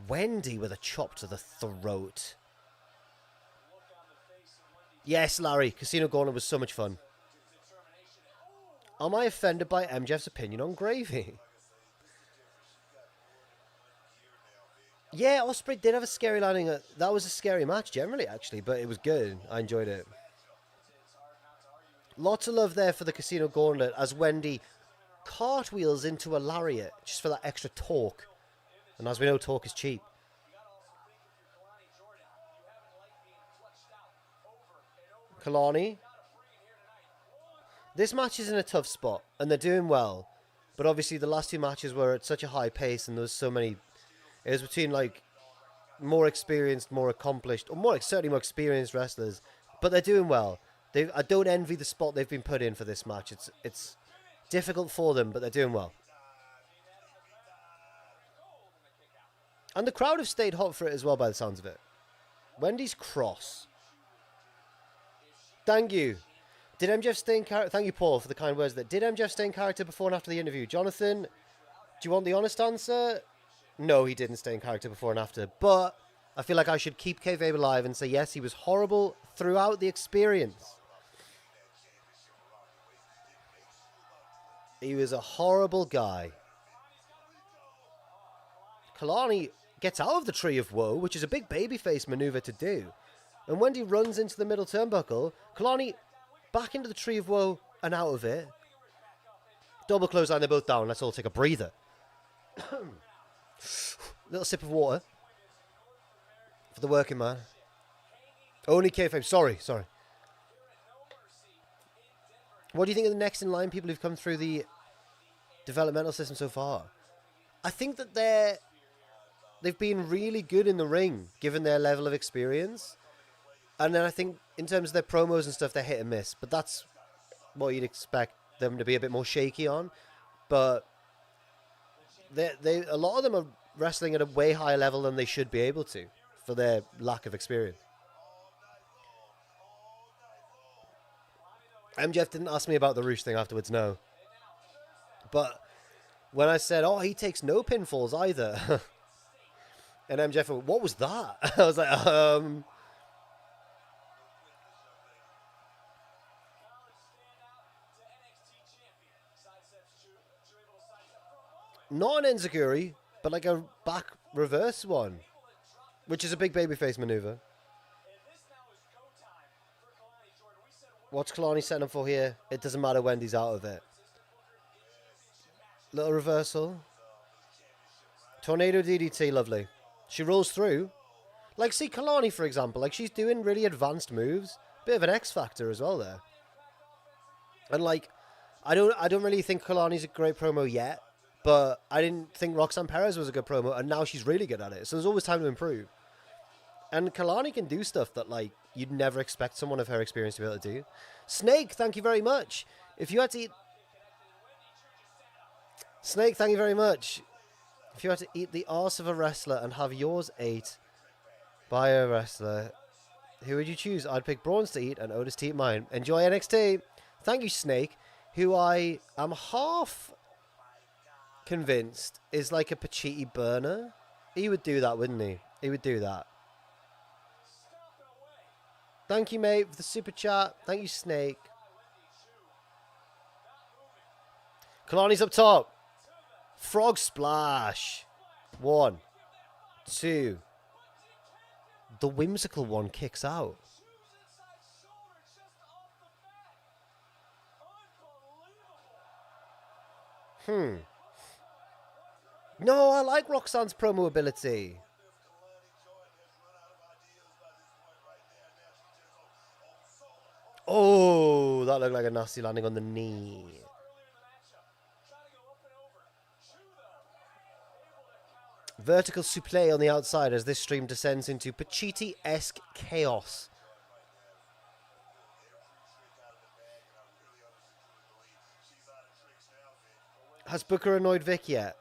Wendy with a chop to the throat. Yes, Larry. Casino Gauntlet was so much fun. Am I offended by MJF's opinion on gravy? Yeah, Ospreay did have a scary landing. That was a scary match generally, actually, but it was good. I enjoyed it. Lots of love there for the Casino Gauntlet as Wendy cartwheels into a lariat just for that extra torque. And as we know, torque is cheap. Kelani. This match is in a tough spot, and they're doing well. But obviously, the last 2 matches were at such a high pace, and there was so many... It was between, like, more experienced, more accomplished, or certainly more experienced wrestlers. But they're doing well. I don't envy the spot they've been put in for this match. It's difficult for them, but they're doing well. And the crowd have stayed hot for it as well, by the sounds of it. Wendy's cross. Thank you. Did MJF stay in character? Thank you, Paul, for the kind words there. Did MJF stay in character before and after the interview? Jonathan, do you want the honest answer? No, he didn't stay in character before and after. But I feel like I should keep kayfabe alive and say, yes, he was horrible throughout the experience. He was a horrible guy. Kelani gets out of the Tree of Woe, which is a big babyface maneuver to do. And Wendy runs into the middle turnbuckle. Kelani back into the Tree of Woe and out of it. Double clothesline, they're both down. Let's all take a breather. Little sip of water. For the working man. Only kayfabe. Sorry. What do you think of the next in line people who've come through the developmental system so far? I think that they've been really good in the ring, given their level of experience. And then I think in terms of their promos and stuff, they're hit and miss. But that's what you'd expect them to be a bit more shaky on. But a lot of them are wrestling at a way higher level than they should be able to for their lack of experience. MJF didn't ask me about the Roosh thing afterwards, no. But when I said, oh, he takes no pinfalls either. And MJF went, what was that? I was like, not an enziguri, but like a back reverse one, which is a big babyface maneuver. What's Kelani setting up for here? It doesn't matter, Wendy's out of it. Little reversal. Tornado DDT, lovely. She rolls through. Like, see, Kelani, for example, like, she's doing really advanced moves. Bit of an X factor as well there. And, like, I don't really think Kelani's a great promo yet, but I didn't think Roxanne Perez was a good promo, and now she's really good at it. So there's always time to improve. And Kelani can do stuff that, like, you'd never expect someone of her experience to be able to do. Snake, thank you very much. If you had to eat... Snake, thank you very much. If you had to eat the arse of a wrestler and have yours ate by a wrestler, who would you choose? I'd pick Braun's to eat and Otis to eat mine. Enjoy NXT. Thank you, Snake, who I am half convinced is like a Pachiti burner. He would do that, wouldn't he? He would do that. Thank you, mate, for the super chat. Thank you, Snake. Kalani's up top. Frog splash. 1, 2. The whimsical one kicks out. No, I like Roxanne's promo ability. Oh, that looked like a nasty landing on the knee. Vertical suplex on the outside as this stream descends into Pachiti-esque chaos. Has Booker annoyed Vic yet?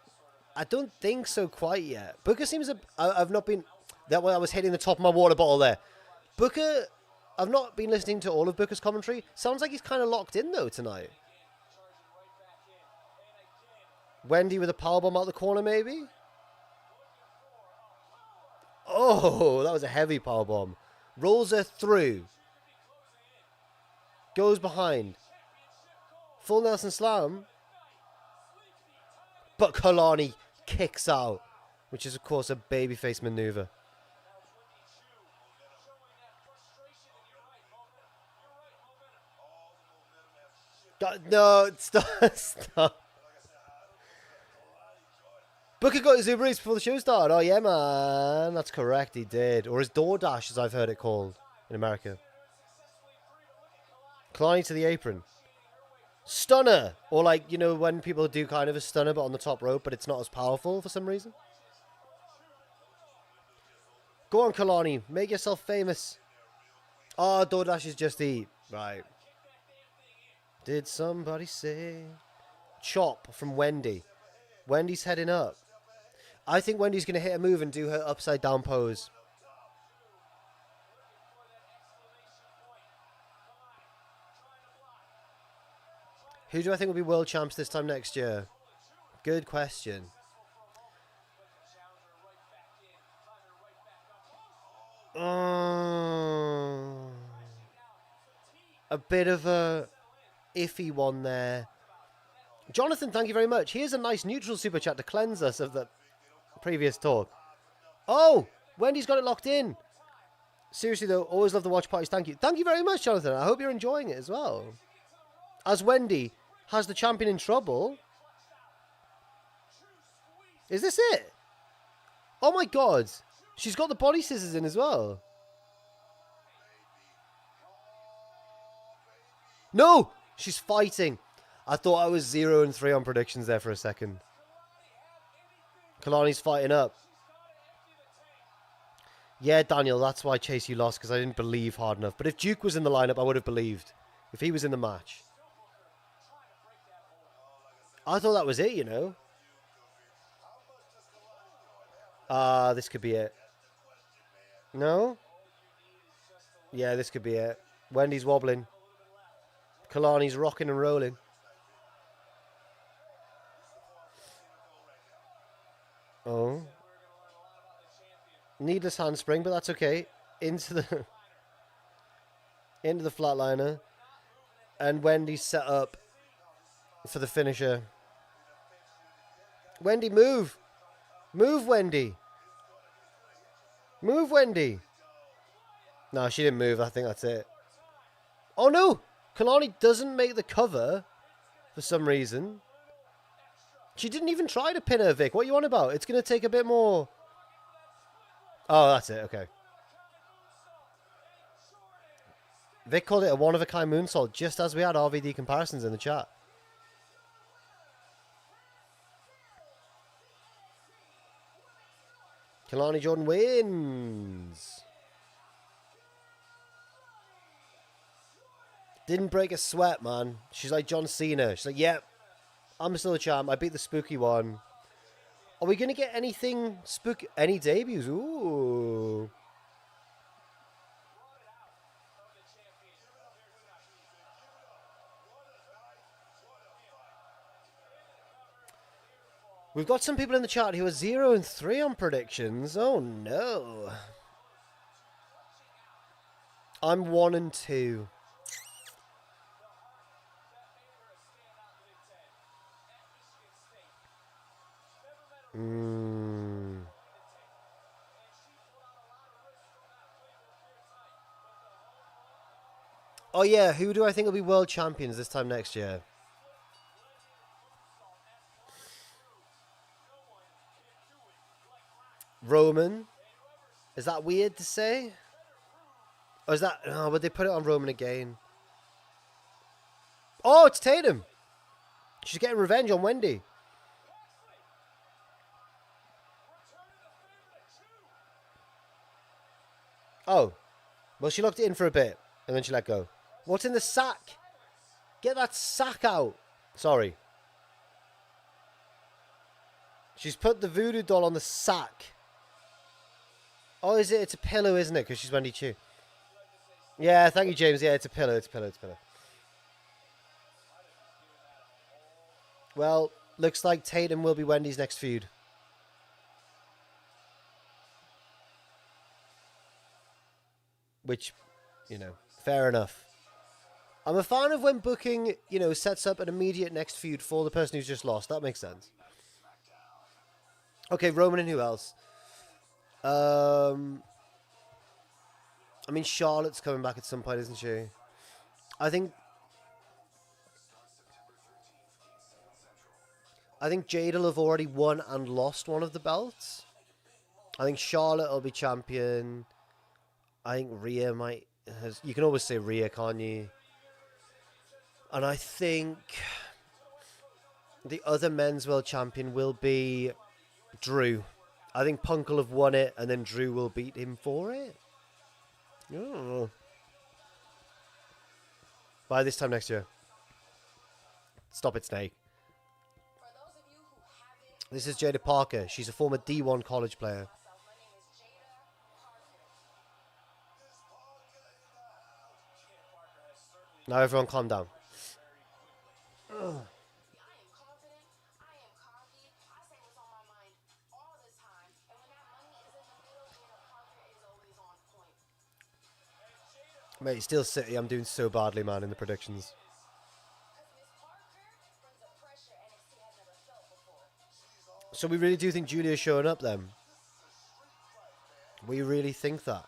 I don't think so quite yet. Booker seems... I've not been... That way I was hitting the top of my water bottle there. Booker... I've not been listening to all of Booker's commentary. Sounds like he's kind of locked in, though, tonight. Wendy with a powerbomb out the corner, maybe? Oh, that was a heavy powerbomb. Rolls her through. Goes behind. Full Nelson Slam. But Kelani kicks out, which is, of course, a babyface maneuver. God, no, stop. Booker got his Uber Eats before the show started. Oh, yeah, man. That's correct, he did. Or his DoorDash, as I've heard it called in America. Kelani to the apron. Stunner. Or, like, you know, when people do kind of a stunner, but on the top rope, but it's not as powerful for some reason. Go on, Kelani. Make yourself famous. Oh, DoorDash is just eat. Right. Did somebody say... Chop from Wendy. Wendy's heading up. I think Wendy's going to hit a move and do her upside down pose. Who do I think will be world champs this time next year? Good question. A bit of a iffy one there. Jonathan, thank you very much. Here's a nice neutral super chat to cleanse us of the previous talk. Oh, Wendy's got it locked in. Seriously, though, always love the watch parties. Thank you. Thank you very much, Jonathan. I hope you're enjoying it as well. As Wendy has the champion in trouble. Is this it? Oh, my God. She's got the body scissors in as well. No, she's fighting. I thought I was 0-3 on predictions there for a second. Kelani's fighting up. Yeah, Daniel, that's why Chase you lost, because I didn't believe hard enough. But if Duke was in the lineup, I would have believed. If he was in the match. I thought that was it, you know. This could be it. No? Yeah, this could be it. Wendy's wobbling. Kelani's rocking and rolling. Oh. Needless handspring, but that's okay. Into the flatliner. And Wendy's set up for the finisher. Wendy, move! Move, Wendy! Move, Wendy! No, she didn't move. I think that's it. Oh, no! Kelani doesn't make the cover for some reason. She didn't even try to pin her, Vic. What are you on about? It's going to take a bit more... Oh, that's it. Okay. Vic called it a one-of-a-kind moonsault, just as we had RVD comparisons in the chat. Kelani Jordan wins. Didn't break a sweat, man. She's like John Cena. She's like, yep, I'm still a champ. I beat the spooky one. Are we going to get anything spooky? Any debuts? Ooh. We've got some people in the chat who are 0-3 on predictions. Oh, no. I'm 1-2. Oh, yeah. Who do I think will be world champions this time next year? Roman? Is that weird to say? Or is that... Oh, would they put it on Roman again? Oh, it's Tatum. She's getting revenge on Wendy. Oh. Well, she locked it in for a bit. And then she let go. What's in the sack? Get that sack out. Sorry. She's put the voodoo doll on the sack. Oh, is it? It's a pillow, isn't it? Because she's Wendy Choo. Yeah, thank you, James. Yeah, it's a pillow. It's a pillow. It's a pillow. Well, looks like Tatum will be Wendy's next feud. Which, you know, fair enough. I'm a fan of when booking, you know, sets up an immediate next feud for the person who's just lost. That makes sense. Okay, Roman and who else? I mean, Charlotte's coming back at some point, isn't she? I think Jaida will have already won and lost one of the belts. I think Charlotte will be champion. I think Rhea might... You can always say Rhea, can't you? And I think the other men's world champion will be Drew. I think Punk will have won it, and then Drew will beat him for it. Oh. By this time next year. Stop it, Snake. This is Jaida Parker. She's a former D1 college player. Now everyone calm down. Ugh. Mate, Steel City, I'm doing so badly, man, in the predictions. So we really do think Julia's showing up, then? We really think that?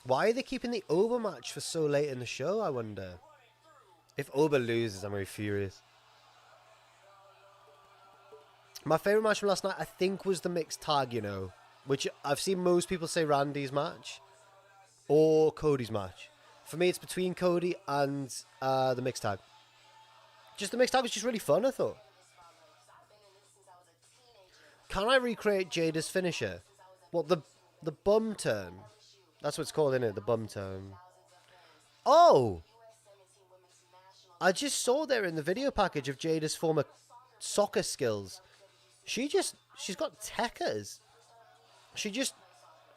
Why are they keeping the Oba match for so late in the show, I wonder? If Oba loses, I'm going to be furious. My favourite match from last night, I think, was the mixed tag, you know. Which I've seen most people say Randy's match. Or Cody's match. For me, it's between Cody and the mixed tag. Just the mixed tag was just really fun, I thought. Can I recreate Jada's finisher? What, the bum turn? That's what it's called, isn't it? The bum turn. Oh! I just saw there in the video package of Jaida's former soccer skills. She's got techers. She just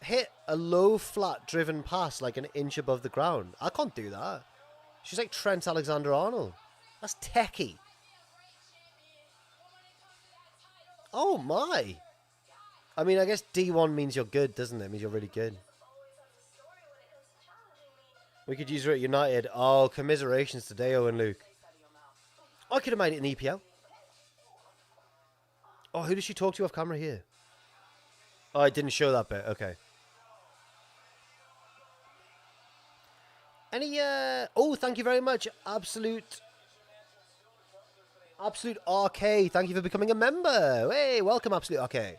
hit a low flat driven pass like an inch above the ground. I can't do that. She's like Trent Alexander-Arnold. That's techie. Oh my. I mean, I guess D1 means you're good, doesn't it? It means you're really good. We could use her at United. Oh, commiserations today, Owen Luke. I could have made it in EPL. Oh, who did she talk to off camera here? Oh, I didn't show that bit. Okay. Any, oh, thank you very much. Absolute RK. Thank you for becoming a member. Hey, welcome, Absolute RK.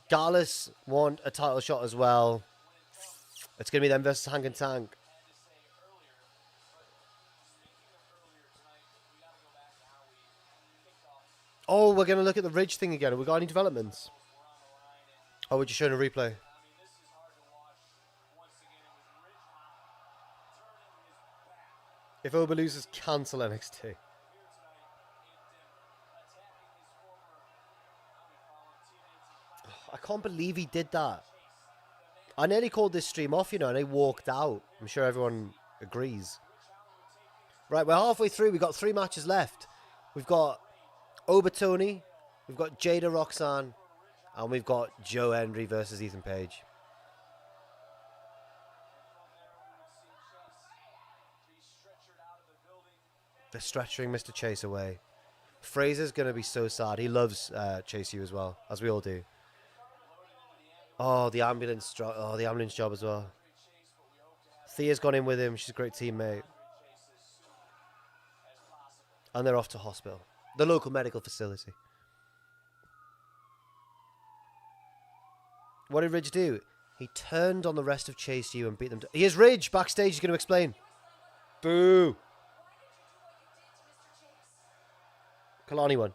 Dallas want a title shot as well. It's going to be them versus Hank and Tank. Oh, we're going to look at the Ridge thing again. Have we got any developments? Oh, we're just showing a replay. If Oba loses, cancel NXT. I can't believe he did that. I nearly called this stream off, you know, and I walked out. I'm sure everyone agrees. Right, we're halfway through. We've got 3 matches left. We've got Oba Tony, we've got Jaida Roxanne, and we've got Joe Hendry versus Ethan Page. They're stretching Mr. Chase away. Frazer's going to be so sad. He loves Chase U as well, as we all do. Oh, the ambulance job as well. Thea's gone in with him. She's a great teammate. And they're off to hospital. The local medical facility. What did Ridge do? He turned on the rest of Chase U and beat them. Here's Ridge backstage. He's going to explain. Boo. Kelani won.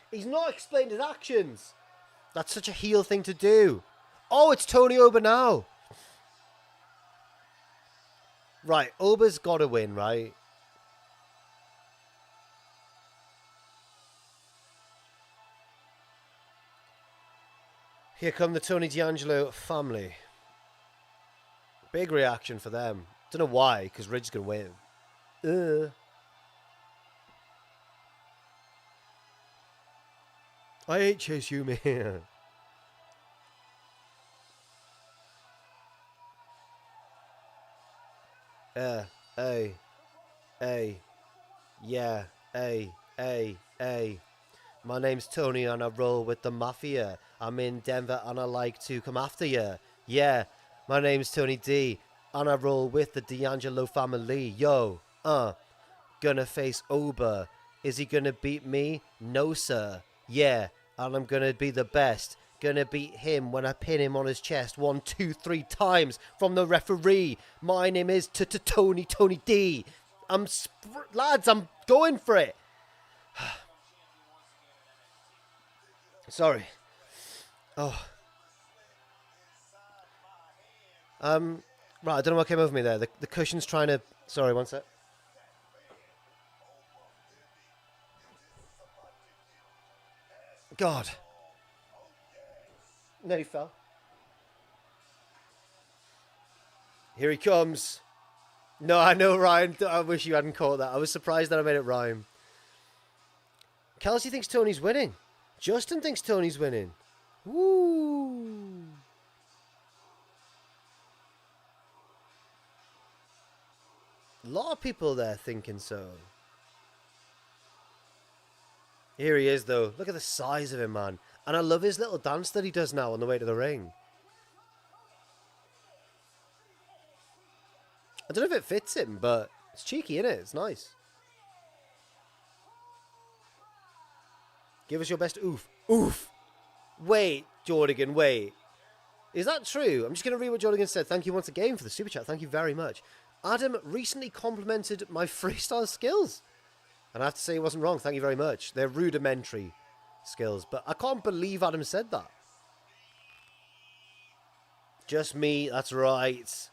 He's not explained his actions. That's such a heel thing to do. Oh, it's Tony Oba now. Right, Oba's got to win, right? Here come the Tony D'Angelo family. Big reaction for them. Don't know why, because Ridge's going to win. I hate Chase U, man. My name's Tony and I roll with the mafia. I'm in Denver and I like to come after ya. Yeah, my name's Tony D and I roll with the D'Angelo family. Yo, gonna face Oba. Is he gonna beat me? No, sir. Yeah, and I'm gonna be the best. Gonna beat him when I pin him on his chest 1, 2, 3 times from the referee. My name is Tony D. Lads, I'm going for it. Sorry. Oh. Right, I don't know what came over me there. The cushion's trying to... Sorry, one sec. God. Nearly fell. Here he comes. No, I know, Ryan. I wish you hadn't caught that. I was surprised that I made it rhyme. Kelsey thinks Tony's winning. Justin thinks Tony's winning. Woo. A lot of people there thinking so. Here he is, though. Look at the size of him, man. And I love his little dance that he does now on the way to the ring. I don't know if it fits him, but it's cheeky, isn't it? It's nice. Give us your best oof. Oof. Wait, Jordigan, wait. Is that true? I'm just going to read what Jordigan said. Thank you once again for the super chat. Thank you very much. Adam recently complimented my freestyle skills. And I have to say he wasn't wrong. Thank you very much. They're rudimentary skills. But I can't believe Adam said that. Just me, that's right.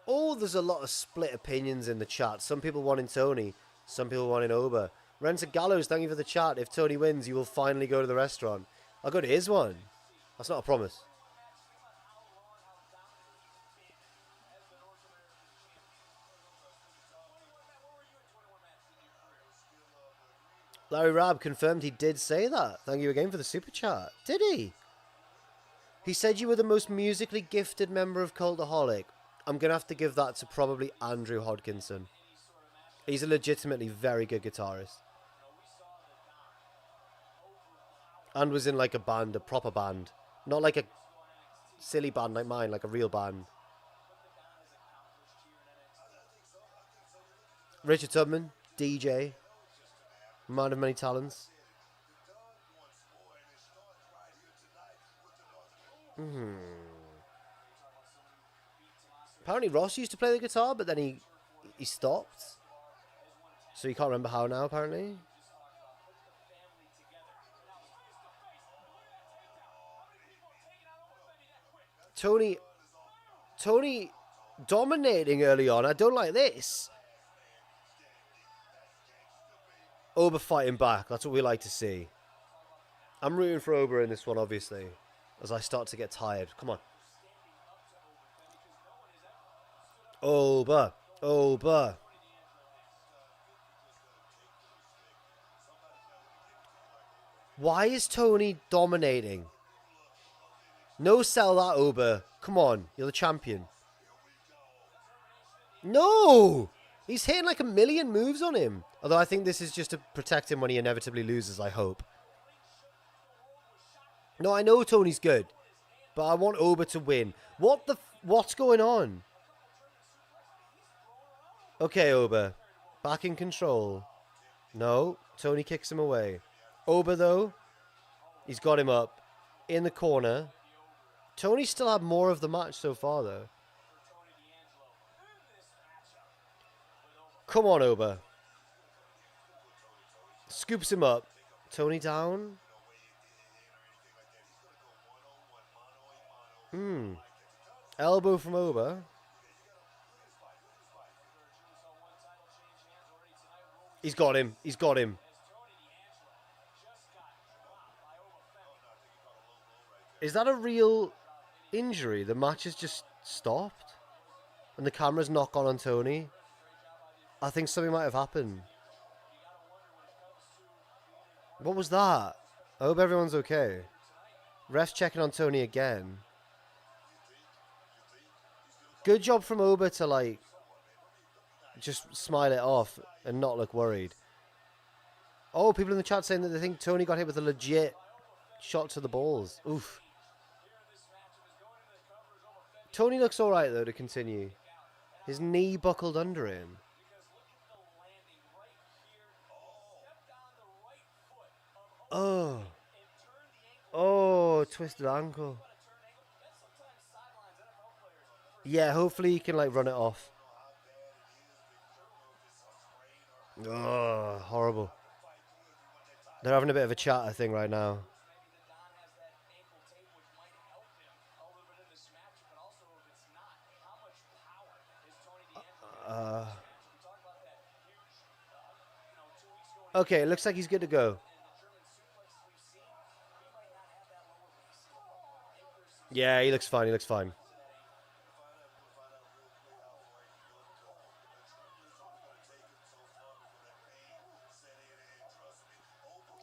Oh, there's a lot of split opinions in the chat. Some people wanting Tony, some people wanting Oba. Renter Gallows, thank you for the chat. If Tony wins, you will finally go to the restaurant. I'll go to his one. That's not a promise. Larry Rabb confirmed he did say that. Thank you again for the super chat. Did he? He said you were the most musically gifted member of Cultaholic. I'm going to have to give that to probably Andrew Hodkinson. He's a legitimately very good guitarist. And was in like a band, a proper band. Not like a silly band like mine, like a real band. Richard Tubman, DJ. Man of many talents. Apparently Ross used to play the guitar, but then he stopped. So you can't remember how now, apparently. Tony dominating early on. I don't like this. Oba fighting back. That's what we like to see. I'm rooting for Oba in this one, obviously, as I start to get tired. Come on. Oba. Oba. Why is Tony dominating? No, sell that, Oba. Come on. You're the champion. No! He's hitting like a million moves on him. Although I think this is just to protect him when he inevitably loses, I hope. No, I know Tony's good. But I want Oba to win. What's going on? Okay, Oba. Back in control. No, Tony kicks him away. Oba, though. He's got him up. In the corner. Tony still had more of the match so far, though. Come on, Oba. Scoops him up. Tony down. Elbow from Oba. He's got him. He's got him. Is that a real injury? The match has just stopped? And the camera's not gone on Tony? I think something might have happened. What was that? I hope everyone's okay. Ref's checking on Tony again. Good job from Oba to, like, just smile it off and not look worried. Oh, people in the chat saying that they think Tony got hit with a legit shot to the balls. Oof. Tony looks alright, though, to continue. His knee buckled under him. Oh. Oh, twisted ankle. Yeah, hopefully he can, like, run it off. Oh, horrible. They're having a bit of a chat, I think, right now. Okay, it looks like he's good to go. Yeah, he looks fine. He looks fine.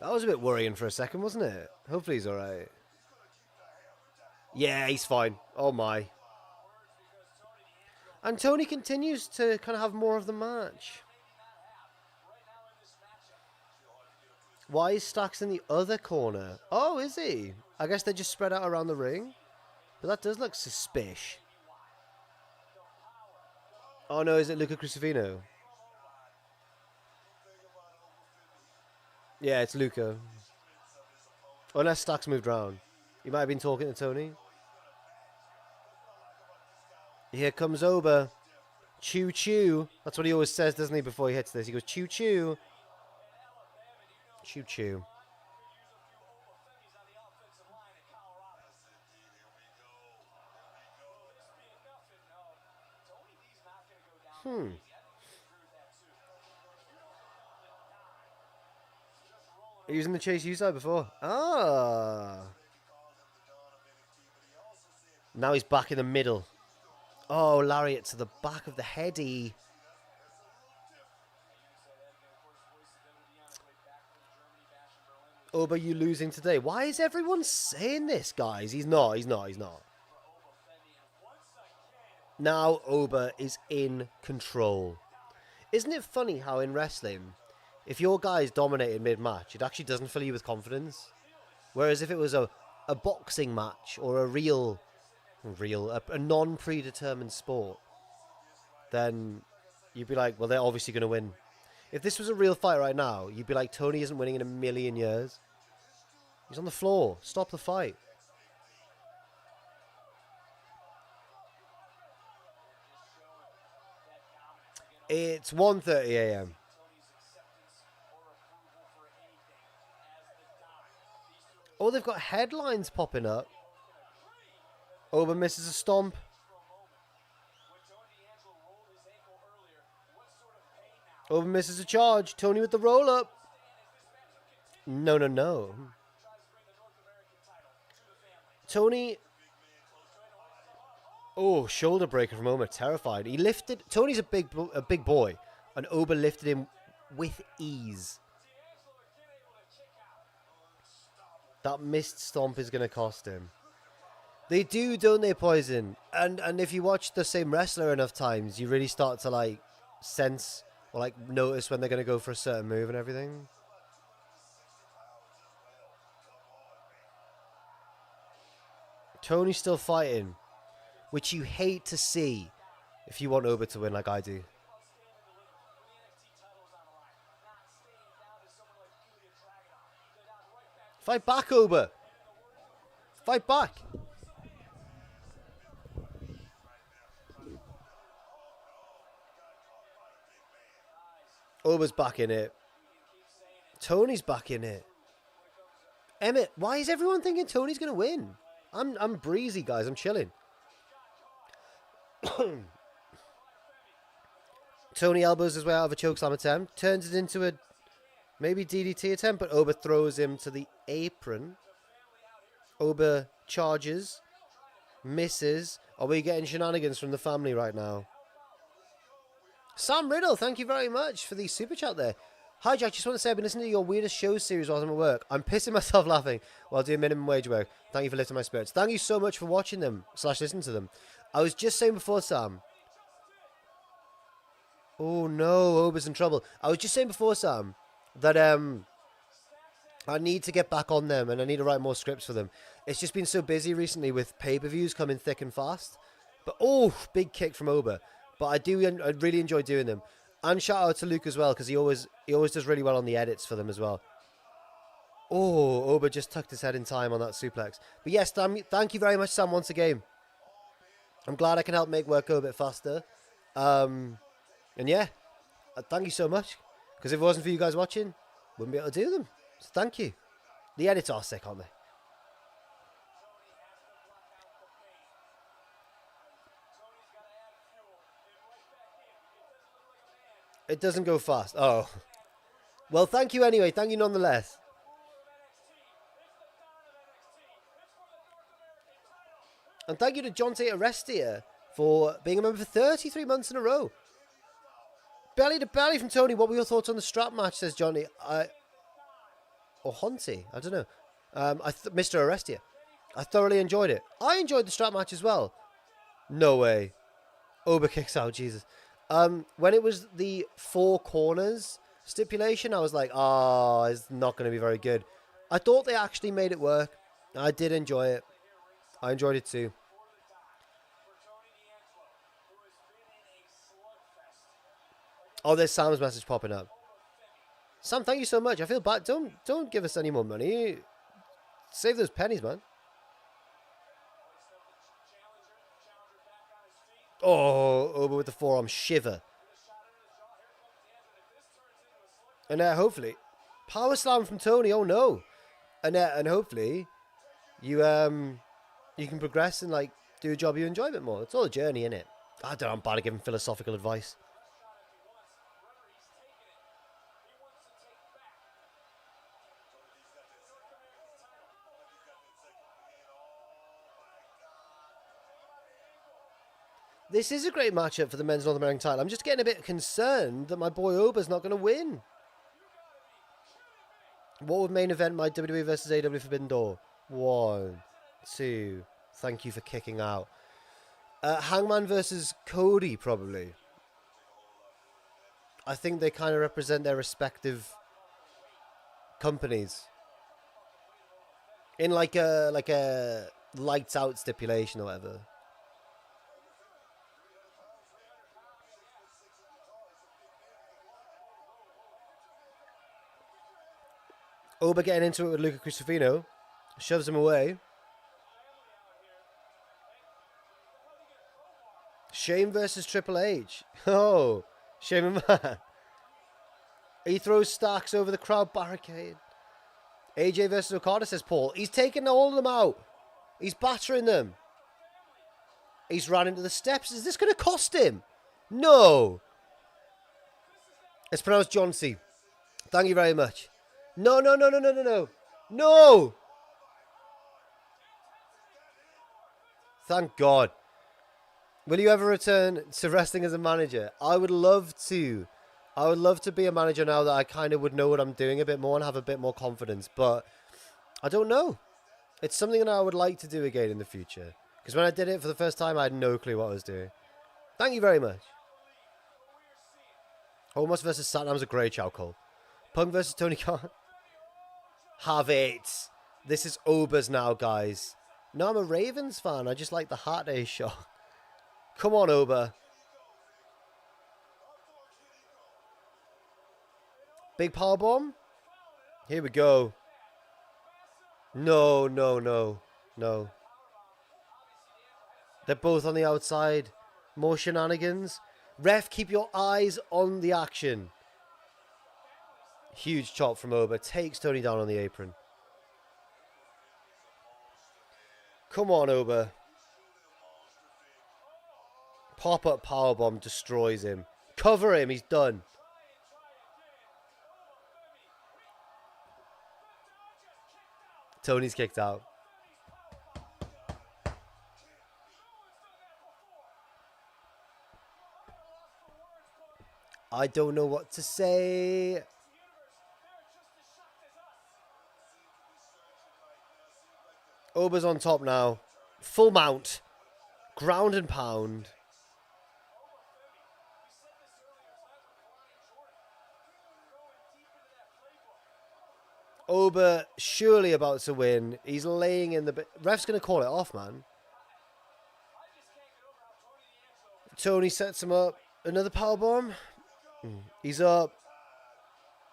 That was a bit worrying for a second, wasn't it? Hopefully he's alright. Yeah, he's fine. Oh my. And Tony continues to kind of have more of the match. Why is Stacks in the other corner? Oh, is he? I guess they're just spread out around the ring. But that does look suspicious. Oh no, is it Luca Crucifino? Yeah, it's Luca. Unless Stacks moved round. He might have been talking to Tony. Here comes Oba. Choo choo. That's what he always says, doesn't he, before he hits this? He goes, choo choo. Choo choo. Using the chase you said before. Ah. Now he's back in the middle. Oh, lariat to the back of the heady. Oba, you losing today? Why is everyone saying this, guys? He's not. Now Oba is in control. Isn't it funny how in wrestling, if your guy's dominated mid-match, it actually doesn't fill you with confidence? Whereas if it was a boxing match or a non-predetermined sport, then you'd be like, well, they're obviously going to win. If this was a real fight right now, you'd be like, Tony isn't winning in a million years. He's on the floor. Stop the fight. It's 1:30 a.m. Oh, they've got headlines popping up. Oba misses a stomp. Oba misses a charge. Tony with the roll-up. No. Tony... Oh, shoulder breaker from Oba. Terrified. He lifted... Tony's a big boy. And Oba lifted him with ease. That missed stomp is going to cost him. They do, don't they, Poison? And if you watch the same wrestler enough times, you really start to, like, sense or, like, notice when they're going to go for a certain move and everything. Tony's still fighting, which you hate to see if you want Oba to win like I do. Fight back, Oba! Fight back! Oba's back in it. Tony's back in it. Emmett, why is everyone thinking Tony's going to win? I'm breezy, guys. I'm chilling. Tony elbows his way out of a chokeslam attempt. Turns it into a maybe DDT attempt, but Oba throws him to the apron. Oba charges. Misses. Are we getting shenanigans from the family right now? Sam Riddle, thank you very much for the super chat there. Hi Jack, just want to say I've been listening to your weirdest shows series while I'm at work. I'm pissing myself laughing while doing minimum wage work. Thank you for lifting my spirits. Thank you so much for watching them / listening to them. I was just saying before, Sam. Oh no, Oba's in trouble. I was just saying before, Sam, that I need to get back on them and I need to write more scripts for them. It's just been so busy recently with pay-per-views coming thick and fast. But oh, big kick from Oba. But I really enjoy doing them. And shout out to Luke as well, because he always does really well on the edits for them as well. Oh, Oba just tucked his head in time on that suplex. But yes, thank you very much, Sam, once again. I'm glad I can help make work go a bit faster. And yeah, thank you so much. Because if it wasn't for you guys watching, wouldn't be able to do them. So thank you. The edits are sick, aren't they? It doesn't go fast. Oh. Well, thank you anyway. Thank you nonetheless. And thank you to Jonte Arestia for being a member for 33 months in a row. Belly to belly from Tony. What were your thoughts on the strap match, says Johnny. Or Honty. I don't know. Mr. Arestia. I thoroughly enjoyed it. I enjoyed the strap match as well. No way. Oba kicks out. Jesus. When it was the 4 corners stipulation, I was like, it's not going to be very good. I thought they actually made it work. I did enjoy it. I enjoyed it too. Oh, there's Sam's message popping up. Sam, thank you so much. I feel bad. Don't give us any more money. Save those pennies, man. Oh, Oba with the forearm shiver. And hopefully, power slam from Tony. Oh no, and hopefully, you can progress and like do a job you enjoy a bit more. It's all a journey, innit? I don't know. I'm bad at giving philosophical advice. This is a great matchup for the men's North American title. I'm just getting a bit concerned that my boy Oba's not going to win. What would main event my WWE versus AW Forbidden Door? 1, 2. Thank you for kicking out. Hangman versus Cody, probably. I think they kind of represent their respective companies in like a lights out stipulation or whatever. Oba getting into it with Luca Cristofino, shoves him away. Shane versus Triple H. Oh, Shane McMahon. He throws Starks over the crowd barricade. AJ versus Okada, says Paul. He's taking all of them out. He's battering them. He's ran into the steps. Is this going to cost him? No. It's pronounced John C. Thank you very much. No, no, no, no, no, no, no. No. Thank God. Will you ever return to wrestling as a manager? I would love to. I would love to be a manager now that I kind of would know what I'm doing a bit more and have a bit more confidence. But I don't know. It's something that I would like to do again in the future. Because when I did it for the first time, I had no clue what I was doing. Thank you very much. Omos versus Satnam's a great shout call. Punk versus Tony Khan. Have it. This is Oba's now, guys. No, I'm a Ravens fan. I just like the Heart Day shot. Come on, Oba. Big powerbomb. Here we go. No, no, no, no. They're both on the outside. More shenanigans. Ref, keep your eyes on the action. Huge chop from Oba. Takes Tony down on the apron. Come on, Oba. Pop-up powerbomb destroys him. Cover him. He's done. Tony's kicked out. I don't know what to say. Oba's on top now. Full mount. Ground and pound. Oba surely about to win. He's laying in the... Ref's going to call it off, man. Tony sets him up. Another powerbomb. He's up.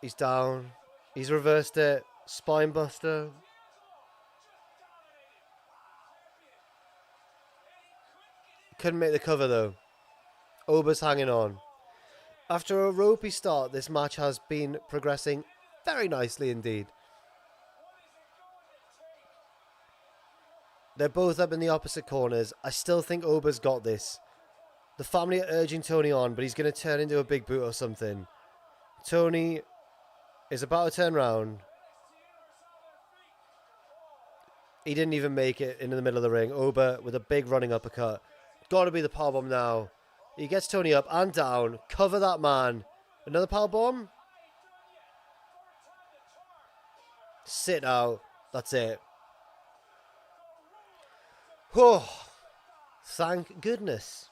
He's down. He's reversed it. Spine buster. Couldn't make the cover, though. Oba's hanging on. After a ropey start, this match has been progressing very nicely indeed. They're both up in the opposite corners. I still think Oba's got this. The family are urging Tony on, but he's going to turn into a big boot or something. Tony is about to turn round. He didn't even make it into the middle of the ring. Oba with a big running uppercut. Got to be the powerbomb now. He gets Tony up and down. Cover that man. Another powerbomb. Sit out. That's it. Oh, thank goodness.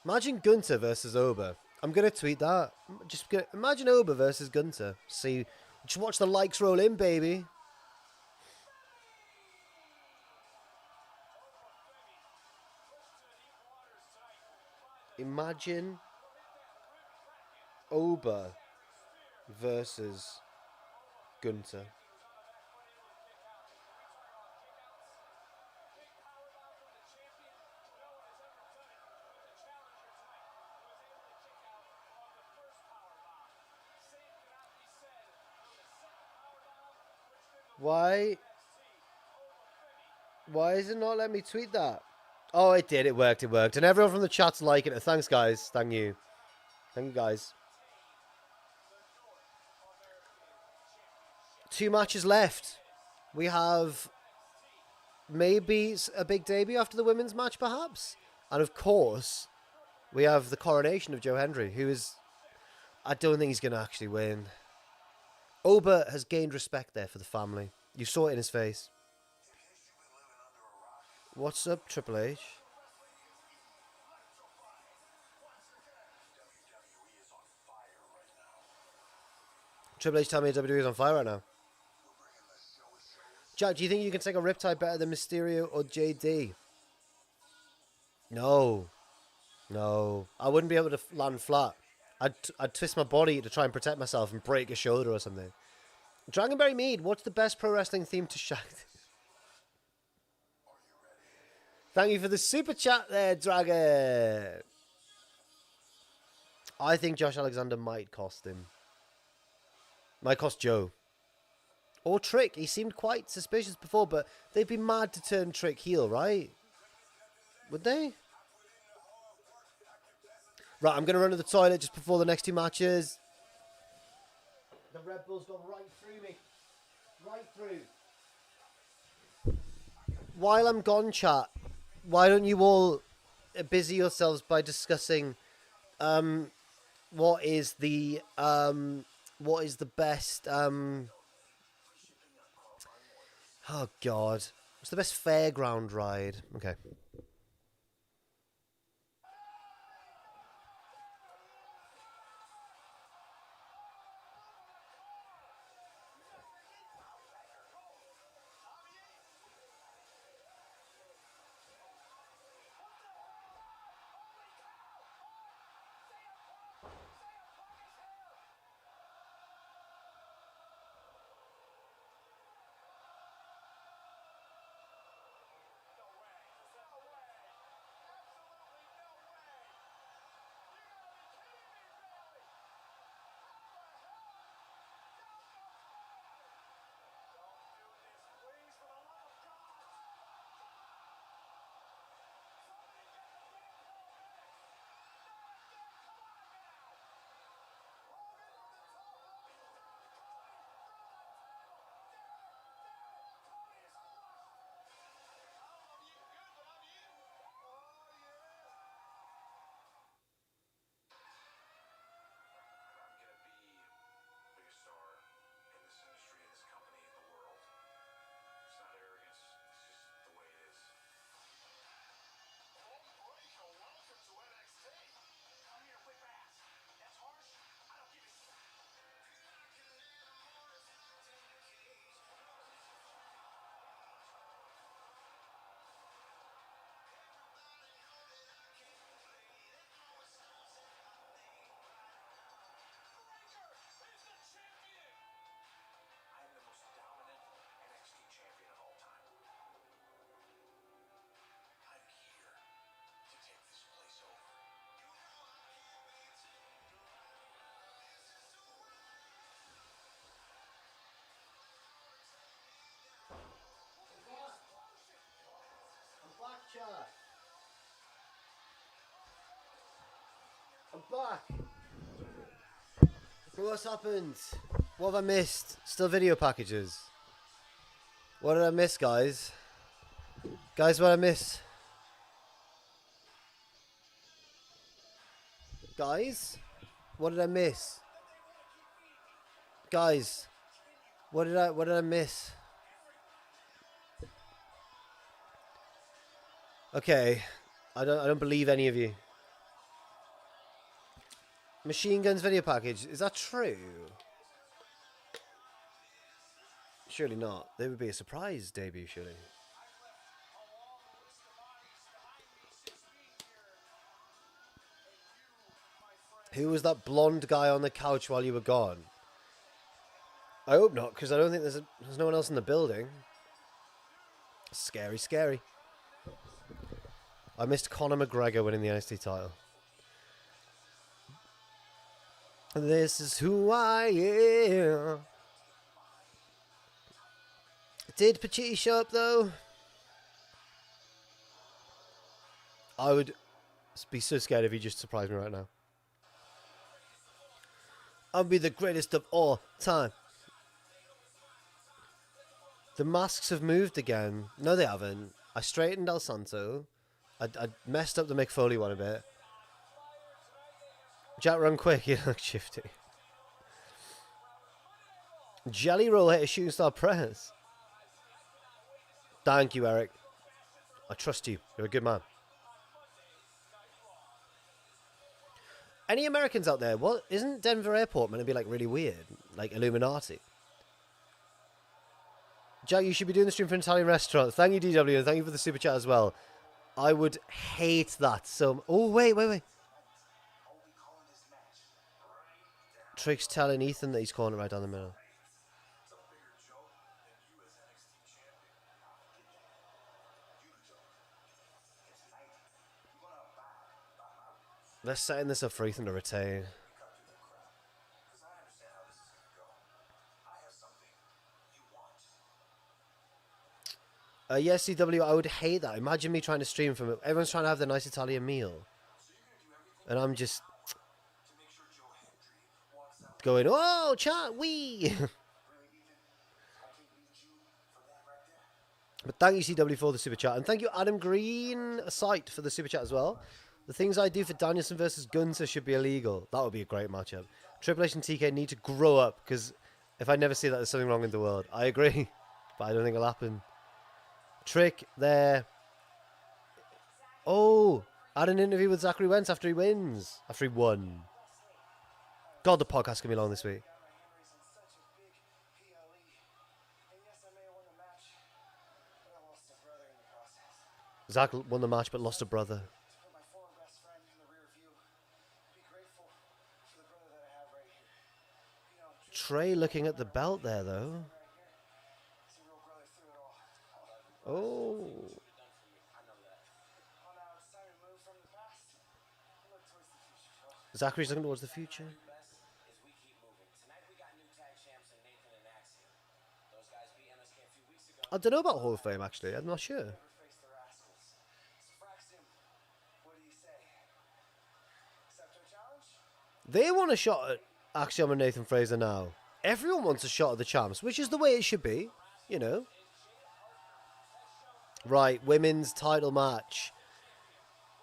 Imagine Gunther versus Oba. I'm going to tweet that. Imagine Oba versus Gunther. See, just watch the likes roll in, baby. Imagine Oba versus Gunther. Why is it not letting me tweet that? Oh, it did. It worked. It worked. And everyone from the chat's liking it. Thanks, guys. Thank you. Thank you, guys. 2 matches left. We have maybe a big debut after the women's match, perhaps. And of course, we have the coronation of Joe Hendry, who is... I don't think he's going to actually win. Oba has gained respect there for the family. You saw it in his face. What's up, Triple H? Triple H, tell me WWE is on fire right now. Jack, do you think you can take a Riptide better than Mysterio or JD? No. No. I wouldn't be able to land flat. I'd twist my body to try and protect myself and break a shoulder or something. Dragonberry Mead, what's the best pro wrestling theme to Shaq? Thank you for the super chat there, Dragon. I think Josh Alexander might cost him. Might cost Joe. Or Trick. He seemed quite suspicious before, but they'd be mad to turn Trick heel, right? Would they? Right, I'm going to run to the toilet just before the next two matches. The Red Bull's gone right through me. Right through. While I'm gone, chat, why don't you all busy yourselves by discussing what is the best oh god, what's the best fairground ride? Okay. I'm back. What's happened? What have I missed? Still video packages. What did I miss, guys? Guys, what did I miss? Guys, what did I miss? Guys, what did I miss? Okay, I don't believe any of you. Machine Guns video package, is that true? Surely not. They would be a surprise debut, surely. Who was that blonde guy on the couch while you were gone? I hope not, because I don't think there's no one else in the building. Scary, scary. I missed Conor McGregor winning the NXT title. This is who I am. Did Pacitti show up, though? I would be so scared if he just surprised me right now. I'll be the greatest of all time. The masks have moved again. No, they haven't. I straightened El Santo. I messed up the Mick Foley one a bit. Jack, run quick. You look shifty. Jelly roll hit a shooting star press. Thank you, Eric. I trust you. You're a good man. Any Americans out there? What isn't Denver Airport meant to be like really weird, like Illuminati? Jack, you should be doing the stream for an Italian restaurant. Thank you, DW, and thank you for the super chat as well. I would hate that. So, oh wait. Trick's telling Ethan that he's calling it right down the middle. They're setting this up for Ethan to retain. Yes, CW, I would hate that. Imagine me trying to stream from it. Everyone's trying to have their nice Italian meal. And I'm just going, oh, chat, wee. But thank you, CW, for the super chat. And thank you, Adam Green Sight, for the super chat as well. The things I do for Danielson versus Gunther should be illegal. That would be a great matchup. Triple H and TK need to grow up, because if I never see that, there's something wrong in the world. I agree, but I don't think it'll happen. Trick there. Oh, I had an interview with Zachary Wentz after he wins. After he won. God, the podcast can be long this week. Zach won the match but lost a brother. Trey looking at the belt there, though. Oh. Zachary's looking towards the future. I don't know about Hall of Fame, actually. I'm not sure. They want a shot at Axiom and Nathan Frazer now. Everyone wants a shot at the champs, which is the way it should be, you know. Right, women's title match.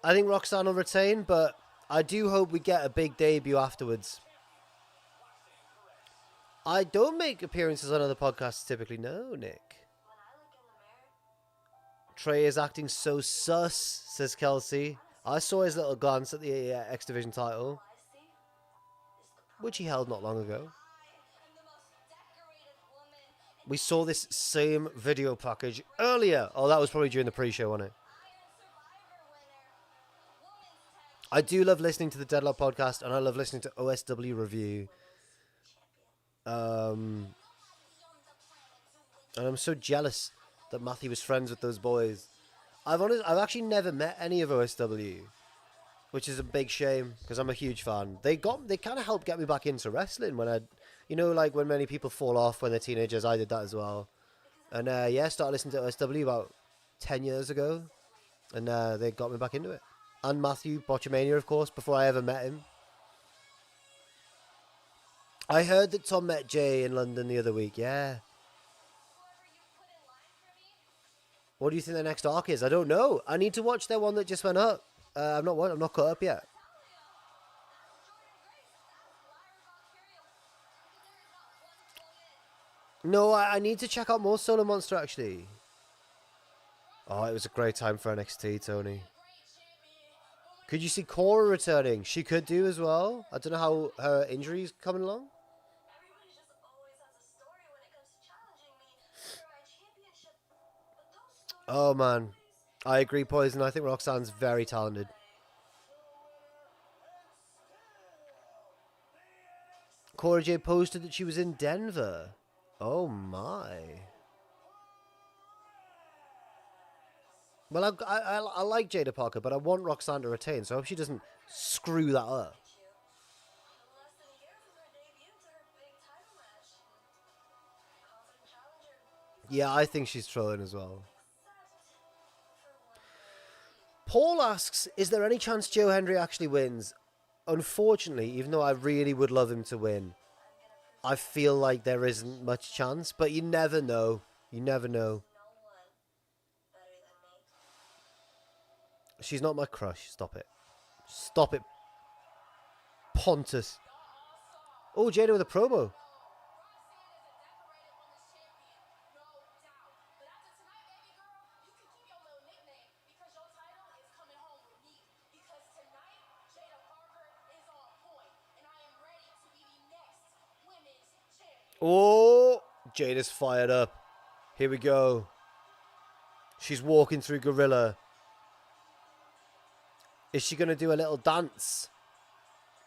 I think Roxanne will retain, but I do hope we get a big debut afterwards. I don't make appearances on other podcasts typically, no, Nick. Trey is acting so sus, says Kelsey. I saw his little glance at the X Division title, which he held not long ago. We saw this same video package earlier. Oh, that was probably during the pre-show, wasn't it? I do love listening to the Deadlock podcast, and I love listening to OSW Review. And I'm so jealous that Matthew was friends with those boys. I've actually never met any of OSW, which is a big shame because I'm a huge fan. They kind of helped get me back into wrestling when like when many people fall off when they're teenagers. I did that as well, and started listening to OSW about 10 years ago, and they got me back into it. And Matthew Botchamania, of course, before I ever met him. I heard that Tom met Jay in London the other week. Yeah. What do you think their next arc is? I don't know. I need to watch their one that just went up. I'm not caught up yet. No, I need to check out more Solo Monster, actually. Oh, it was a great time for NXT, Tony. Could you see Cora returning? She could do as well. I don't know how her injury's coming along. Oh, man. I agree, Poison. I think Roxanne's very talented. Cora J posted that she was in Denver. Oh, my. Well, I like Jaida Parker, but I want Roxanne to retain, so I hope she doesn't screw that up. Yeah, I think she's trolling as well. Paul asks, is there any chance Joe Hendry actually wins? Unfortunately, even though I really would love him to win, I feel like there isn't much chance, but you never know. You never know. She's not my crush. Stop it. Stop it. Pontus. Oh, Jaida with a promo. Oh, Jada's fired up. Here we go. She's walking through Gorilla. Is she going to do a little dance?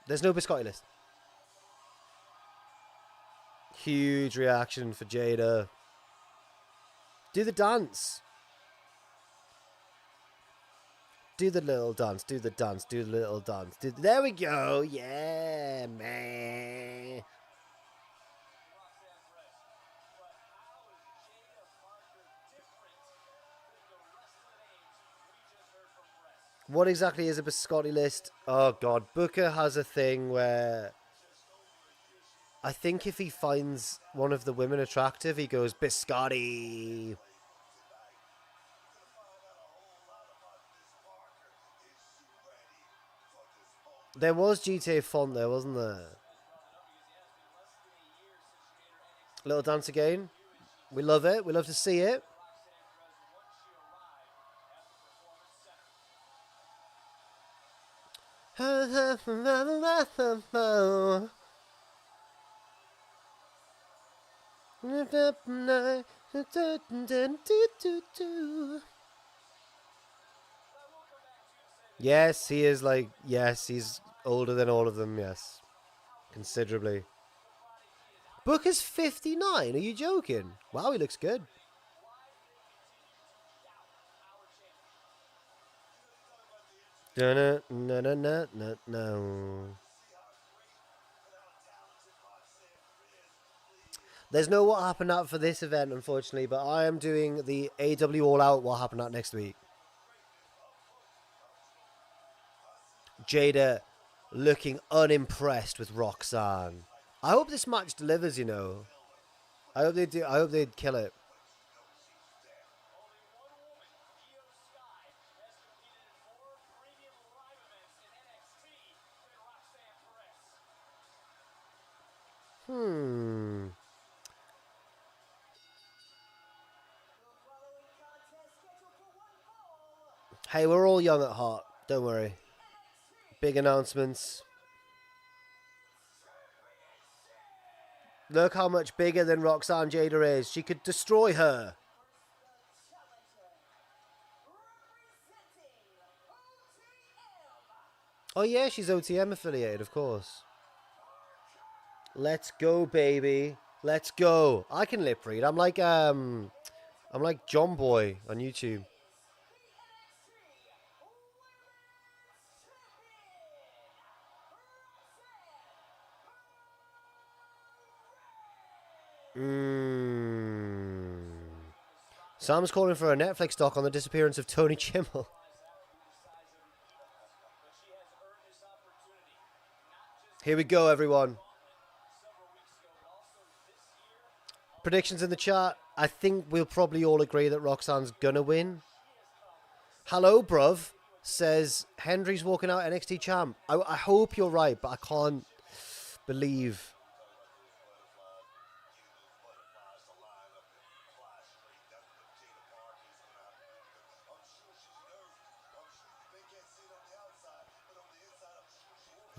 There's no biscotti list. Huge reaction for Jaida. Do the dance. Do the little dance. Do the dance. Do the little dance. There we go. Yeah, man. What exactly is a biscotti list? Oh, God. Booker has a thing where I think if he finds one of the women attractive, he goes, biscotti. There was GTA font there, wasn't there? Little dance again. We love it. We love to see it. Yes, he is like, yes, he's older than all of them, yes. Considerably. Booker's 59, are you joking? Wow, he looks good. No. There's no what happened at for this event, unfortunately, but I am doing the AW All Out what happened at next week. Jaida looking unimpressed with Roxanne. I hope this match delivers, you know. I hope they do. I hope they'd kill it. Hey, we're all young at heart. Don't worry. Big announcements. Look how much bigger than Roxanne Jaida is. She could destroy her. Oh yeah, she's OTM affiliated, of course. Let's go, baby. Let's go. I can lip read. I'm like John Boy on YouTube. Sam's calling for a Netflix doc on the disappearance of Tony Chimmel. Here we go, everyone. Predictions in the chat. I think we'll probably all agree that Roxanne's gonna win. Hello, bruv. Says Hendry's walking out NXT champ. I hope you're right, but I can't believe.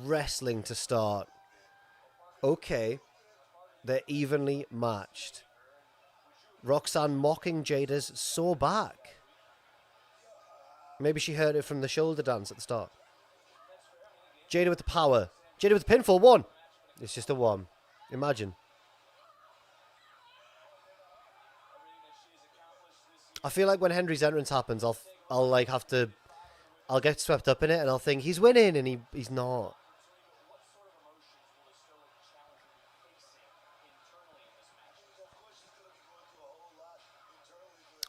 Wrestling to start. Okay. They're evenly matched. Roxanne mocking Jaida's sore back. Maybe she heard it from the shoulder dance at the start. Jaida with the power. Jaida with the pinfall. 1. It's just a 1. Imagine. I feel like when Hendry's entrance happens, I'll get swept up in it and I'll think he's winning and he's not.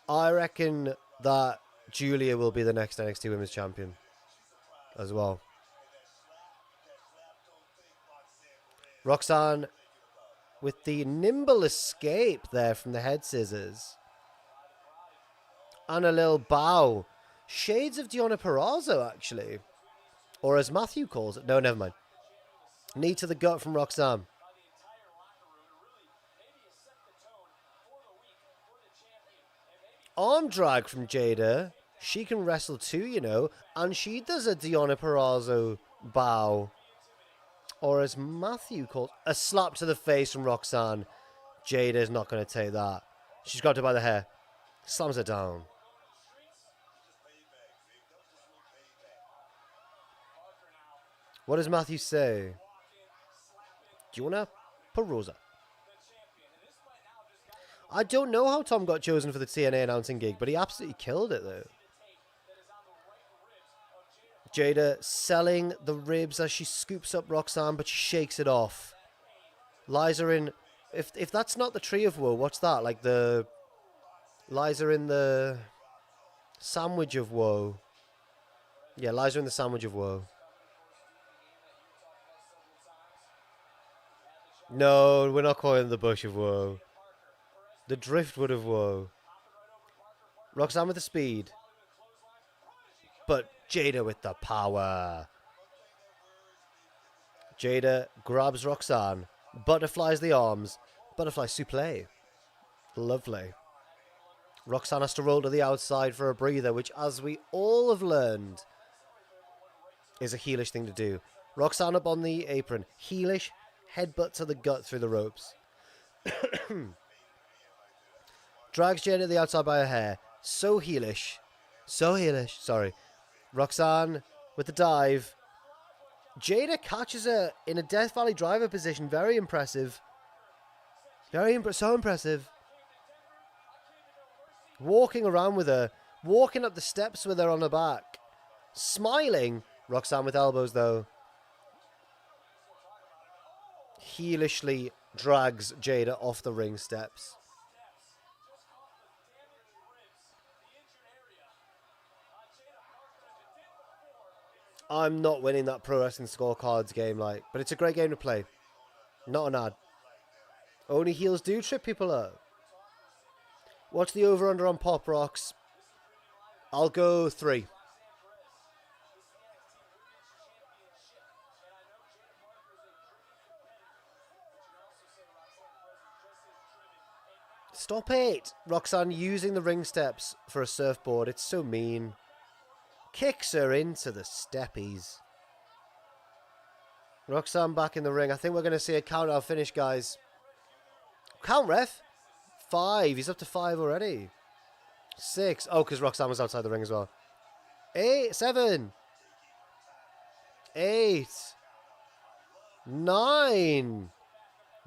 I reckon that Julia will be the next NXT Women's Champion as well. Roxanne with the nimble escape there from the head scissors. And a little bow. Shades of Deonna Purrazzo, actually. Or as Matthew calls it. No, never mind. Knee to the gut from Roxanne. Arm drag from Jaida. She can wrestle too, you know. And she does a Deonna Purrazzo bow. Or as Matthew calls a slap to the face from Roxanne. Jaida's not going to take that. She's got her by the hair. Slams her down. What does Matthew say? Deonna Purrazzo. I don't know how Tom got chosen for the TNA announcing gig, but he absolutely killed it, though. Jaida selling the ribs as she scoops up Roxanne, but she shakes it off. Lies her in... If that's not the Tree of Woe, what's that? Like the... Lies her in the... Sandwich of Woe. Yeah, lies her in the Sandwich of Woe. No, we're not calling it the Bush of Woe. The Driftwood of Woe. Roxanne with the speed. But Jaida with the power. Jaida grabs Roxanne. Butterflies the arms. Butterfly suplex. Lovely. Roxanne has to roll to the outside for a breather, which, as we all have learned, is a heelish thing to do. Roxanne up on the apron. Heelish. Headbutt to the gut through the ropes. Drags Jaida to the outside by her hair. So heelish. So heelish. Sorry. Roxanne with the dive. Jaida catches her in a Death Valley driver position. Very impressive. So impressive. Walking around with her. Walking up the steps with her on her back. Smiling. Roxanne with elbows, though. Heelishly drags Jaida off the ring steps. I'm not winning that Pro Wrestling Scorecards game, but it's a great game to play. Not an ad. Only heels do trip people up. What's the over-under on Pop Rocks? I'll go 3. Stop it! Roxanne using the ring steps for a surfboard. It's so mean. Kicks her into the steppies. Roxanne back in the ring. I think we're going to see a count-out finish, guys. Count, ref. 5. He's up to 5 already. 6. Oh, because Roxanne was outside the ring as well. 8. 7. 8. 9.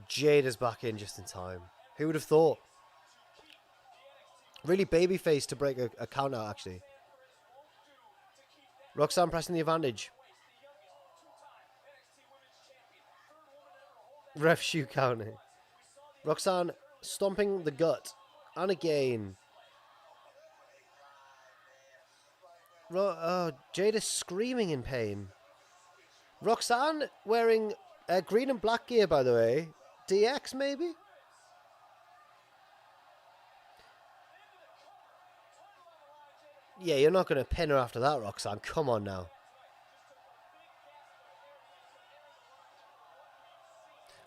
Jaida's back in just in time. Who would have thought? Really babyface to break a count-out, actually. Roxanne pressing the advantage. Ref shoe counting. Roxanne stomping the gut. And again. Jaida screaming in pain. Roxanne wearing green and black gear, by the way. DX, maybe? Yeah, you're not going to pin her after that, Roxanne. Come on now.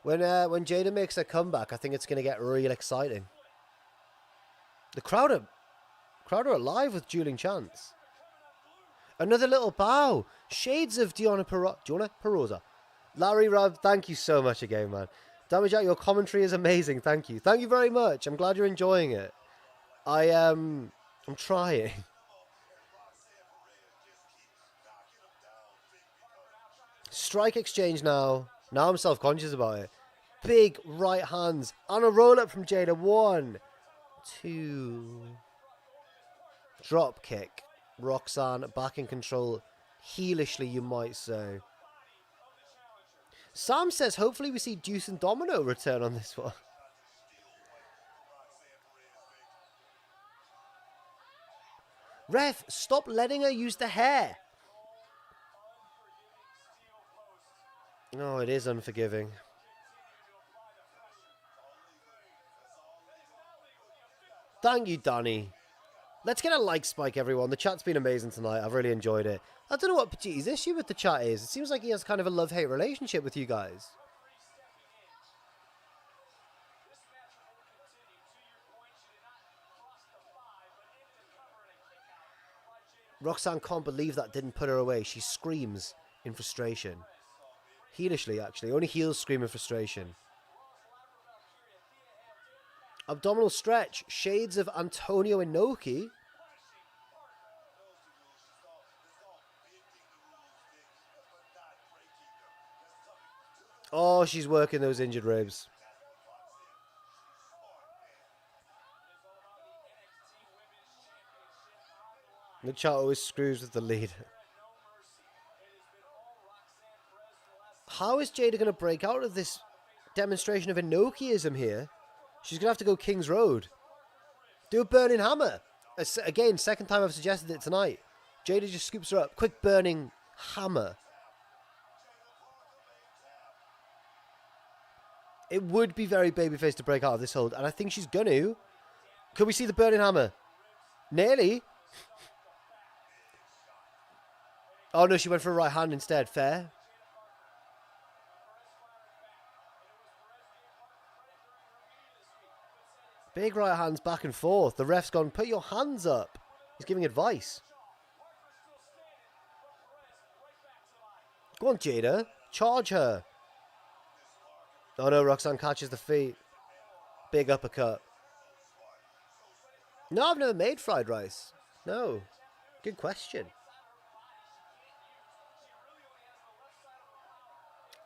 When Jaida makes her comeback, I think it's going to get real exciting. The crowd are alive with dueling chants. Another little bow. Shades of Deonna Purrazzo. Larry Rob, thank you so much again, man. Damage Jack, your commentary is amazing. Thank you. Thank you very much. I'm glad you're enjoying it. I'm trying. Strike exchange now. Now I'm self-conscious about it. Big right hands. And a roll-up from Jaida. 1, 2. Drop kick. Roxanne back in control. Heelishly, you might say. Sam says, hopefully we see Deuce and Domino return on this one. Ref, stop letting her use the hair. Oh, it is unforgiving. Thank you, Danny. Let's get a like spike, everyone. The chat's been amazing tonight. I've really enjoyed it. I don't know what Petit's issue with the chat is. It seems like he has kind of a love-hate relationship with you guys. Roxanne can't believe that didn't put her away. She screams in frustration. Heelishly, actually. Only heels scream in frustration. Abdominal stretch. Shades of Antonio Inoki. Oh, she's working those injured ribs. The chat always screws with the lead. How is Jaida going to break out of this demonstration of Inokiism here? She's going to have to go King's Road. Do a burning hammer. Again, second time I've suggested it tonight. Jaida just scoops her up. Quick burning hammer. It would be very babyface to break out of this hold, and I think she's going to. Could we see the burning hammer? Nearly. Oh no, she went for a right hand instead. Fair. Big right hands back and forth. The ref's gone, put your hands up. He's giving advice. Go on, Jaida. Charge her. Oh no, Roxanne catches the feet. Big uppercut. No, I've never made fried rice. No. Good question.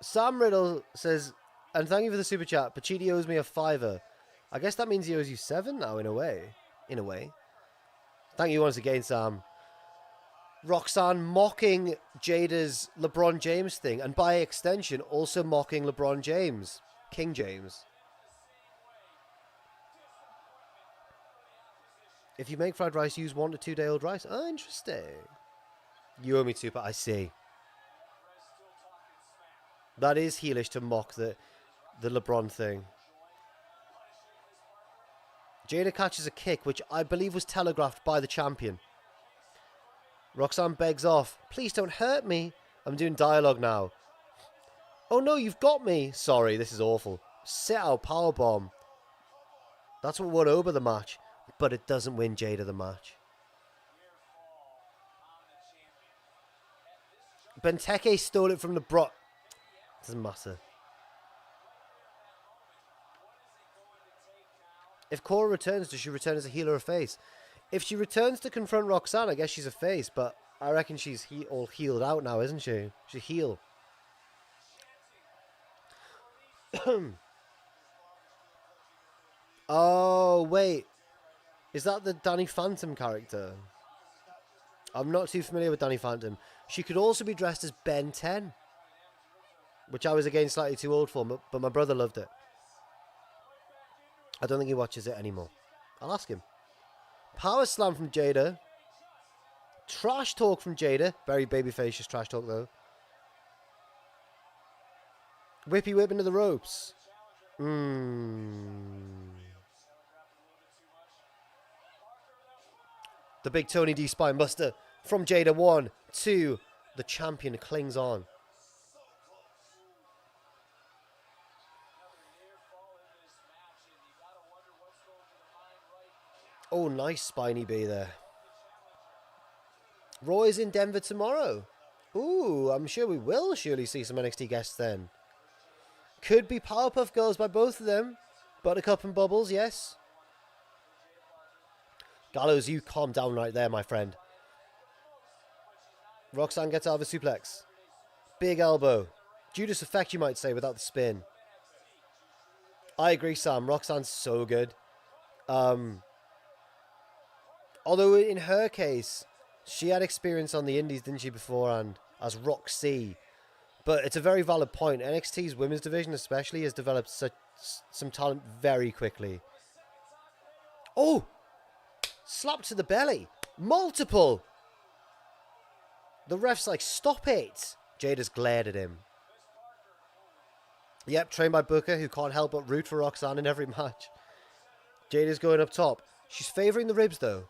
Sam Riddle says, and thank you for the super chat, Pachidi owes me a $5. I guess that means he owes you 7 now, in a way. In a way. Thank you once again, Sam. Roxanne mocking Jaida's LeBron James thing, and by extension, also mocking LeBron James. King James. If you make fried rice, use 1 to 2 day old rice. Oh, interesting. You owe me 2, but I see. That is heelish to mock the LeBron thing. Jaida catches a kick, which I believe was telegraphed by the champion. Roxanne begs off. Please don't hurt me. I'm doing dialogue now. Oh no, you've got me. Sorry, this is awful. Sit out powerbomb. That's what won over the match, but it doesn't win Jaida the match. Benteke stole it from the Brock. Doesn't matter. If Cora returns, does she return as a heel or a face? If she returns to confront Roxanne, I guess she's a face, but I reckon she's all healed out now, isn't she? She's a heel. Oh, wait. Is that the Danny Phantom character? I'm not too familiar with Danny Phantom. She could also be dressed as Ben 10, which I was, again, slightly too old for, but my brother loved it. I don't think he watches it anymore. I'll ask him. Power slam from Jaida. Trash talk from Jaida. Very babyfacious trash talk, though. Whippy whip into the ropes. The big Tony D spine buster from Jaida. 1, 2. The champion clings on. Oh, nice spiny B there. Raw is in Denver tomorrow. Ooh, I'm sure we will surely see some NXT guests then. Could be Powerpuff Girls by both of them. Buttercup and Bubbles, yes. Gallows, you calm down right there, my friend. Roxanne gets out of a suplex. Big elbow. Judas effect, you might say, without the spin. I agree, Sam. Roxanne's so good. Although in her case, she had experience on the indies, didn't she, beforehand, as Roxy. But it's a very valid point. NXT's women's division especially has developed some talent very quickly. Oh! Slap to the belly. Multiple! The ref's like, stop it! Jaida's glared at him. Yep, trained by Booker, who can't help but root for Roxanne in every match. Jaida's going up top. She's favouring the ribs, though.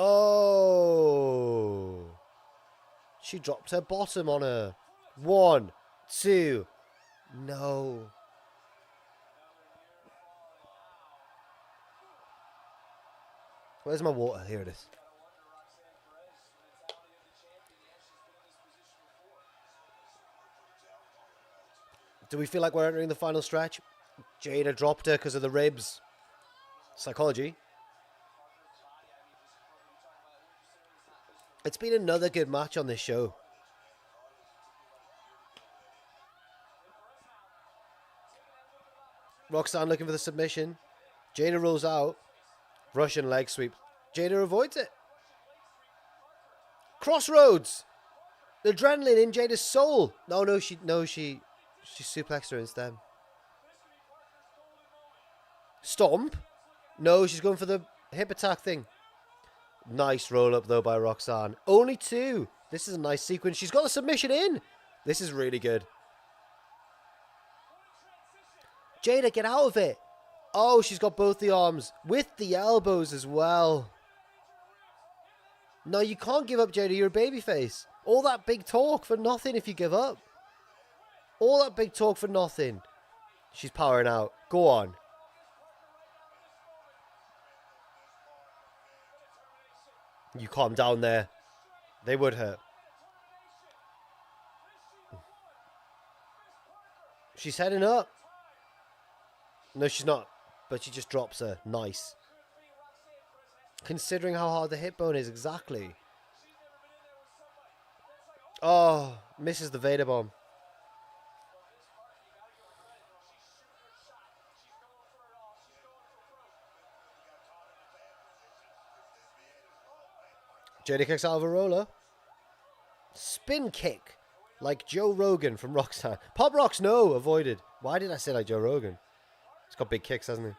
Oh. She dropped her bottom on her. 1, 2. No. Where's my water? Here it is. Do we feel like we're entering the final stretch? Jaida dropped her because of the ribs. Psychology. It's been another good match on this show. Roxanne looking for the submission. Jaida rolls out. Russian leg sweep. Jaida avoids it. Crossroads. The adrenaline in Jada's soul. She suplexed her instead. Stomp. No, she's going for the hip attack thing. Nice roll up though by Roxanne. Only 2. This is a nice sequence. She's got the submission in. This is really good. Jaida, get out of it. Oh, she's got both the arms with the elbows as well. No, you can't give up, Jaida. You're a babyface. All that big talk for nothing if you give up. All that big talk for nothing. She's powering out. Go on. You calm down there. They would hurt. She's heading up. No, she's not. But she just drops her. Nice. Considering how hard the hip bone is, exactly. Oh, misses the Vader bomb. Jaida kicks out of a roller. Spin kick. Like Joe Rogan from Roxanne. Pop rocks, no. Avoided. Why did I say like Joe Rogan? He's got big kicks, hasn't he?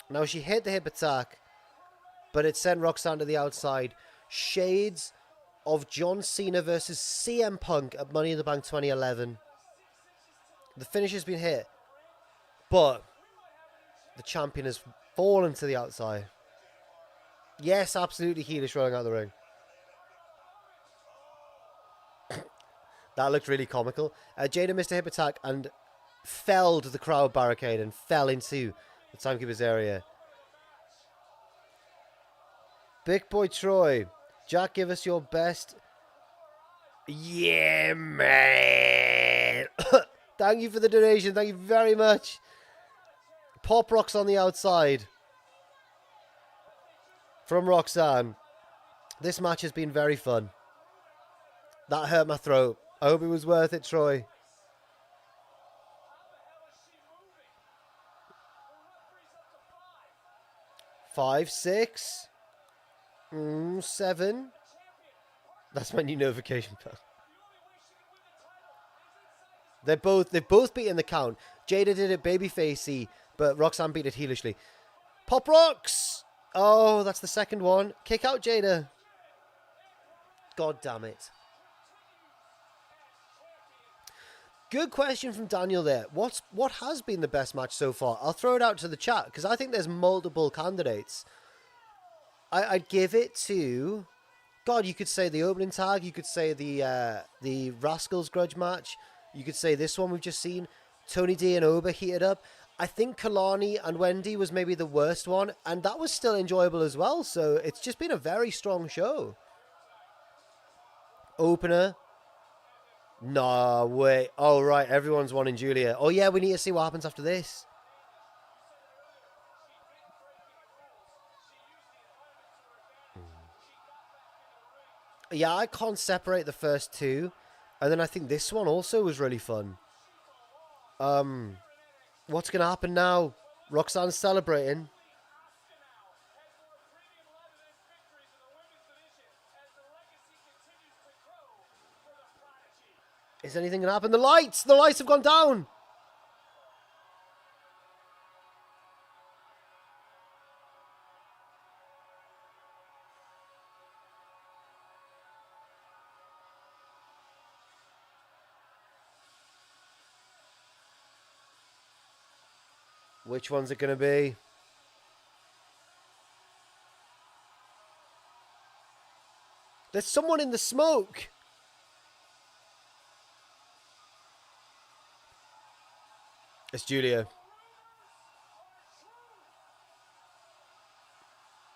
Now she hit the hip attack, but it sent Roxanne to the outside. Shades of John Cena versus CM Punk at Money in the Bank 2011. The finish has been hit, but the champion has fallen to the outside. Yes, absolutely heelish rolling out the ring. That looked really comical. Jaida missed a hip attack and felled the crowd barricade and fell into the timekeeper's area. Big boy Troy. Jack, give us your best. Yeah, man. Thank you for the donation. Thank you very much. Pop rocks on the outside. From Roxanne. This match has been very fun. That hurt my throat. I hope it was worth it, Troy. Five, 6, 7. That's my new notification bell. They've both beaten the count. Jaida did it babyfacey, but Roxanne beat it heelishly. Pop rocks! Oh, that's the second one. Kick out Jaida. God damn it. Good question from Daniel there. What has been the best match so far? I'll throw it out to the chat because I think there's multiple candidates. I'd give it to... God, you could say the opening tag. You could say the Rascals grudge match. You could say this one we've just seen. Tony D and Oba heated up. I think Kelani and Wendy was maybe the worst one. And that was still enjoyable as well. So it's just been a very strong show. Opener. Nah, wait. Oh, right. Everyone's wanting Julia. Oh, yeah. We need to see what happens after this. Yeah, I can't separate the first two. And then I think this one also was really fun. What's going to happen now? Roxanne's celebrating. Is anything going to happen? The lights have gone down. Which one's it going to be? There's someone in the smoke. It's Julia.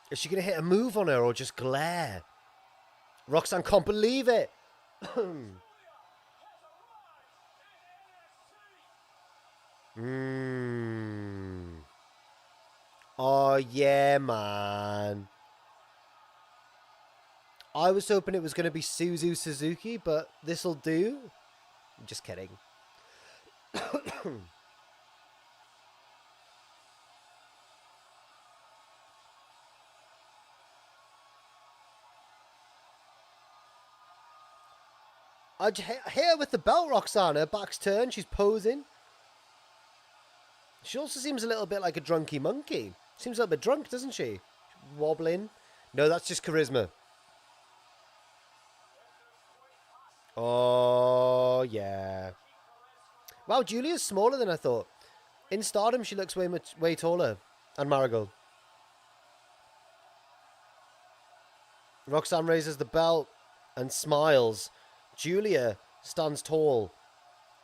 Is she going to hit a move on her or just glare? Roxanne can't believe it. Oh, yeah, man. I was hoping it was going to be Suzu Suzuki, but this'll do. I'm just kidding. I'd hit her with the belt, Roxanne. Her back's turned. She's posing. She also seems a little bit like a drunky monkey. Seems a little bit drunk, doesn't she? Wobbling. No, that's just charisma. Oh, yeah. Wow, Julia's smaller than I thought. In Stardom, she looks way taller. And Marigold. Roxanne raises the belt and smiles. Julia stands tall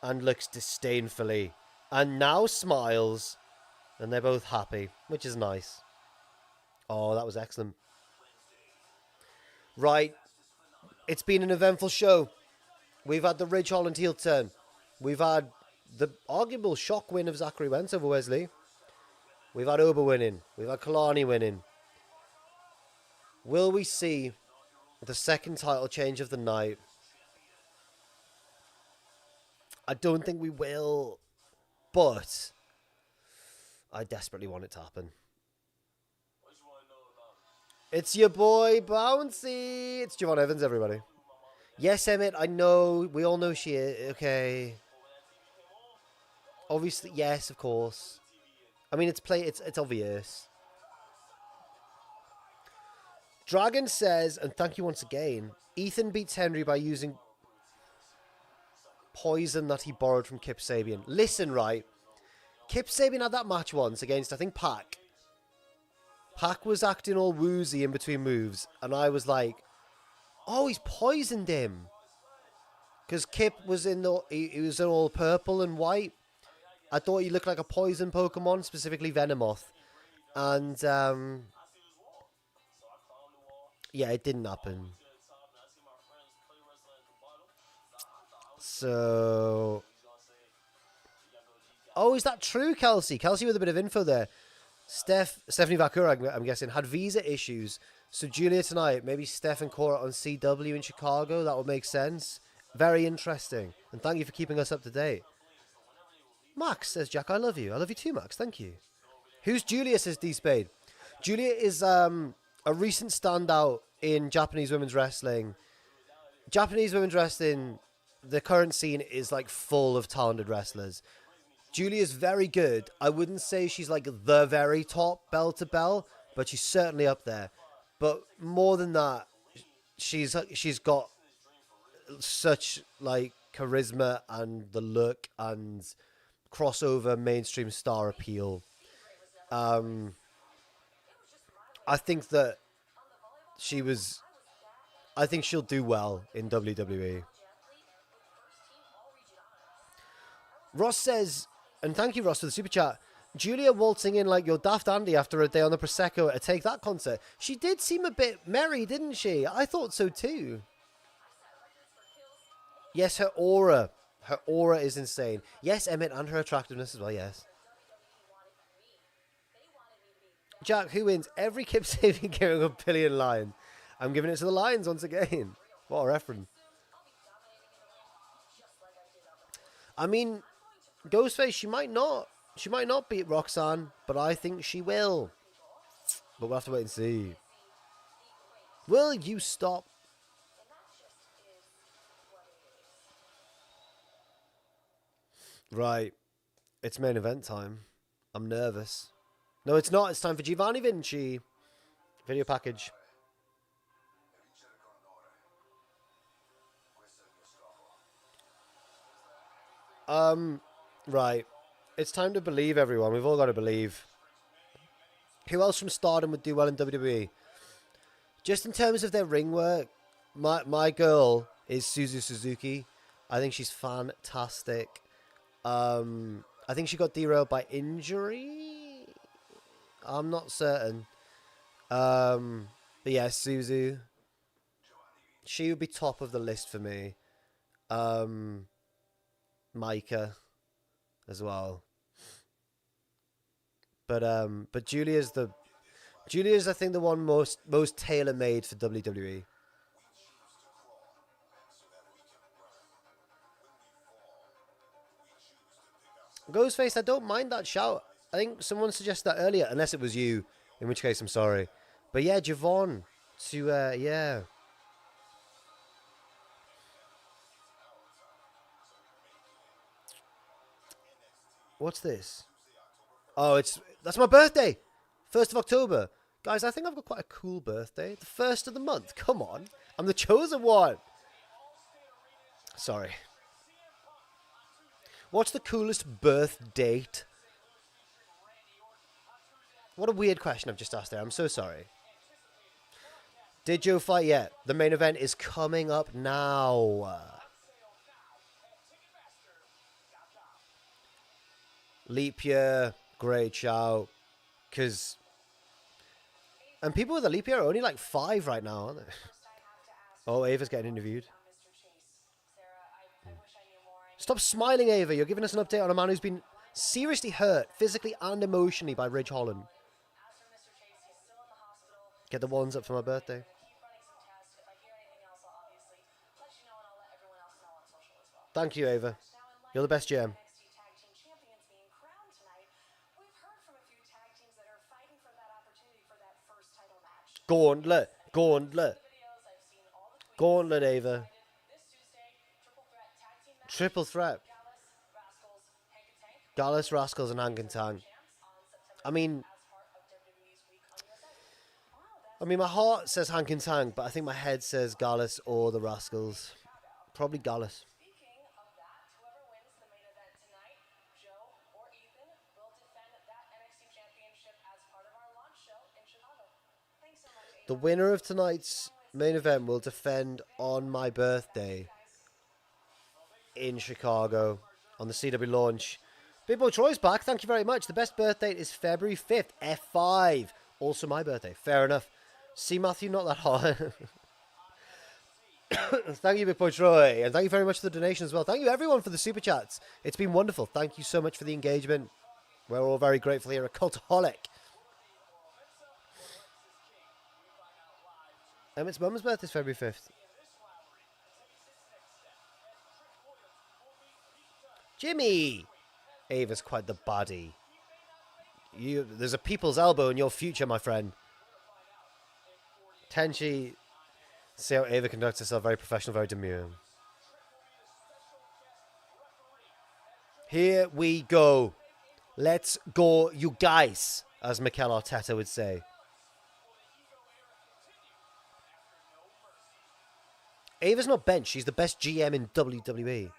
and looks disdainfully. And now smiles. And they're both happy, which is nice. Oh, that was excellent. Right. It's been an eventful show. We've had the Ridge Holland heel turn. We've had the arguable shock win of Zachary Wentz over Wes Lee. We've had Oba winning. We've had Kelani winning. Will we see the second title change of the night? I don't think we will, but I desperately want it to happen. It's your boy Bouncy. It's Javon Evans, everybody. Yes, Emmett, I know. We all know she is. Okay. Obviously, yes, of course. I mean, it's obvious. Dragon says, and thank you once again, Ethan beats Hendry by using poison that he borrowed from Kip Sabian. Listen, right. Kip Sabian had that match once against, I think, Pac. Pac was acting all woozy in between moves, and I was like, oh, he's poisoned him. Because Kip was he was in all purple and white. I thought he looked like a poison Pokemon, specifically Venomoth. And, yeah, it didn't happen. So... Oh, is that true, Kelsey? Kelsey with a bit of info there. Stephanie Vakura, I'm guessing, had visa issues. So Julia tonight, maybe Steph and Cora on CW in Chicago. That would make sense. Very interesting. And thank you for keeping us up to date. Max says, Jack, I love you. I love you too, Max. Thank you. Who's Julia, says D-Spade. Julia is a recent standout in Japanese women's wrestling. Japanese women's wrestling, the current scene is like full of talented wrestlers. Julia's very good. I wouldn't say she's like the very top bell to bell, but she's certainly up there. But more than that, she's got such like charisma and the look and crossover mainstream star appeal. I think that I think she'll do well in WWE. Ross says, and thank you, Ross, for the super chat. Julia waltzing in like your Daft Andy after a day on the Prosecco at a Take That concert. She did seem a bit merry, didn't she? I thought so too. Yes, her aura. Her aura is insane. Yes, Emmett, and her attractiveness as well, yes. Jack, who wins? Every Kip Sabian giving a billion line. I'm giving it to the Lions once again. What a reference. I mean, Ghostface, she might not beat Roxanne, but I think she will. But we'll have to wait and see. Will you stop? Right. It's main event time. I'm nervous. No, it's not. It's time for Giovanni Vinci. Video package. Right. It's time to believe, everyone. We've all got to believe. Who else from Stardom would do well in WWE? Just in terms of their ring work, my girl is Suzu Suzuki. I think she's fantastic. I think she got derailed by injury. I'm not certain. But yeah, Suzu. She would be top of the list for me. Micah as well. But Julia's I think the one most tailor made for WWE. Ghostface, I don't mind that shout. I think someone suggested that earlier, unless it was you, in which case I'm sorry. But yeah, Javon to yeah. What's this? Oh, that's my birthday. 1st of October. Guys, I think I've got quite a cool birthday. The 1st of the month. Come on. I'm the chosen one. Sorry. What's the coolest birth date? What a weird question I've just asked there. I'm so sorry. Did Joe fight yet? The main event is coming up now. Leap year. Great shout. And people with a leap year are only like 5 right now, aren't they? Oh, Ava's getting interviewed. Stop smiling, Ava. You're giving us an update on a man who's been seriously hurt, physically and emotionally, by Ridge Holland. Get the ones up for my birthday. Thank you, Ava. You're the best GM. Gauntlet. Gauntlet, Ava. Triple threat. Gallus, Rascals, and Hank and Tang. I mean, my heart says Hank and Tang, but I think my head says Gallus or the Rascals. Probably Gallus. The winner of tonight's main event will defend on my birthday in Chicago on the CW launch. Big Boy Troy's back. Thank you very much. The best birth date is February 5th, F5. Also my birthday. Fair enough. See, Matthew, not that hot. Thank you, Big Boy Troy. And thank you very much for the donation as well. Thank you, everyone, for the super chats. It's been wonderful. Thank you so much for the engagement. We're all very grateful here at Cultaholic. Emmett's mum's birthday is February 5th. Jimmy! Ava's quite the baddie. There's a people's elbow in your future, my friend. Tenchi, see how Ava conducts herself. Very professional, very demure. Here we go. Let's go, you guys, as Mikel Arteta would say. Ava's not bench. She's the best GM in WWE.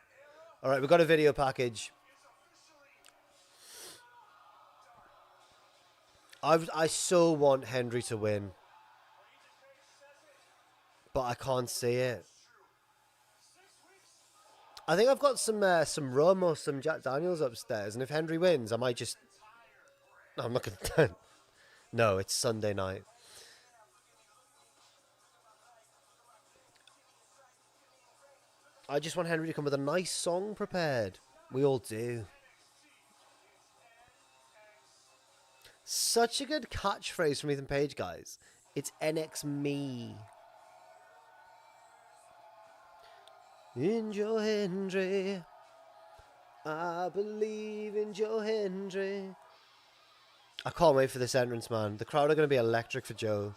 All right, we've got a video package. I so want Hendry to win, but I can't see it. I think I've got some rum or some Jack Daniels upstairs, and if Hendry wins, I might just... No, I'm not going to... No, it's Sunday night. I just want Hendry to come with a nice song prepared. We all do. Such a good catchphrase from Ethan Page, guys. It's NX me. In Joe Hendry, I believe in Joe Hendry. I can't wait for this entrance, man. The crowd are going to be electric for Joe.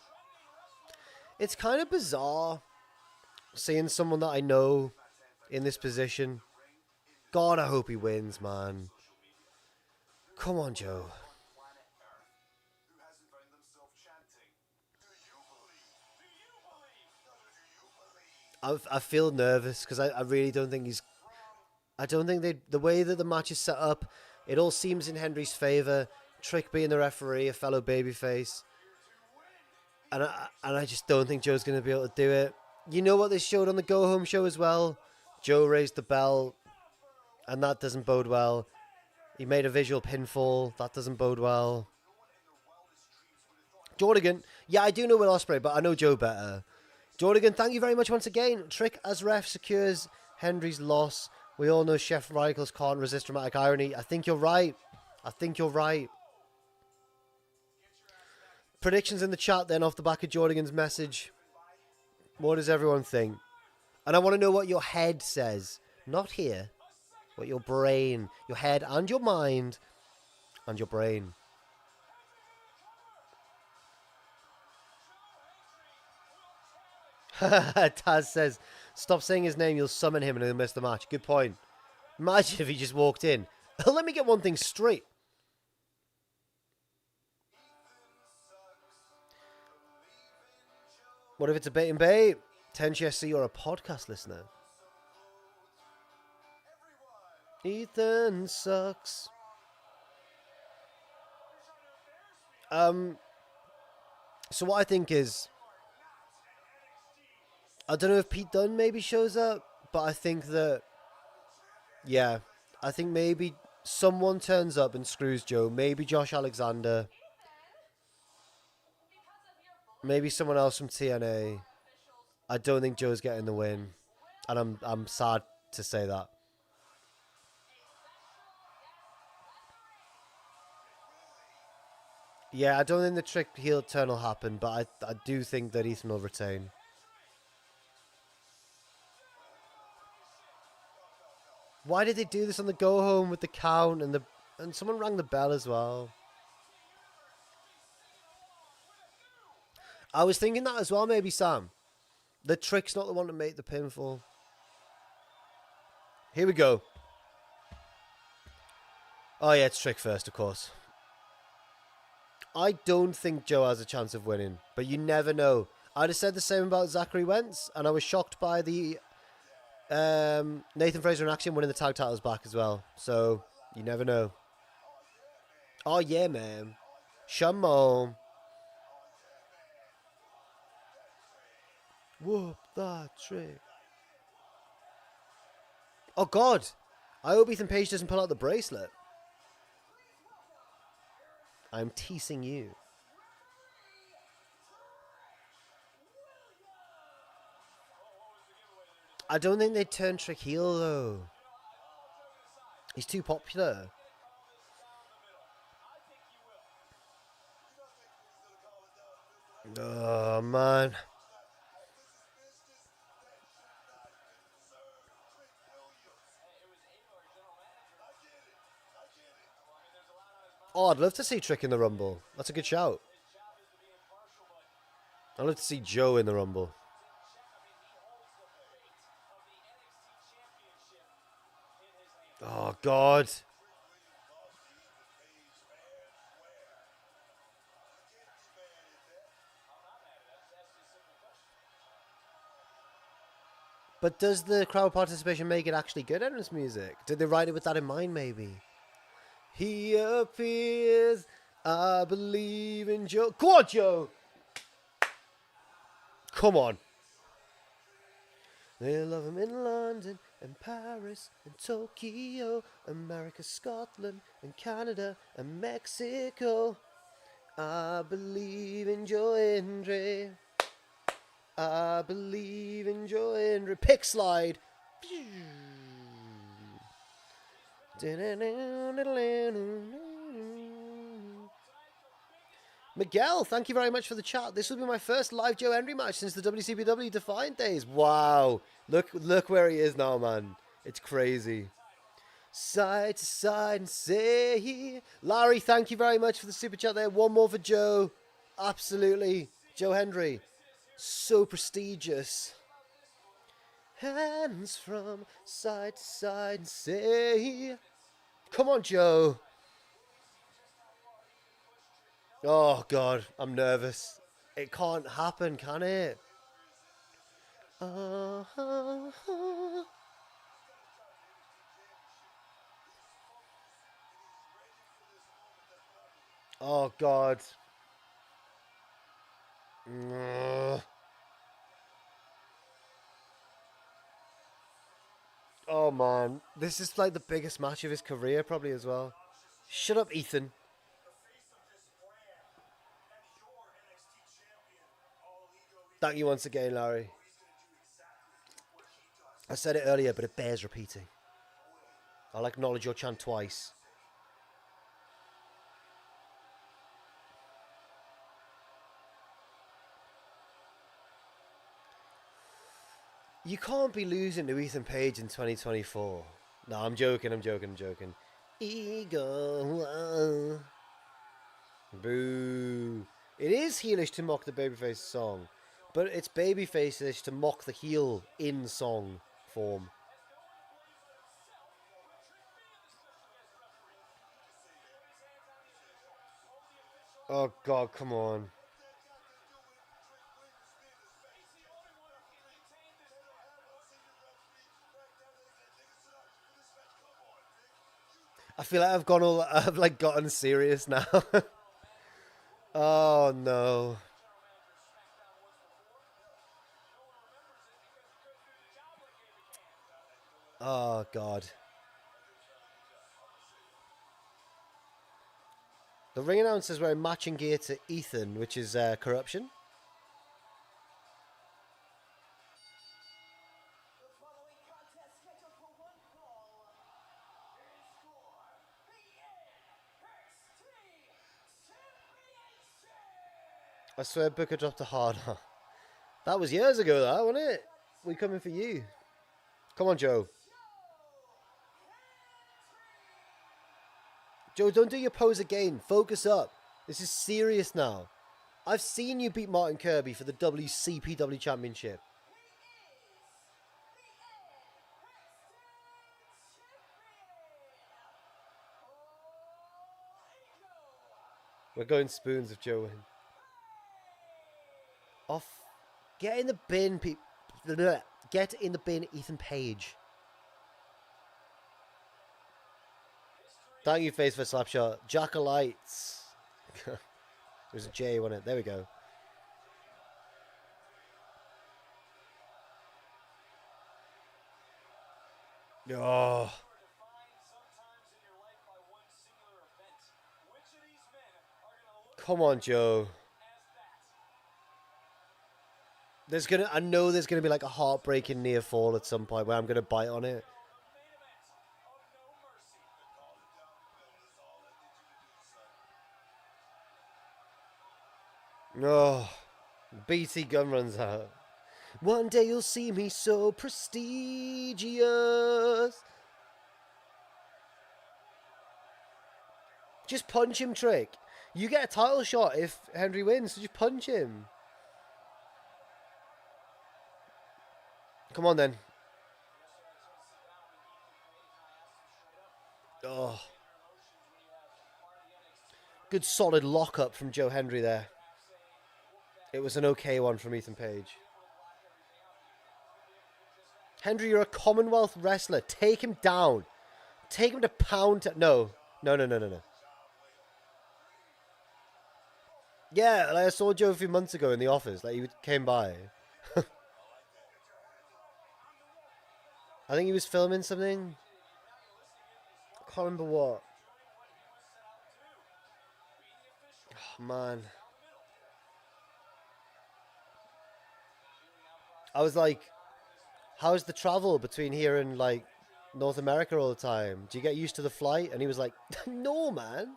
It's kind of bizarre seeing someone that I know in this position. God, I hope he wins, man. Come on, Joe. I feel nervous because I really don't think he's... I don't think the way that the match is set up, it all seems in Hendry's favour. Trick being the referee, a fellow babyface. And I just don't think Joe's going to be able to do it. You know what they showed on the Go Home show as well? Joe raised the bell, and that doesn't bode well. He made a visual pinfall. That doesn't bode well. Jordigan. Yeah, I do know Will Ospreay, but I know Joe better. Jordigan, thank you very much once again. Trick as ref secures Hendry's loss. We all know Chef Radicals can't resist dramatic irony. I think you're right. I think you're right. Predictions in the chat then off the back of Jordigan's message. What does everyone think? And I want to know what your head says. Not here. What your brain, your head and your mind and your brain. Taz says, stop saying his name, you'll summon him and he'll miss the match. Good point. Imagine if he just walked in. Let me get one thing straight. What if it's a bait and bait? Tenchi, I see you're a podcast listener. Ethan sucks. So what I think is, I don't know if Pete Dunne maybe shows up, but I think that, yeah, I think maybe someone turns up and screws Joe. Maybe Josh Alexander. Maybe someone else from TNA. I don't think Joe's getting the win, and I'm sad to say that. Yeah, I don't think the trick heel turn will happen, but I do think that Ethan will retain. Why did they do this on the go home with the count and someone rang the bell as well? I was thinking that as well, maybe, Sam. The trick's not the one to make the pinfall. Here we go. Oh yeah, it's Trick first, of course. I don't think Joe has a chance of winning, but you never know. I'd have said the same about Zachary Wentz, and I was shocked by the Nathan Frazer and Axiom winning the tag titles back as well. So, you never know. Oh yeah, man. Shamon. Whoop that trick. Oh God. I hope Ethan Page doesn't pull out the bracelet. I'm teasing you. I don't think they'd turn Trick heel though. He's too popular. Oh man. Oh, I'd love to see Trick in the Rumble. That's a good shout. I'd love to see Joe in the Rumble. Oh, God. But does the crowd participation make it actually good entrance music? Did they write it with that in mind, maybe? He appears, I believe in Joe. Come on, Joe! Come on. They love him in London and Paris and Tokyo, America, Scotland and Canada and Mexico. I believe in Joe Hendry. I believe in Joe Hendry. Pick slide. Miguel, thank you very much for the chat. This will be my first live Joe Hendry match since the WCPW Defiant days. Wow. Look where he is now, man. It's crazy. Side to side and say, Larry, thank you very much for the super chat there. One more for Joe. Absolutely. Joe Hendry. So prestigious. Hands from side to side and say, come on, Joe. Oh, God, I'm nervous. It can't happen, can it? Oh, God. Oh man, this is like the biggest match of his career, probably as well. Shut up, Ethan. Thank you once again, Larry. I said it earlier, but it bears repeating. I'll acknowledge your chant twice. You can't be losing to Ethan Page in 2024. No, I'm joking. Ego. Boo. It is heelish to mock the babyface song, but it's babyface-ish to mock the heel in song form. Oh god, come on. I feel like I've like gotten serious now. Oh no. Oh god. The ring announcer's wearing matching gear to Ethan, which is corruption. I swear Booker dropped a hard on. That was years ago, that, wasn't it? We coming for you. Come on, Joe. Joe, don't do your pose again. Focus up. This is serious now. I've seen you beat Martin Kirby for the WCPW Championship. We're going spoons of Joe. Off. Get in the bin, Get in the bin, Ethan Page. Thank you, Face for Slapshot. Jackalites. There's a J, wasn't it? There we go. Oh. Come on, Joe. I know there's gonna be like a heartbreaking near fall at some point where I'm gonna bite on it. Oh, BT gun runs out. One day you'll see me so prestigious. Just punch him, Trick. You get a title shot if Hendry wins, so just punch him. Come on, then. Oh. Good solid lock-up from Joe Hendry there. It was an okay one from Ethan Page. Hendry, you're a Commonwealth wrestler. Take him down. Take him to pound... No. Yeah, like I saw Joe a few months ago in the office. Like, he came by. I think he was filming something. I can't remember what. Oh, man. I was like, how's the travel between here and, like, North America all the time? Do you get used to the flight? And he was like, no, man.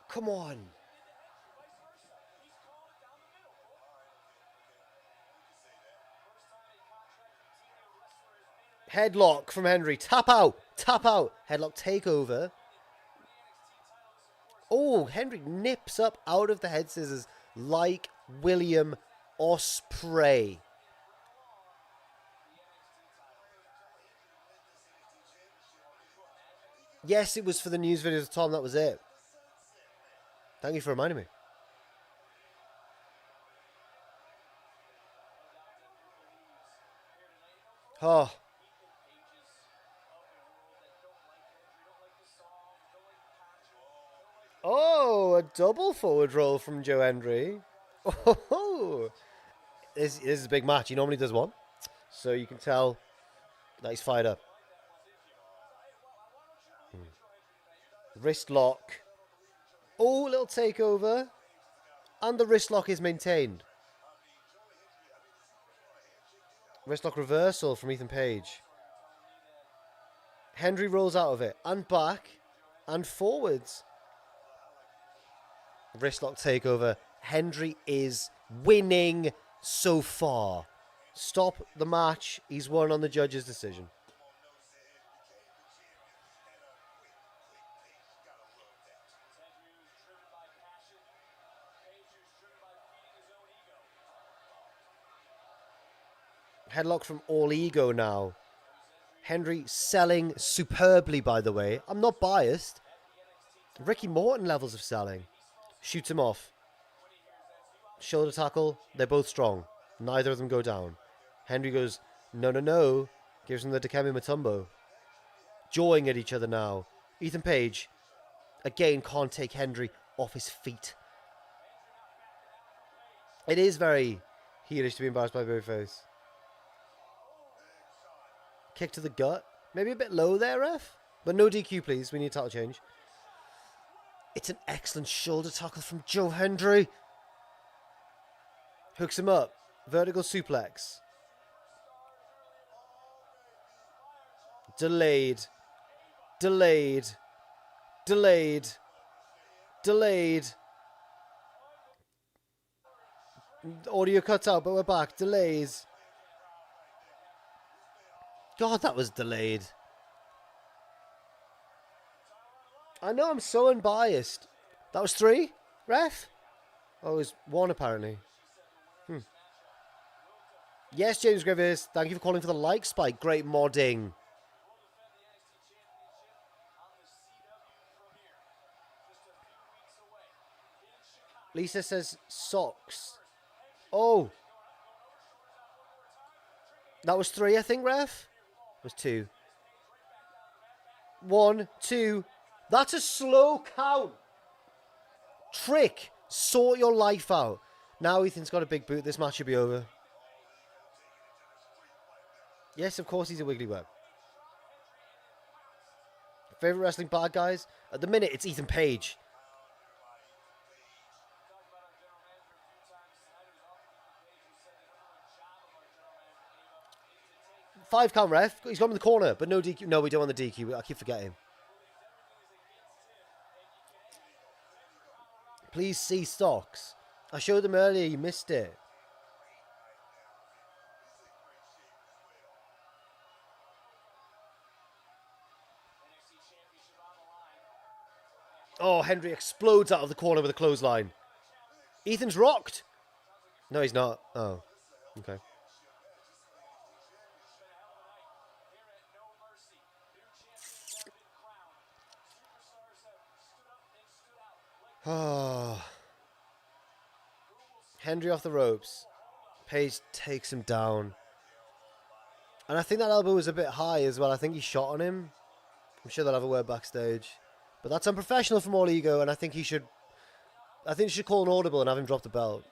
Come on. Headlock from Hendry. Tap out. Headlock takeover. Oh, Hendry nips up out of the head scissors like William Ospreay. Yes, it was for the news videos, Tom. That was it. Thank you for reminding me. Oh. Oh, a double forward roll from Joe Hendry. Oh, This is a big match. He normally does one. So you can tell that he's fired up. Wrist lock. Oh, little takeover. And the wrist lock is maintained. Wrist lock reversal from Ethan Page. Hendry rolls out of it. And back. And forwards. Wrist lock takeover. Hendry is winning so far. Stop the match. He's won on the judge's decision. Headlock from All Ego now. Hendry selling superbly, by the way. I'm not biased. Ricky Morton levels of selling. Shoots him off. Shoulder tackle. They're both strong. Neither of them go down. Hendry goes, no, no, no. Gives him the Dikembe Mutombo. Jawing at each other now. Ethan Page, again, can't take Hendry off his feet. It is very heelish to be embarrassed by Babyface. Kick to the gut. Maybe a bit low there, ref. But no DQ, please. We need a title change. It's an excellent shoulder tackle from Joe Hendry. Hooks him up. Vertical suplex. Delayed. Delayed. Delayed. Delayed. Audio cuts out, but we're back. Delays. God, that was delayed. I know, I'm so unbiased. That was 3, ref? Oh, it was 1 apparently. Yes, James Griffiths, thank you for calling for the like spike. Great modding. Lisa says socks. Oh. That was 3, I think, ref? It was 2. 1, 2. That's a slow count. Trick. Sort your life out. Now Ethan's got a big boot. This match should be over. Yes, of course he's a wiggly web. Favorite wrestling bad guys? At the minute, it's Ethan Page. Five count, ref. He's got him in the corner, but no DQ. No, we don't want the DQ. I keep forgetting. Please see stocks. I showed them earlier. You missed it. Oh, Hendry explodes out of the corner with a clothesline. Ethan's rocked. No, he's not. Oh, okay. Oh. Hendry off the ropes. Page takes him down. And I think that elbow was a bit high as well. I think he shot on him. I'm sure they'll have a word backstage. But that's unprofessional from All Ego, and I think he should call an audible and have him drop the belt.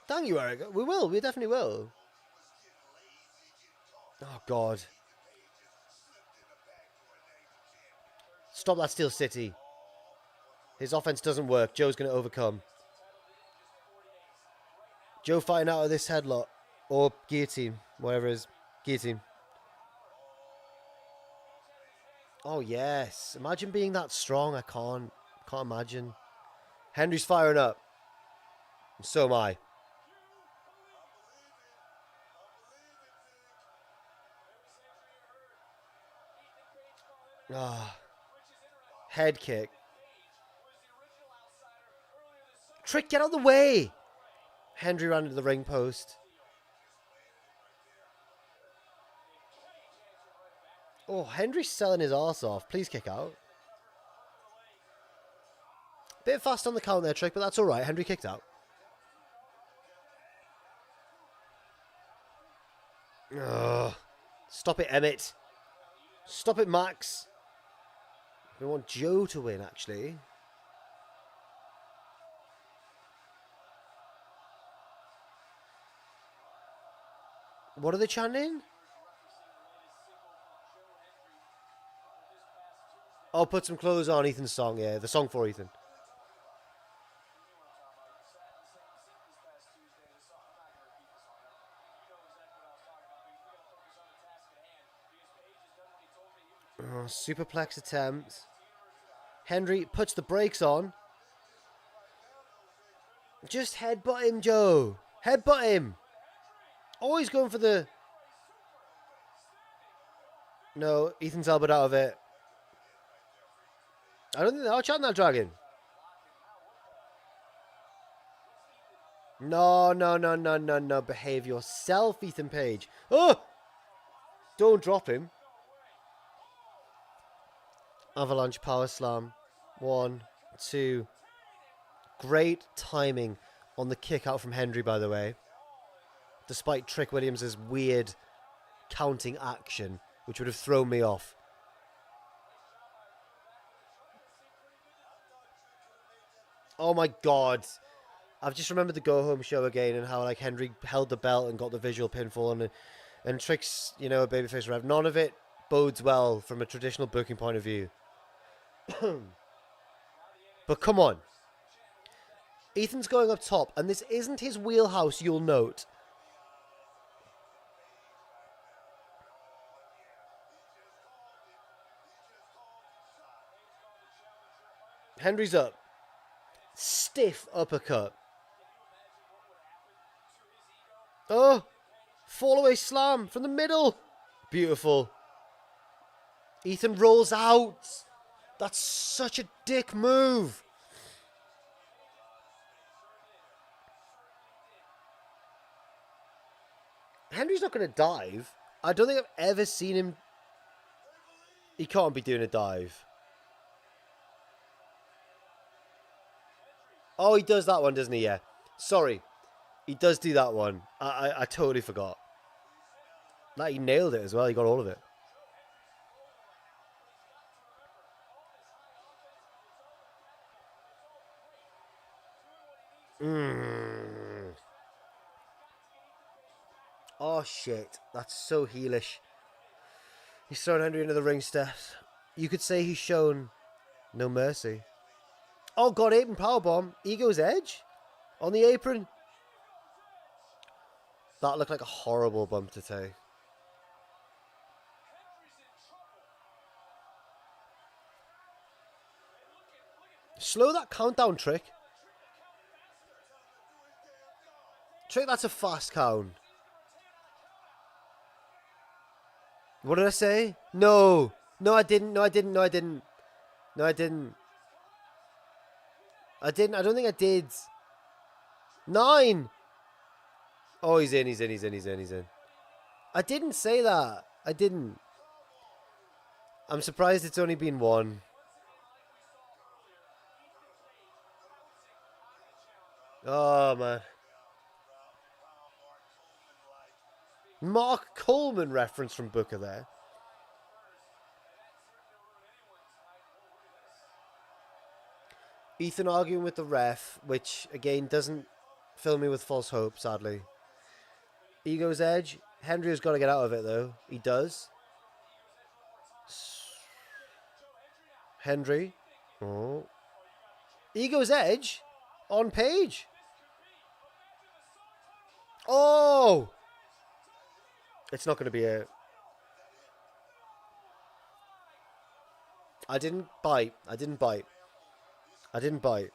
Thank you, Eric. We will. We definitely will. Oh, God. Stop that, Steel City. His offense doesn't work. Joe's going to overcome. Joe fighting out of this headlock. Or guillotine. Whatever it is. Guillotine. Oh, yes. Imagine being that strong. I can't imagine. Henry's firing up. And so am I. Ah. Head kick. Trick, get out of the way. Hendry ran into the ring post. Oh, Hendry's selling his arse off. Please kick out. Bit fast on the count there, Trick, but that's all right. Hendry kicked out. Ugh. Stop it, Emmett. Stop it, Max. We want Joe to win, actually. What are they chanting? Oh, put some clothes on, Ethan's song, yeah. The song for Ethan. Oh, superplex attempt. Hendry puts the brakes on. Just headbutt him, Joe. Headbutt him. Always going for the... No, Ethan's elbowed out of it. I don't think they are chanting that dragon. No. Behave yourself, Ethan Page. Oh! Don't drop him. Avalanche power slam. 1, 2. Great timing on the kick out from Hendry, by the way. Despite Trick Williams' weird counting action, which would have thrown me off. Oh my god. I've just remembered the Go Home show again and how like Hendry held the belt and got the visual pinfall and Trick's, you know, a babyface rev. None of it bodes well from a traditional booking point of view. But come on. Ethan's going up top, and this isn't his wheelhouse, you'll note. Hendry's up. Stiff uppercut. Oh! Fall away slam from the middle. Beautiful. Ethan rolls out. That's such a dick move. Hendry's not going to dive. I don't think I've ever seen him. He can't be doing a dive. Oh, he does that one, doesn't he? Yeah. Sorry. He does do that one. I totally forgot. Like, he nailed it as well. He got all of it. Oh, shit. That's so heelish. He's thrown Hendry into the ring steps. You could say he's shown no mercy. Oh, God, apron powerbomb. Ego's Edge on the apron. That looked like a horrible bump to take. Slow that countdown, Trick. Trick, that's a fast count. What did I say? No. No, I didn't. No, I didn't. No, I didn't. No, I didn't. I didn't. I don't think I did. 9. Oh, he's in. He's in. He's in. He's in. He's in. I didn't say that. I didn't. I'm surprised it's only been 1. Oh, man. Mark Coleman reference from Booker there. Ethan arguing with the ref, which, again, doesn't fill me with false hope, sadly. Ego's Edge. Hendry has got to get out of it, though. He does. Hendry. Oh. Ego's Edge on Page. Oh! It's not going to be a... I didn't bite. I didn't bite. I didn't bite.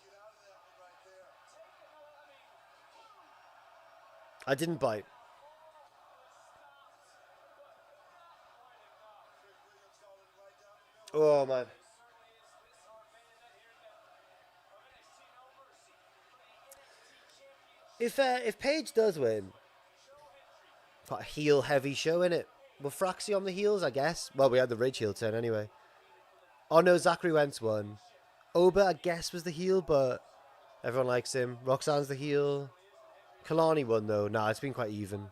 I didn't bite. Oh, man. If Paige does win, got a heel heavy show in it. We're Fraxy on the heels, I guess. Well, we had the Ridge heel turn anyway. Oh no, Zachary Wentz won. Oba, I guess, was the heel, but everyone likes him. Roxanne's the heel. Kelani won though. Nah, it's been quite even.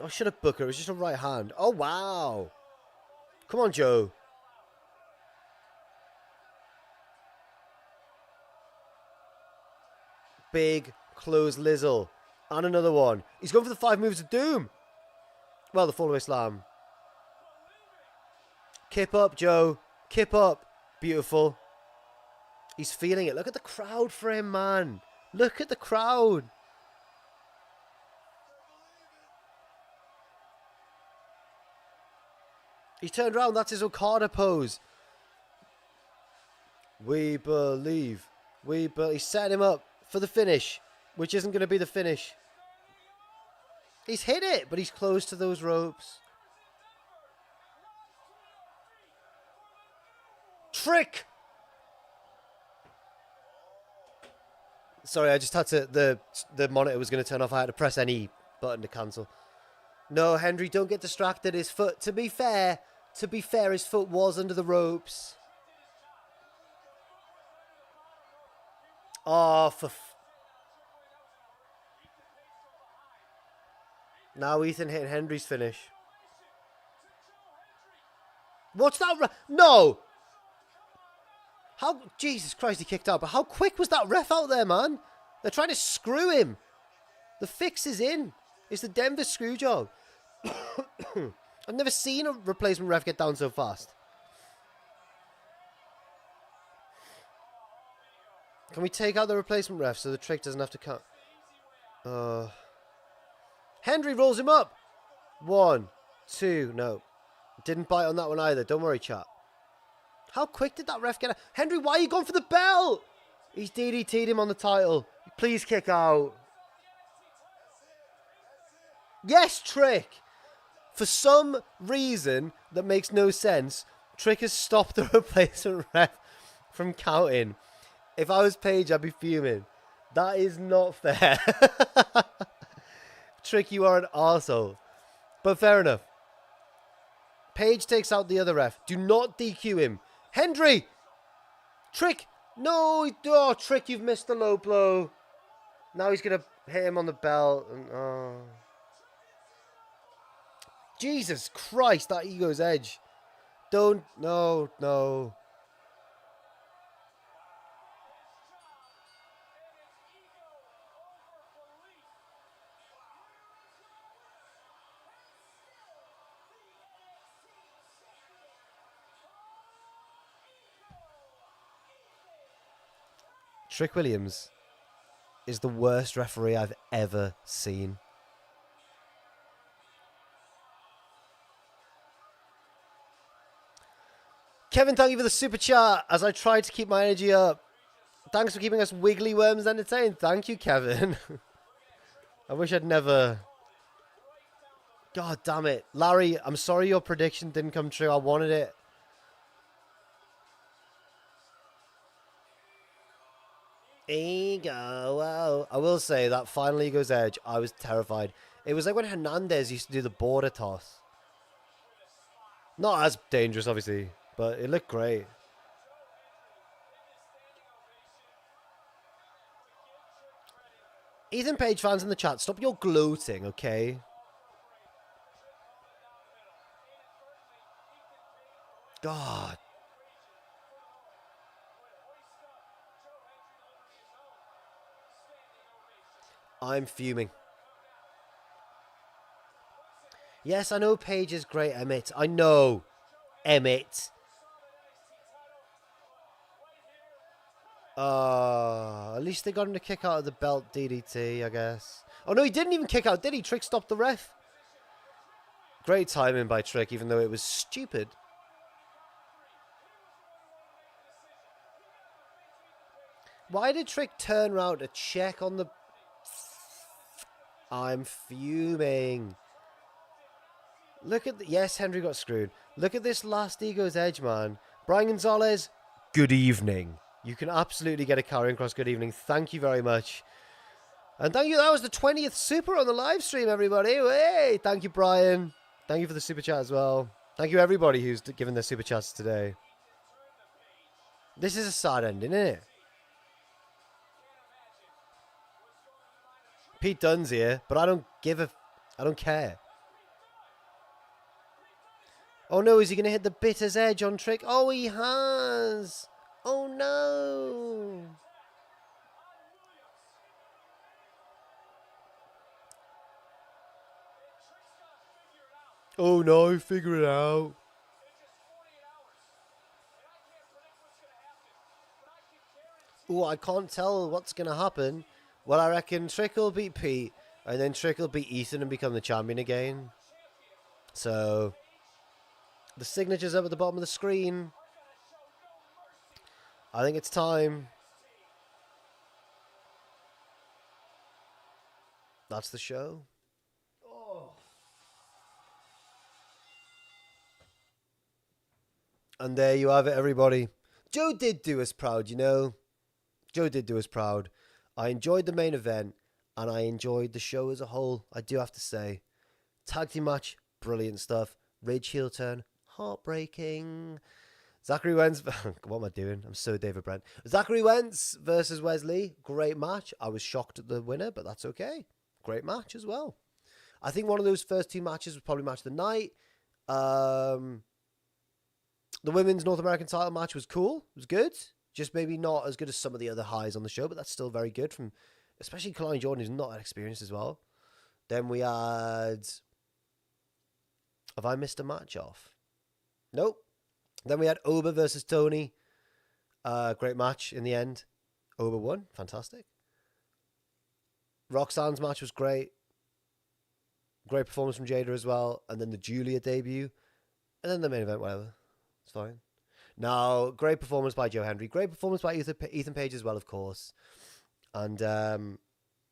Oh, should have booked her. It was just a right hand. Oh, wow. Come on, Joe. Big close Lizzle. And another one. He's going for the 5 moves of doom. Well, the fall-away slam. Kip up, Joe. Kip up. Beautiful. He's feeling it. Look at the crowd for him, man. Look at the crowd. He's turned around. That's his Okada pose. We believe. He set him up for the finish, which isn't going to be the finish. He's hit it, but he's close to those ropes. Trick! Sorry, I just had to... The monitor was going to turn off. I had to press any button to cancel. No, Hendry, don't get distracted. His foot... To be fair, his foot was under the ropes. Oh, for... Now Ethan hitting Hendry's finish. What's that? No! How... Jesus Christ, he kicked out. But how quick was that ref out there, man? They're trying to screw him. The fix is in. It's the Denver screw job. I've never seen a replacement ref get down so fast. Can we take out the replacement ref so the trick doesn't have to count? Hendry rolls him up. 1, 2, no. Didn't bite on that one either. Don't worry, chat. How quick did that ref get out? Hendry, why are you going for the belt? He's DDT'd him on the title. Please kick out. Yes, Trick. For some reason that makes no sense, Trick has stopped the replacement ref from counting. If I was Paige, I'd be fuming. That is not fair. Trick, you are an arsehole. But fair enough. Paige takes out the other ref. Do not DQ him. Hendry! Trick! No! Oh, Trick, you've missed the low blow. Now he's going to hit him on the belt. And, oh. Jesus Christ, that ego's edge. Don't... No, no. Trick Williams is the worst referee I've ever seen. Kevin, thank you for the super chat as I tried to keep my energy up. Thanks for keeping us wiggly worms entertained. Thank you, Kevin. I wish I'd never... God damn it. Larry, I'm sorry your prediction didn't come true. I wanted it. Ego. Oh. I will say that final Ego's edge, I was terrified. It was like when Hernandez used to do the border toss. Not as dangerous, obviously, but it looked great. Ethan Page fans in the chat, stop your gloating, okay? God. I'm fuming. Yes, I know Paige is great, Emmett. I know, Emmett. At least they got him to kick out of the belt DDT, I guess. Oh, no, he didn't even kick out, did he? Trick stopped the ref. Great timing by Trick, even though it was stupid. Why did Trick turn around to check on the... I'm fuming. Look at the... Yes, Hendry got screwed. Look at this last Ego's edge, man. Brian Gonzalez, good evening. You can absolutely get a carrying cross. Good evening. Thank you very much. And thank you. That was the 20th super on the live stream, everybody. Hey, thank you, Brian. Thank you for the super chat as well. Thank you, everybody who's given their super chats today. This is a sad ending, isn't it? Pete Dunne's here, but I don't care. Oh no, is he going to hit the bitter's edge on Trick? Oh, he has. Oh no. Oh no, figure it out. Oh, I can't tell what's going to happen. Well, I reckon Trick will beat Pete, and then Trick will beat Ethan and become the champion again. So, the signature's up at the bottom of the screen. I think it's time. That's the show. Oh. And there you have it, everybody. Joe did do us proud, you know. Joe did do us proud. I enjoyed the main event, and I enjoyed the show as a whole, I do have to say. Tag team match, brilliant stuff. Ridge heel turn, heartbreaking. Zachary Wentz, what am I doing? I'm so David Brent. Zachary Wentz versus Wes Lee, great match. I was shocked at the winner, but that's okay. Great match as well. I think one of those first two matches was probably match of the night. The women's North American title match was cool. It was good. Just maybe not as good as some of the other highs on the show, but that's still very good from, especially Kelani Jordan, who's not that experienced as well. Then we had, have I missed a match off? Nope. Then we had Oba versus Tony. Great match in the end. Oba won. Fantastic. Roxanne's match was great. Great performance from Jaida as well. And then the Julia debut. And then the main event, whatever. It's fine. Now, great performance by Joe Hendry. Great performance by Ethan Page as well, of course. And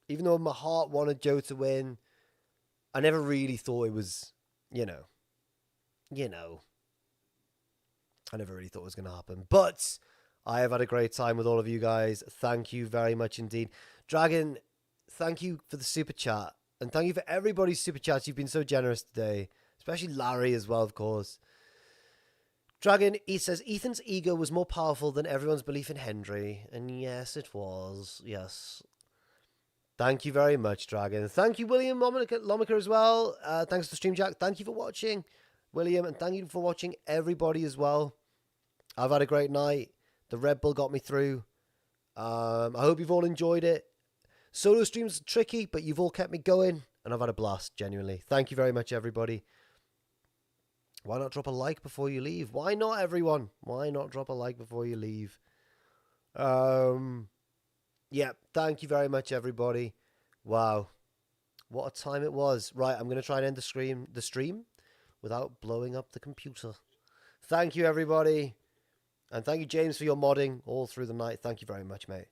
even though my heart wanted Joe to win, I never really thought it was, you know. I never really thought it was going to happen. But I have had a great time with all of you guys. Thank you very much indeed. Dragon, thank you for the super chat. And thank you for everybody's super chats. You've been so generous today. Especially Larry as well, of course. Dragon, he says, Ethan's ego was more powerful than everyone's belief in Hendry. And yes, it was. Yes. Thank you very much, Dragon. Thank you, William Lomica as well. Thanks to Stream Jack. Thank you for watching, William. And thank you for watching everybody as well. I've had a great night. The Red Bull got me through. I hope you've all enjoyed it. Solo streams are tricky, but you've all kept me going. And I've had a blast, genuinely. Thank you very much, everybody. Why not drop a like before you leave? Why not, everyone? Why not drop a like before you leave? Yeah, thank you very much, everybody. Wow. What a time it was. Right, I'm going to try and end the stream without blowing up the computer. Thank you, everybody. And thank you, James, for your modding all through the night. Thank you very much, mate.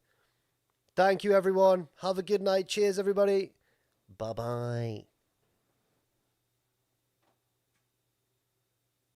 Thank you, everyone. Have a good night. Cheers, everybody. Bye-bye.